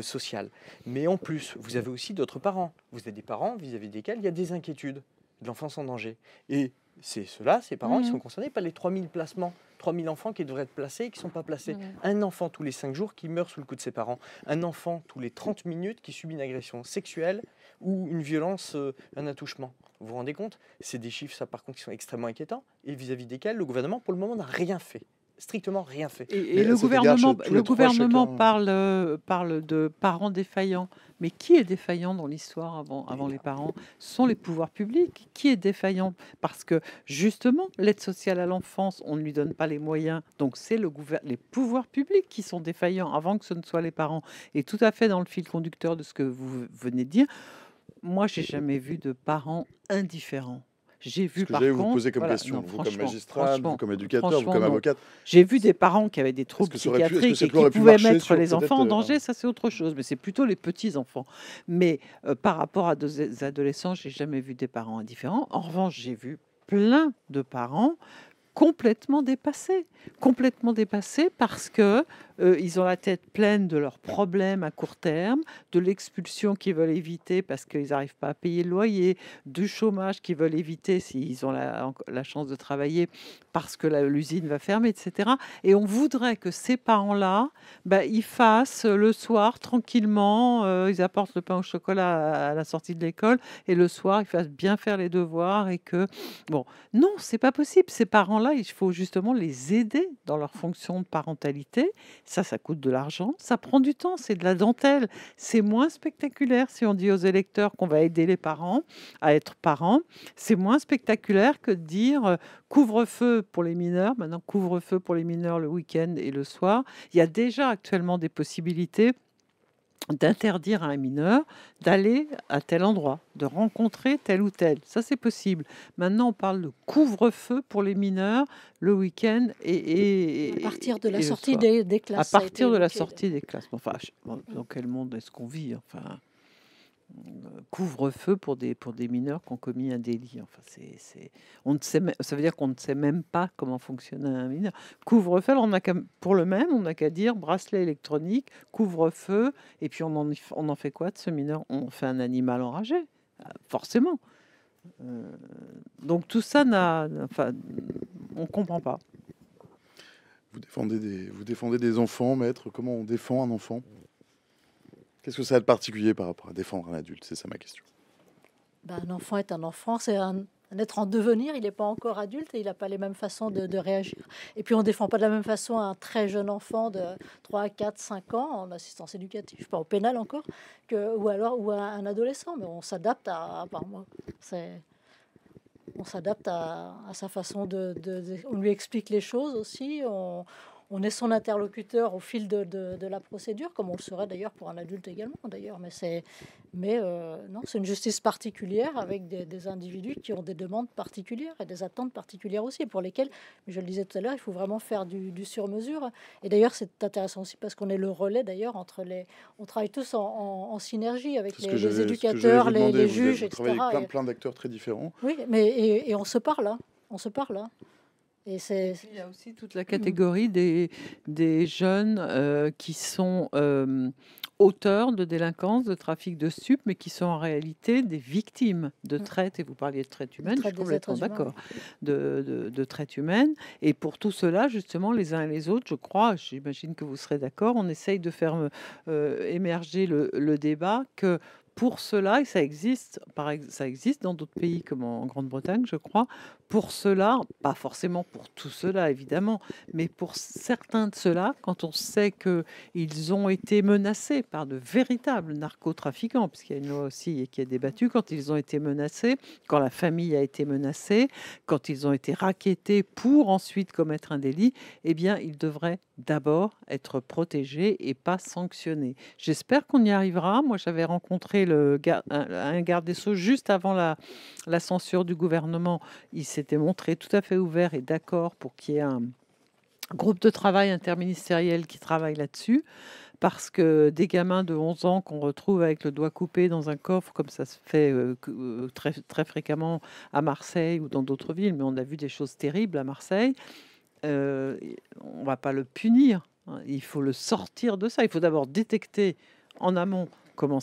sociale. Mais en plus, vous avez aussi d'autres parents. Vous avez des parents vis-à-vis desquels il y a des inquiétudes de l'enfance en danger. Et c'est ceux-là, ces parents, ils sont concernés par les 3000 placements, 3000 enfants qui devraient être placés et qui ne sont pas placés. Un enfant tous les 5 jours qui meurt sous le coup de ses parents. Un enfant tous les 30 minutes qui subit une agression sexuelle ou une violence, un attouchement. Vous vous rendez compte? C'est des chiffres, ça par contre, qui sont extrêmement inquiétants et vis-à-vis desquels le gouvernement, pour le moment, n'a rien fait. Strictement rien fait. Et le gouvernement parle de parents défaillants. Mais qui est défaillant dans l'histoire avant les parents? Ce sont les pouvoirs publics. Qui est défaillant? Parce que justement, l'aide sociale à l'enfance, on ne lui donne pas les moyens. Donc c'est les pouvoirs publics qui sont défaillants avant que ce ne soit les parents. Et tout à fait dans le fil conducteur de ce que vous venez de dire, moi, j'ai jamais vu de parents indifférents. J'ai vu Ce que par j'allais contre... vous poser comme voilà, question, non, vous comme franchement, magistrat, vous franchement, comme éducateur, vous franchement, comme non. avocate. J'ai vu des parents qui avaient des troubles que ça aurait pu- est-ce que psychiatriques ça et aurait qui pu pouvaient marcher mettre sur les peut-être, enfants en danger, ça c'est autre chose, mais c'est plutôt les petits-enfants. Mais par rapport à des adolescents, j'ai jamais vu des parents indifférents. En revanche, j'ai vu plein de parents complètement dépassés parce que ils ont la tête pleine de leurs problèmes à court terme, de l'expulsion qu'ils veulent éviter parce qu'ils n'arrivent pas à payer le loyer, du chômage qu'ils veulent éviter s'ils ont la chance de travailler parce que l'usine va fermer, etc. Et on voudrait que ces parents-là, ils fassent le soir tranquillement, ils apportent le pain au chocolat à la sortie de l'école et le soir, ils fassent bien faire les devoirs et que... Bon, non, c'est pas possible. Ces parents-là, il faut justement les aider dans leur fonction de parentalité. Ça coûte de l'argent, ça prend du temps, c'est de la dentelle. C'est moins spectaculaire si on dit aux électeurs qu'on va aider les parents à être parents. C'est moins spectaculaire que de dire couvre-feu pour les mineurs. Maintenant, couvre-feu pour les mineurs le week-end et le soir. Il y a déjà actuellement des possibilités d'interdire à un mineur d'aller à tel endroit, de rencontrer tel ou tel. Ça, c'est possible. Maintenant, on parle de couvre-feu pour les mineurs le week-end et à partir de la et le sortie soir. des classes. À partir de la sortie des classes. Enfin, dans quel monde est-ce qu'on vit? Enfin, couvre-feu pour des mineurs qui ont commis un délit. Enfin, on ne sait, ça veut dire qu'on ne sait même pas comment fonctionne un mineur. Couvre-feu, alors pour le même, on n'a qu'à dire bracelet électronique, couvre-feu, et puis on en fait quoi de ce mineur? On fait un animal enragé, forcément. Donc tout ça, on comprend pas. Vous défendez des enfants, maître. Comment on défend un enfant? Qu'est-ce que ça a de particulier par rapport à défendre un adulte? C'est ça ma question. Un enfant est un enfant, c'est un être en devenir, il n'est pas encore adulte et il n'a pas les mêmes façons de réagir. Et puis on ne défend pas de la même façon un très jeune enfant de 3, 4, 5 ans en assistance éducative, pas au pénal encore, ou à un adolescent. Mais on s'adapte on s'adapte à sa façon on lui explique les choses aussi, on est son interlocuteur au fil de la procédure, comme on le serait d'ailleurs pour un adulte également d'ailleurs. Non, c'est une justice particulière avec des individus qui ont des demandes particulières et des attentes particulières aussi, pour lesquelles, je le disais tout à l'heure, il faut vraiment faire du sur-mesure. Et d'ailleurs, c'est intéressant aussi parce qu'on est le relais d'ailleurs on travaille tous en synergie avec les éducateurs, les juges, etc. Vous travaillez avec plein d'acteurs très différents. Oui, mais on se parle là. Et il y a aussi toute la catégorie des jeunes qui sont auteurs de délinquance, de trafic de stupes, mais qui sont en réalité des victimes de traite. Et vous parliez de traite humaine, je suis complètement d'accord, de traite humaine. Et pour tout cela, justement, les uns et les autres, je crois, j'imagine que vous serez d'accord, on essaye de faire émerger le débat que pour cela, et ça existe dans d'autres pays comme en Grande-Bretagne, je crois, pour cela, pas forcément pour tout cela évidemment, mais pour certains de ceux-là, quand on sait qu'ils ont été menacés par de véritables narcotrafiquants, puisqu'il y a une loi aussi qui est débattue, quand ils ont été menacés, quand la famille a été menacée, quand ils ont été rackettés pour ensuite commettre un délit, eh bien, ils devraient d'abord être protégés et pas sanctionnés. J'espère qu'on y arrivera. Moi, j'avais rencontré un garde des Sceaux juste avant la censure du gouvernement. Il s'était montré tout à fait ouvert et d'accord pour qu'il y ait un groupe de travail interministériel qui travaille là-dessus, parce que des gamins de 11 ans qu'on retrouve avec le doigt coupé dans un coffre, comme ça se fait très, très fréquemment à Marseille ou dans d'autres villes, mais on a vu des choses terribles à Marseille, on ne va pas le punir. Il faut le sortir de ça. Il faut d'abord détecter en amont comment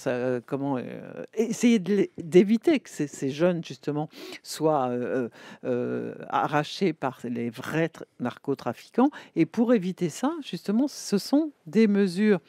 essayer d'éviter que ces jeunes, justement, soient arrachés par les vrais narcotrafiquants. Et pour éviter ça, justement, ce sont des mesures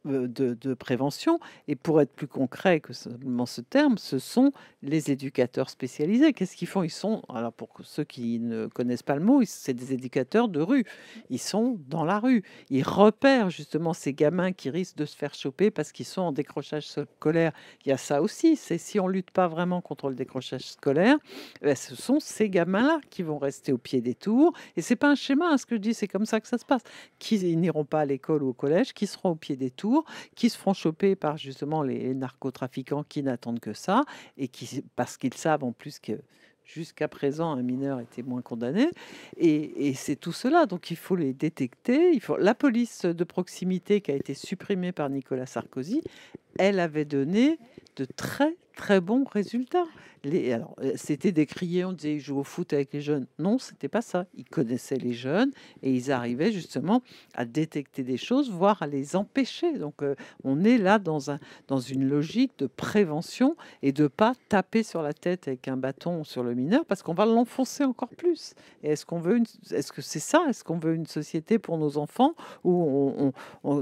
de prévention. Et pour être plus concret que seulement ce terme, ce sont les éducateurs spécialisés. Qu'est-ce qu'ils font? Ils sont, alors pour ceux qui ne connaissent pas le mot, c'est des éducateurs de rue. Ils sont dans la rue. Ils repèrent justement ces gamins qui risquent de se faire choper parce qu'ils sont en décrochage scolaire. Il y a ça aussi. C'est si on lutte pas vraiment contre le décrochage scolaire, ce sont ces gamins-là qui vont rester au pied des tours. Et c'est pas un schéma, ce que je dis, c'est comme ça que ça se passe. Qui n'iront pas à l'école ou au collège, qui seront au pied des tours, qui se feront choper par justement les narcotrafiquants qui n'attendent que ça et qui, parce qu'ils savent en plus que Jusqu'à présent, un mineur était moins condamné. Et c'est tout cela. Donc, il faut les détecter. La police de proximité qui a été supprimée par Nicolas Sarkozy, elle avait donné de très, très bons résultats. C'était décrié, on disait, ils jouent au foot avec les jeunes. Non, c'était pas ça. Ils connaissaient les jeunes et ils arrivaient justement à détecter des choses, voire à les empêcher. Donc, on est là dans une logique de prévention et de pas taper sur la tête avec un bâton sur le mineur parce qu'on va l'enfoncer encore plus. Et est-ce que c'est ça? Est-ce qu'on veut une société pour nos enfants où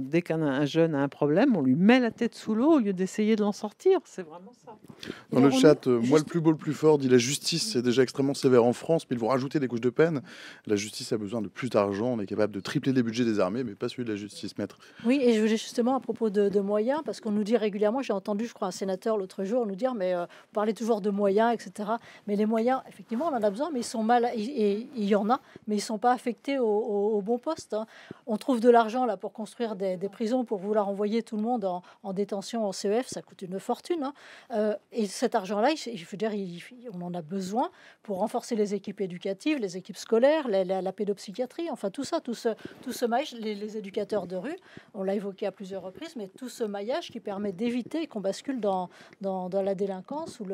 dès qu'un jeune a un problème, on lui met la tête sous l'eau au lieu d'essayer de l'en sortir? C'est vraiment ça. Dans le chat, moi le plus beau, le plus fort, dit la justice, c'est déjà extrêmement sévère en France, mais ils vont rajouter des couches de peine. La justice a besoin de plus d'argent, on est capable de tripler les budgets des armées, mais pas celui de la justice, maître. Oui, et je voulais justement à propos de moyens, parce qu'on nous dit régulièrement, j'ai entendu, je crois, un sénateur l'autre jour nous dire, mais vous parlez toujours de moyens, etc. Mais les moyens, effectivement, on en a besoin, mais ils sont mal, et il y en a, mais ils sont pas affectés au bon poste. Hein. On trouve de l'argent là pour construire des prisons, pour vouloir envoyer tout le monde en détention en CEF, ça coûte une fortune. Hein. Et cet argent-là, je veux dire, on en a besoin pour renforcer les équipes éducatives, les équipes scolaires, la pédopsychiatrie, enfin tout ça, tout ce maillage, les éducateurs de rue, on l'a évoqué à plusieurs reprises, mais tout ce maillage qui permet d'éviter qu'on bascule dans la délinquance ou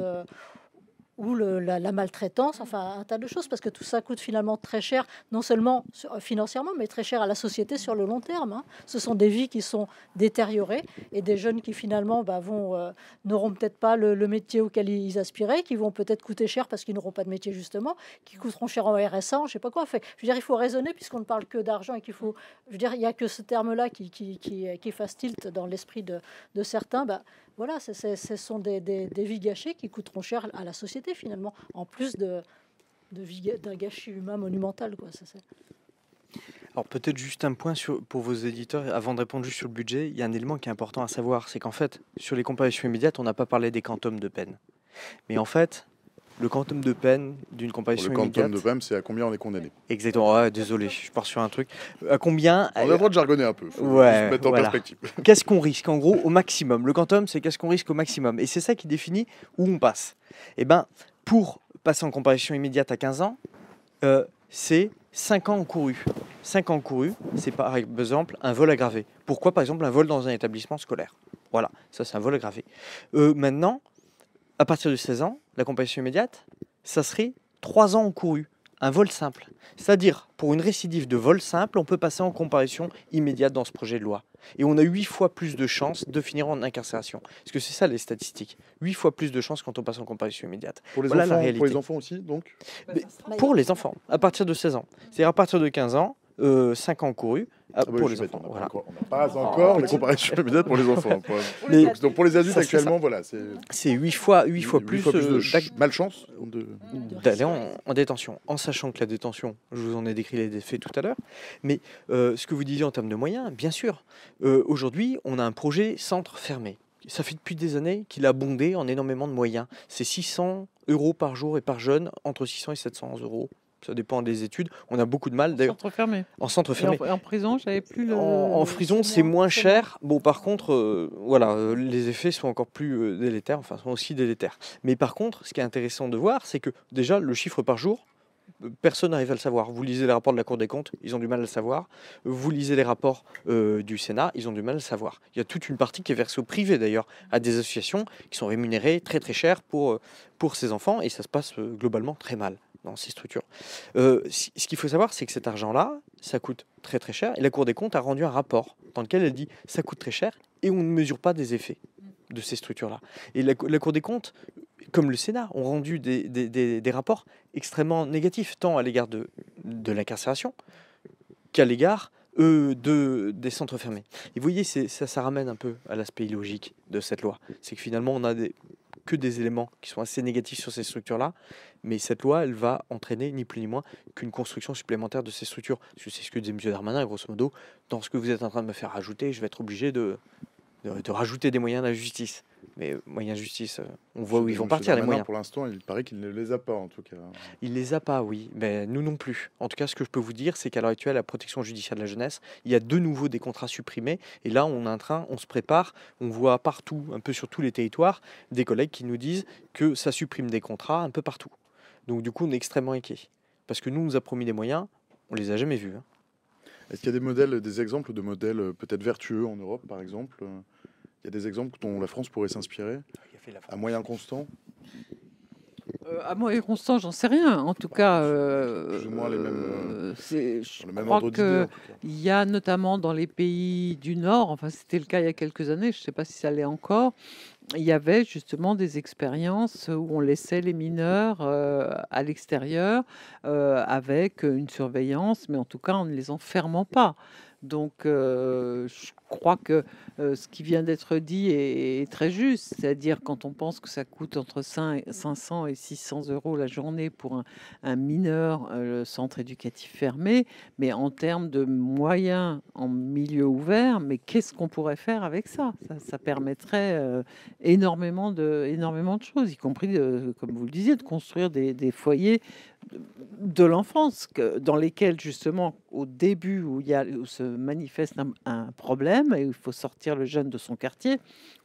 la maltraitance, enfin un tas de choses, parce que tout ça coûte finalement très cher, non seulement financièrement, mais très cher à la société sur le long terme. Hein. Ce sont des vies qui sont détériorées et des jeunes qui finalement n'auront peut-être pas le métier auquel ils aspiraient, qui vont peut-être coûter cher parce qu'ils n'auront pas de métier justement, qui coûteront cher en RSA, je ne sais pas quoi. Fait. Je veux dire, il faut raisonner puisqu'on ne parle que d'argent et qu'il faut, je veux dire, il n'y a que ce terme-là qui fasse tilt dans l'esprit de certains. Voilà, ce sont des vies gâchées qui coûteront cher à la société finalement, en plus d'un gâchis humain monumental. Quoi, Alors peut-être juste un point pour vos éditeurs, avant de répondre juste sur le budget, il y a un élément qui est important à savoir, c'est qu'en fait, sur les comparutions immédiates, on n'a pas parlé des quantums de peine. Mais en fait, le quantum de peine d'une comparution immédiate... Le quantum de peine, c'est à combien on est condamné. Exactement, ouais, désolé, je pars sur un truc. À combien... On a le droit de jargonner un peu, faut se mettre en perspective. Qu'est-ce qu'on risque, en gros, au maximum? Le quantum, c'est qu'est-ce qu'on risque au maximum. Et c'est ça qui définit où on passe. Eh bien, pour passer en comparution immédiate à 15 ans, c'est 5 ans encourus. 5 ans encourus, c'est par exemple un vol aggravé. Pourquoi, par exemple, un vol dans un établissement scolaire? Voilà, ça c'est un vol aggravé. Maintenant, à partir de 16 ans, la comparution immédiate, ça serait 3 ans encourus, un vol simple. C'est-à-dire, pour une récidive de vol simple, on peut passer en comparution immédiate dans ce projet de loi. Et on a 8 fois plus de chances de finir en incarcération. Parce que c'est ça les statistiques. 8 fois plus de chances quand on passe en comparution immédiate. Pour les, voilà enfants, la réalité. Pour les enfants aussi, donc Pour les enfants, à partir de 16 ans. C'est-à-dire à partir de 15 ans, 5 ans encourus. Pour les enfants. Voilà. On n'a pas encore les comparaisons immédiates pour les enfants. Donc pour les adultes actuellement, voilà, c'est 8 fois plus de malchance d'aller en détention. En sachant que la détention, je vous en ai décrit les effets tout à l'heure, mais ce que vous disiez en termes de moyens, bien sûr, aujourd'hui, on a un projet centre fermé. Ça fait depuis des années qu'il a bondé en énormément de moyens. C'est 600 € par jour et par jeune, entre 600 et 700 €. Ça dépend des études. On a beaucoup de mal d'ailleurs. En centre fermé. En prison, j'avais plus En prison, c'est moins cher. Bon, par contre, voilà, les effets sont encore plus délétères, enfin, sont aussi délétères. Mais par contre, ce qui est intéressant de voir, c'est que déjà, le chiffre par jour, personne n'arrive à le savoir. Vous lisez les rapports de la Cour des comptes, ils ont du mal à le savoir. Vous lisez les rapports du Sénat, ils ont du mal à le savoir. Il y a toute une partie qui est versée au privé d'ailleurs, à des associations qui sont rémunérées très très cher pour ces enfants, et ça se passe globalement très mal dans ces structures. Ce qu'il faut savoir, c'est que cet argent-là, ça coûte très très cher, et la Cour des comptes a rendu un rapport dans lequel elle dit ça coûte très cher, et on ne mesure pas des effets de ces structures-là. Et la Cour des comptes, comme le Sénat, ont rendu des rapports extrêmement négatifs, tant à l'égard de l'incarcération qu'à l'égard des centres fermés. Et vous voyez, ça ramène un peu à l'aspect illogique de cette loi. C'est que finalement, on a que des éléments qui sont assez négatifs sur ces structures-là, mais cette loi, elle va entraîner ni plus ni moins qu'une construction supplémentaire de ces structures. Parce que c'est ce que disait M. Darmanin, grosso modo, dans ce que vous êtes en train de me faire rajouter, je vais être obligé de rajouter des moyens à la justice. Mais moyens de justice, on voit où ils vont partir, les moyens. Pour l'instant, il paraît qu'il ne les a pas, en tout cas. Il les a pas, oui. Mais nous non plus. En tout cas, ce que je peux vous dire, c'est qu'à l'heure actuelle, la protection judiciaire de la jeunesse, il y a de nouveau des contrats supprimés. Et là, on se prépare. On voit partout, un peu sur tous les territoires, des collègues qui nous disent que ça supprime des contrats un peu partout. Donc du coup, on est extrêmement inquiet. Parce que nous, on nous a promis des moyens, on les a jamais vus. Hein. Est-ce qu'il y a des exemples de modèles peut-être vertueux en Europe, par exemple? Il y a des exemples dont la France pourrait s'inspirer à moyen constant? À moyen constant, j'en sais rien. En tout cas, plus ou moins les mêmes, je crois qu'il y a notamment dans les pays du Nord, enfin c'était le cas il y a quelques années, je ne sais pas si ça l'est encore, il y avait justement des expériences où on laissait les mineurs à l'extérieur avec une surveillance, mais en tout cas en ne les enfermant pas. Donc, je crois que ce qui vient d'être dit est très juste. C'est-à-dire quand on pense que ça coûte entre 500 et 600 euros la journée pour un mineur, le centre éducatif fermé, mais en termes de moyens en milieu ouvert, mais qu'est-ce qu'on pourrait faire avec ça? Ça permettrait énormément de choses, y compris, comme vous le disiez, de construire des foyers de l'enfance, dans lesquels justement au début où se manifeste un problème et où il faut sortir le jeune de son quartier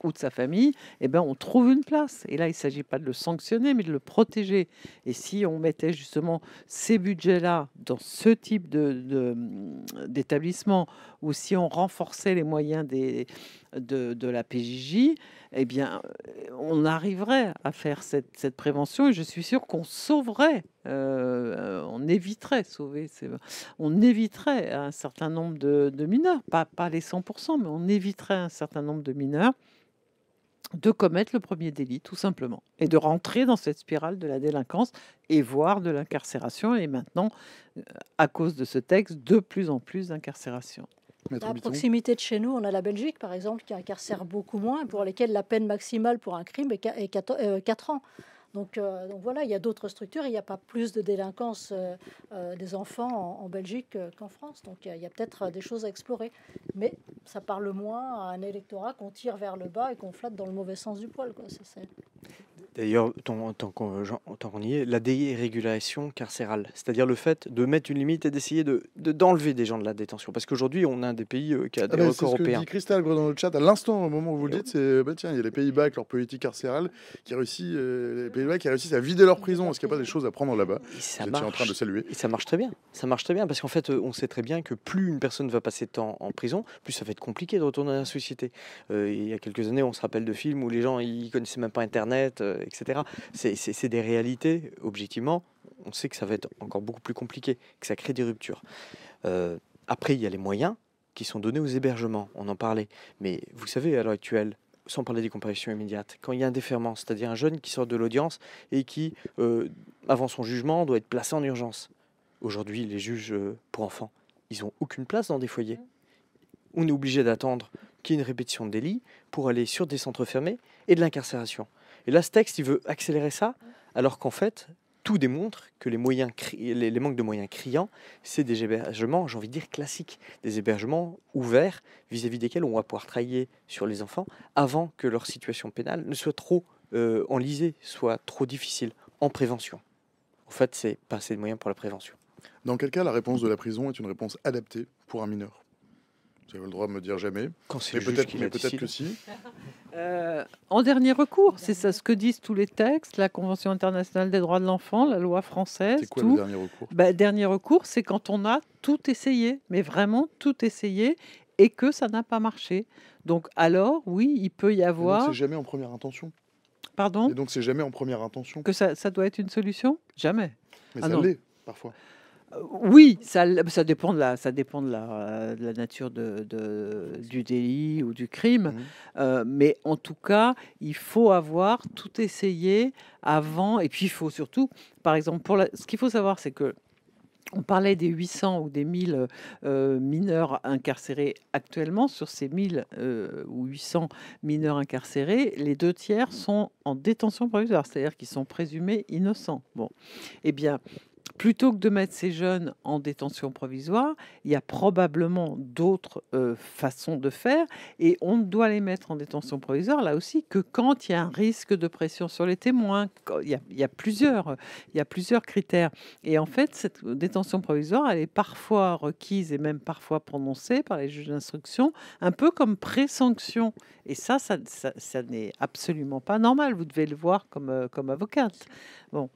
ou de sa famille, eh ben on trouve une place. Et là, il ne s'agit pas de le sanctionner, mais de le protéger. Et si on mettait justement ces budgets-là dans ce type d'établissement, ou si on renforçait les moyens de la PJJ, eh bien, on arriverait à faire cette prévention et je suis sûr qu'on sauverait, on éviterait un certain nombre de mineurs, pas les 100%, mais on éviterait un certain nombre de mineurs de commettre le premier délit, tout simplement, et de rentrer dans cette spirale de la délinquance et voire de l'incarcération. Et maintenant, à cause de ce texte, de plus en plus d'incarcération. À proximité de chez nous, on a la Belgique, par exemple, qui incarcère beaucoup moins, pour lesquels la peine maximale pour un crime est 4 ans. Donc voilà, il y a d'autres structures. Il n'y a pas plus de délinquance des enfants en Belgique qu'en France. Donc il y a peut-être des choses à explorer. Mais ça parle moins à un électorat qu'on tire vers le bas et qu'on flatte dans le mauvais sens du poil, quoi. D'ailleurs, tant qu'on y est, la dérégulation carcérale, c'est-à-dire le fait de mettre une limite et d'essayer d'enlever des gens de la détention. Parce qu'aujourd'hui, on a un des pays qui a des records européens. C'est ce que dit Christelle dans le chat à l'instant, au moment où vous le dites, c'est tiens, il y a les Pays-Bas avec leur politique carcérale qui réussissent à vider leur prison. Est-ce qu'il n'y a pas des choses à prendre là-bas? C'est en train de saluer. Et ça marche très bien. Ça marche très bien parce qu'en fait, on sait très bien que plus une personne va passer de temps en prison, plus ça va être compliqué de retourner dans la société. Il y a quelques années, on se rappelle de films où les gens ils connaissaient même pas Internet, etc. C'est des réalités, objectivement. On sait que ça va être encore beaucoup plus compliqué, que ça crée des ruptures. Après, il y a les moyens qui sont donnés aux hébergements, on en parlait. Mais vous savez, à l'heure actuelle, sans parler des comparutions immédiates, quand il y a un déferment, c'est-à-dire un jeune qui sort de l'audience et qui, avant son jugement, doit être placé en urgence. Aujourd'hui, les juges pour enfants, ils n'ont aucune place dans des foyers. On est obligé d'attendre qu'il y ait une répétition de délit pour aller sur des centres fermés et de l'incarcération. Et là, ce texte, il veut accélérer ça, alors qu'en fait, tout démontre que les manques de moyens criants, c'est des hébergements, j'ai envie de dire, classiques. Des hébergements ouverts vis-à-vis desquels on va pouvoir travailler sur les enfants avant que leur situation pénale ne soit trop enlisée, soit trop difficile en prévention. En fait, c'est pas assez de moyens pour la prévention. Dans quel cas la réponse de la prison est une réponse adaptée pour un mineur? Vous avez le droit de me dire jamais. Quand c'est peut-être que si. En dernier recours, c'est ça ce que disent tous les textes, la Convention internationale des droits de l'enfant, la loi française. C'est quoi le dernier recours? Dernier recours, c'est quand on a tout essayé, mais vraiment tout essayé, et que ça n'a pas marché. Donc alors, oui, il peut y avoir... Donc c'est jamais en première intention. Pardon? Et donc c'est jamais en première intention. Que ça doit être une solution? Jamais. Mais ça l'est, parfois. Oui, ça dépend de la nature du délit ou du crime. Mais en tout cas, il faut avoir tout essayé avant. Et puis, il faut surtout, par exemple, ce qu'il faut savoir, c'est que on parlait des 800 ou des 1000 mineurs incarcérés actuellement. Sur ces 1000 ou 800 mineurs incarcérés, les 2/3 sont en détention provisoire, c'est-à-dire qu'ils sont présumés innocents. Bon, eh bien... Plutôt que de mettre ces jeunes en détention provisoire, il y a probablement d'autres façons de faire et on ne doit les mettre en détention provisoire là aussi que quand il y a un risque de pression sur les témoins. Il y a plusieurs critères. Et en fait, cette détention provisoire, elle est parfois requise et même parfois prononcée par les juges d'instruction, un peu comme pré-sanction. Et ça n'est absolument pas normal. Vous devez le voir comme avocate. Bon.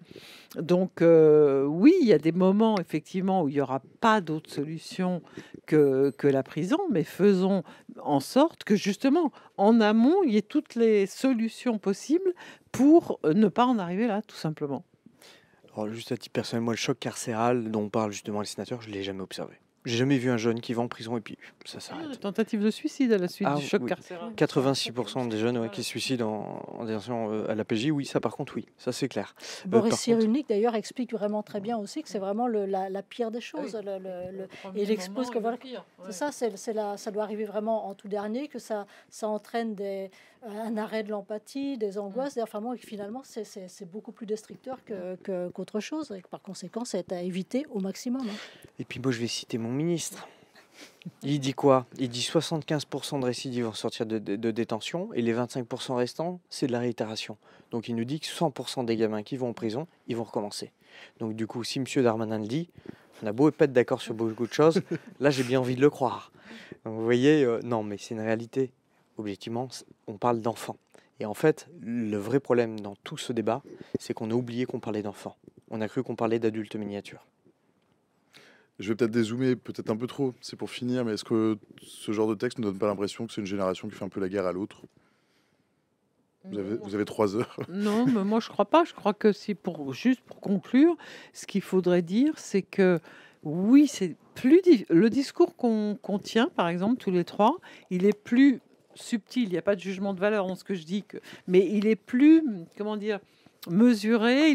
Donc, oui, il y a des moments, effectivement, où il n'y aura pas d'autre solution que la prison, mais faisons en sorte que, justement, en amont, il y ait toutes les solutions possibles pour ne pas en arriver là, tout simplement. Alors, juste à titre personnel, moi, le choc carcéral dont parle justement les sénateurs, je ne l'ai jamais observé. J'ai jamais vu un jeune qui va en prison et puis ça s'arrête. Tentative de suicide à la suite du choc carcéral. 86% des jeunes qui se suicident en détention à la PJ, oui, ça par contre, oui, ça c'est clair. Boris Cyrulnik d'ailleurs explique vraiment très bien aussi que c'est vraiment la pire des choses. Et il expose que voilà, c'est ça, ça doit arriver vraiment en tout dernier, que ça entraîne un arrêt de l'empathie, des angoisses. Enfin, bon, et que finalement, c'est beaucoup plus destructeur qu'autre chose. Et que par conséquent, c'est à éviter au maximum. Et puis moi, je vais citer mon ministre. Il dit quoi? Il dit 75% de récidives en sortir de détention et les 25% restants, c'est de la réitération. Donc il nous dit que 100% des gamins qui vont en prison, ils vont recommencer. Donc du coup, si M. Darmanin le dit, on a beau et pas être d'accord sur beaucoup de choses, là j'ai bien envie de le croire. Donc vous voyez, non mais c'est une réalité. Objectivement, on parle d'enfants. Et en fait, le vrai problème dans tout ce débat, c'est qu'on a oublié qu'on parlait d'enfants. On a cru qu'on parlait d'adultes miniatures. Je vais peut-être dézoomer, peut-être un peu trop, c'est pour finir, mais est-ce que ce genre de texte ne donne pas l'impression que c'est une génération qui fait un peu la guerre à l'autre? Vous avez 3 heures. Non, mais moi je crois pas. Je crois que juste pour conclure, ce qu'il faudrait dire, c'est que oui, c'est plus le discours qu'on tient, par exemple, tous les trois, il est plus subtil. Il n'y a pas de jugement de valeur dans ce que je dis, mais il est plus, comment dire, mesuré,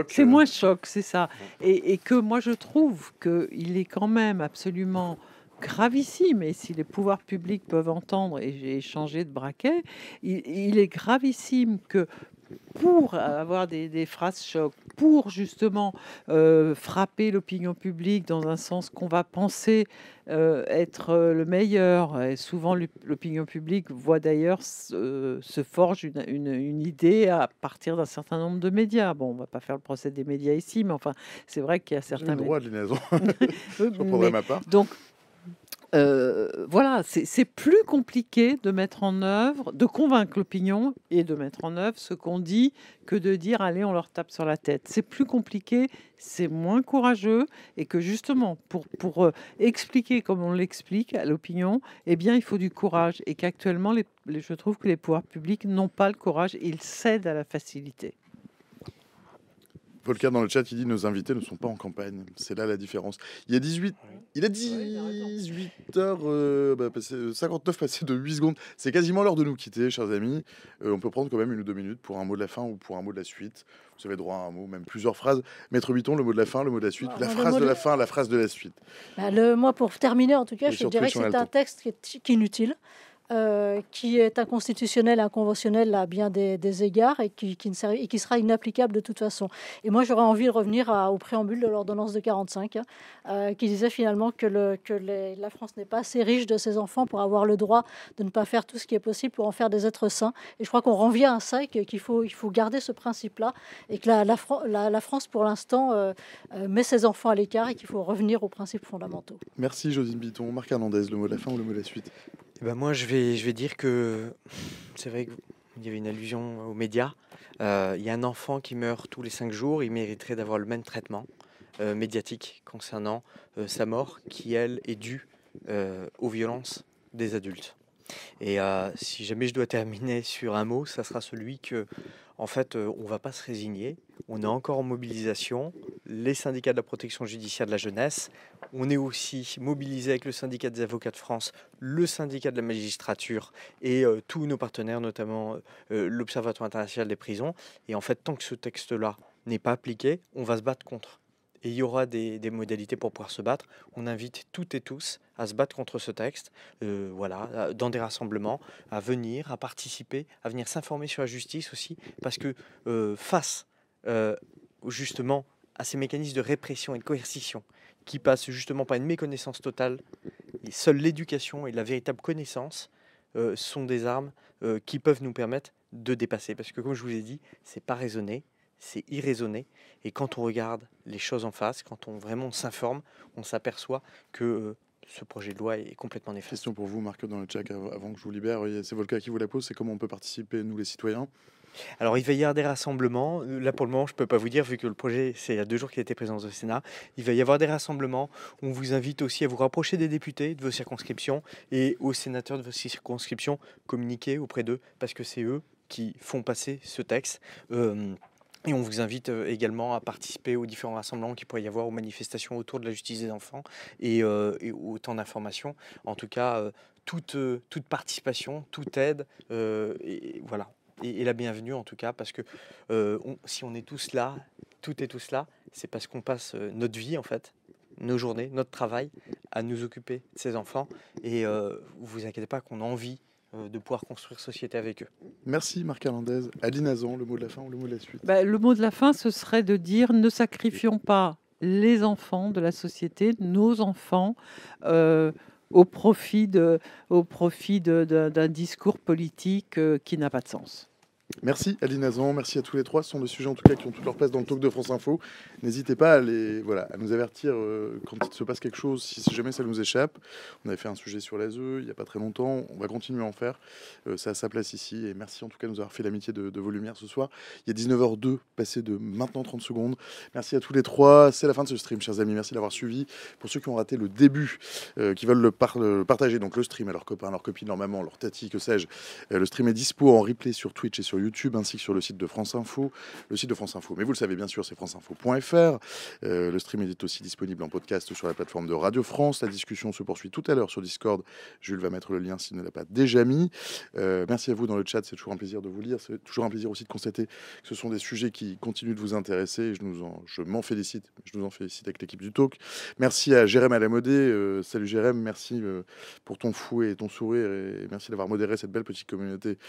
c'est moins choc, c'est ça. Et que moi je trouve qu'il est quand même absolument gravissime, et si les pouvoirs publics peuvent entendre, et j'ai changé de braquet, il est gravissime que pour avoir des phrases choc, pour justement frapper l'opinion publique dans un sens qu'on va penser être le meilleur. Et souvent, l'opinion publique voit d'ailleurs se forge une idée à partir d'un certain nombre de médias. Bon, on va pas faire le procès des médias ici, mais enfin, c'est vrai qu'il y a certains... J'ai le droit de liaison. Je reprendrai ma part. Donc, voilà, c'est plus compliqué de mettre en œuvre, de convaincre l'opinion et de mettre en œuvre ce qu'on dit que de dire allez, on leur tape sur la tête. C'est plus compliqué, c'est moins courageux, et que justement pour expliquer comme on l'explique à l'opinion, eh bien il faut du courage, et qu'actuellement je trouve que les pouvoirs publics n'ont pas le courage, ils cèdent à la facilité. Volker dans le chat, il dit nos invités ne sont pas en campagne. C'est là la différence. Il est 18 h 59 passé de 8 secondes. C'est quasiment l'heure de nous quitter, chers amis. On peut prendre quand même 1 ou 2 minutes pour un mot de la fin ou pour un mot de la suite. Vous avez droit à un mot, même plusieurs phrases. Maître Biton, le mot de la fin, le mot de la suite, la phrase de la fin, la phrase de la suite. Moi, pour terminer, en tout cas, je dirais que c'est un texte qui est inutile. Qui est inconstitutionnel, inconventionnel à bien des égards, et qui sera inapplicable de toute façon. Et moi, j'aurais envie de revenir au préambule de l'ordonnance de 45, qui disait finalement que la France n'est pas assez riche de ses enfants pour avoir le droit de ne pas faire tout ce qui est possible pour en faire des êtres sains. Et je crois qu'on revient à ça, et qu'il faut garder ce principe-là, et que la France, pour l'instant, met ses enfants à l'écart, et qu'il faut revenir aux principes fondamentaux. Merci Josine Biton. Marc Hernandez, le mot de la fin ou le mot de la suite? Moi, je vais dire que c'est vrai qu'il y avait une allusion aux médias. Il y a un enfant qui meurt tous les 5 jours. Il mériterait d'avoir le même traitement médiatique concernant sa mort, qui, elle, est due aux violences des adultes. Et si jamais je dois terminer sur un mot, ça sera celui que, en fait, on ne va pas se résigner. On est encore en mobilisation. Les syndicats de la protection judiciaire de la jeunesse. On est aussi mobilisé avec le syndicat des avocats de France, le syndicat de la magistrature et tous nos partenaires, notamment l'Observatoire international des prisons. Et en fait, tant que ce texte-là n'est pas appliqué, on va se battre contre. Et il y aura des modalités pour pouvoir se battre. On invite toutes et tous à se battre contre ce texte, dans des rassemblements, à venir, à participer, à venir s'informer sur la justice aussi, parce que face justement à ces mécanismes de répression et de coercition qui passent justement par une méconnaissance totale, et seule l'éducation et la véritable connaissance sont des armes qui peuvent nous permettre de dépasser. Parce que comme je vous ai dit, c'est pas raisonné, c'est irraisonné. Et quand on regarde les choses en face, quand on vraiment s'informe, on s'aperçoit que ce projet de loi est complètement néfaste. Question pour vous, Marc, dans le chat, avant que je vous libère. C'est Volca qui vous la pose, c'est comment on peut participer, nous les citoyens? Alors, il va y avoir des rassemblements. Là, pour le moment, je ne peux pas vous dire, vu que le projet, c'est il y a 2 jours qu'il a été présenté au Sénat. Il va y avoir des rassemblements. On vous invite aussi à vous rapprocher des députés de vos circonscriptions et aux sénateurs de vos circonscriptions, communiquer auprès d'eux, parce que c'est eux qui font passer ce texte. Et on vous invite également à participer aux différents rassemblements qu'il pourrait y avoir, aux manifestations autour de la justice des enfants et au temps d'information. En tout cas, toute participation, toute aide, et voilà. Et la bienvenue en tout cas, parce que si on est tous là, toutes et tous là, c'est parce qu'on passe notre vie en fait, nos journées, notre travail à nous occuper de ces enfants. Et vous inquiétez pas qu'on a envie de pouvoir construire société avec eux. Merci Marc Hernandez. Aline Azan, le mot de la fin ou le mot de la suite? Le mot de la fin, ce serait de dire ne sacrifions pas les enfants de la société, nos enfants, au profit d'un discours politique qui n'a pas de sens. Merci Aline Azan, merci à tous les trois. Ce sont des sujets en tout cas qui ont toute leur place dans le talk de France Info. N'hésitez pas à nous avertir quand il se passe quelque chose, si jamais ça nous échappe. On avait fait un sujet sur l'ASE il n'y a pas très longtemps, on va continuer à en faire. Ça a sa place ici et merci en tout cas de nous avoir fait l'amitié de vos lumières ce soir. Il est 19h02, passé de maintenant 30 secondes. Merci à tous les trois, c'est la fin de ce stream chers amis, merci d'avoir suivi. Pour ceux qui ont raté le début, qui veulent le partager, donc le stream à leurs copains, leurs copines, leurs mamans, leurs tatis, que sais-je, le stream est dispo en replay sur Twitch et sur YouTube ainsi que sur le site de France Info. Le site de France Info, mais vous le savez bien sûr, c'est franceinfo.fr. Le stream est aussi disponible en podcast sur la plateforme de Radio France. La discussion se poursuit tout à l'heure sur Discord. Jules va mettre le lien s'il ne l'a pas déjà mis. Merci à vous dans le chat, c'est toujours un plaisir de vous lire. C'est toujours un plaisir aussi de constater que ce sont des sujets qui continuent de vous intéresser. Et je m'en félicite. Je nous en félicite avec l'équipe du Talk. Merci à Jérém Alamodé. Salut Jérém, merci pour ton fouet et ton sourire. Et merci d'avoir modéré cette belle petite communauté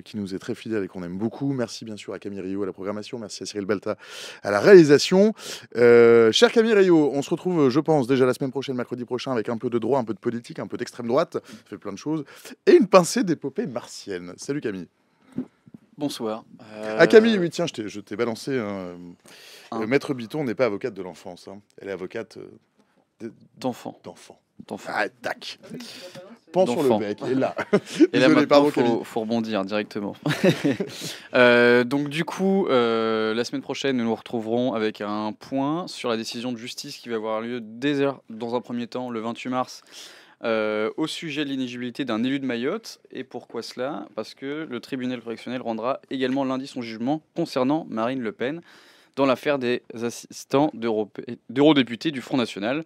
qui nous est très fidèle et qu'on aime beaucoup. Merci bien sûr à Camille Rio à la programmation. Merci à Cyril Balta à la réalisation. Cher Camille Rio, on se retrouve, je pense, déjà la semaine prochaine, mercredi prochain, avec un peu de droit, un peu de politique, un peu d'extrême droite. Ça fait plein de choses. Et une pincée d'épopée martienne. Salut Camille. Bonsoir. Ah Camille, oui, tiens, je t'ai balancé. Maître Biton n'est pas avocate de l'enfance. Hein. Elle est avocate d'enfant. Ah, tac. Pense sur le bec. Et là. Et là, maintenant, faut rebondir directement. Donc, du coup, la semaine prochaine, nous nous retrouverons avec un point sur la décision de justice qui va avoir lieu dans un premier temps, le 28 mars, au sujet de l'inéligibilité d'un élu de Mayotte. Et pourquoi cela? Parce que le tribunal correctionnel rendra également lundi son jugement concernant Marine Le Pen dans l'affaire des assistants d'eurodéputés du Front National.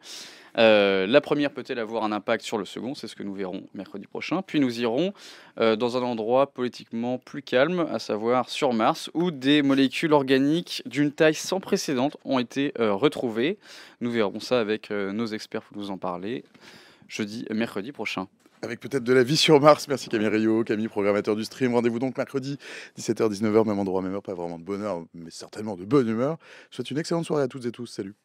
La première peut-elle avoir un impact sur le second? C'est ce que nous verrons mercredi prochain. Puis nous irons dans un endroit politiquement plus calme, à savoir sur Mars, où des molécules organiques d'une taille sans précédent ont été retrouvées. Nous verrons ça avec nos experts pour nous en parler mercredi prochain. Avec peut-être de la vie sur Mars. Merci Camille Rio, Camille, programmateur du stream. Rendez-vous donc mercredi, 17h, 19h, même endroit, même heure. Pas vraiment de bonheur, mais certainement de bonne humeur. Je vous souhaite une excellente soirée à toutes et tous. Salut.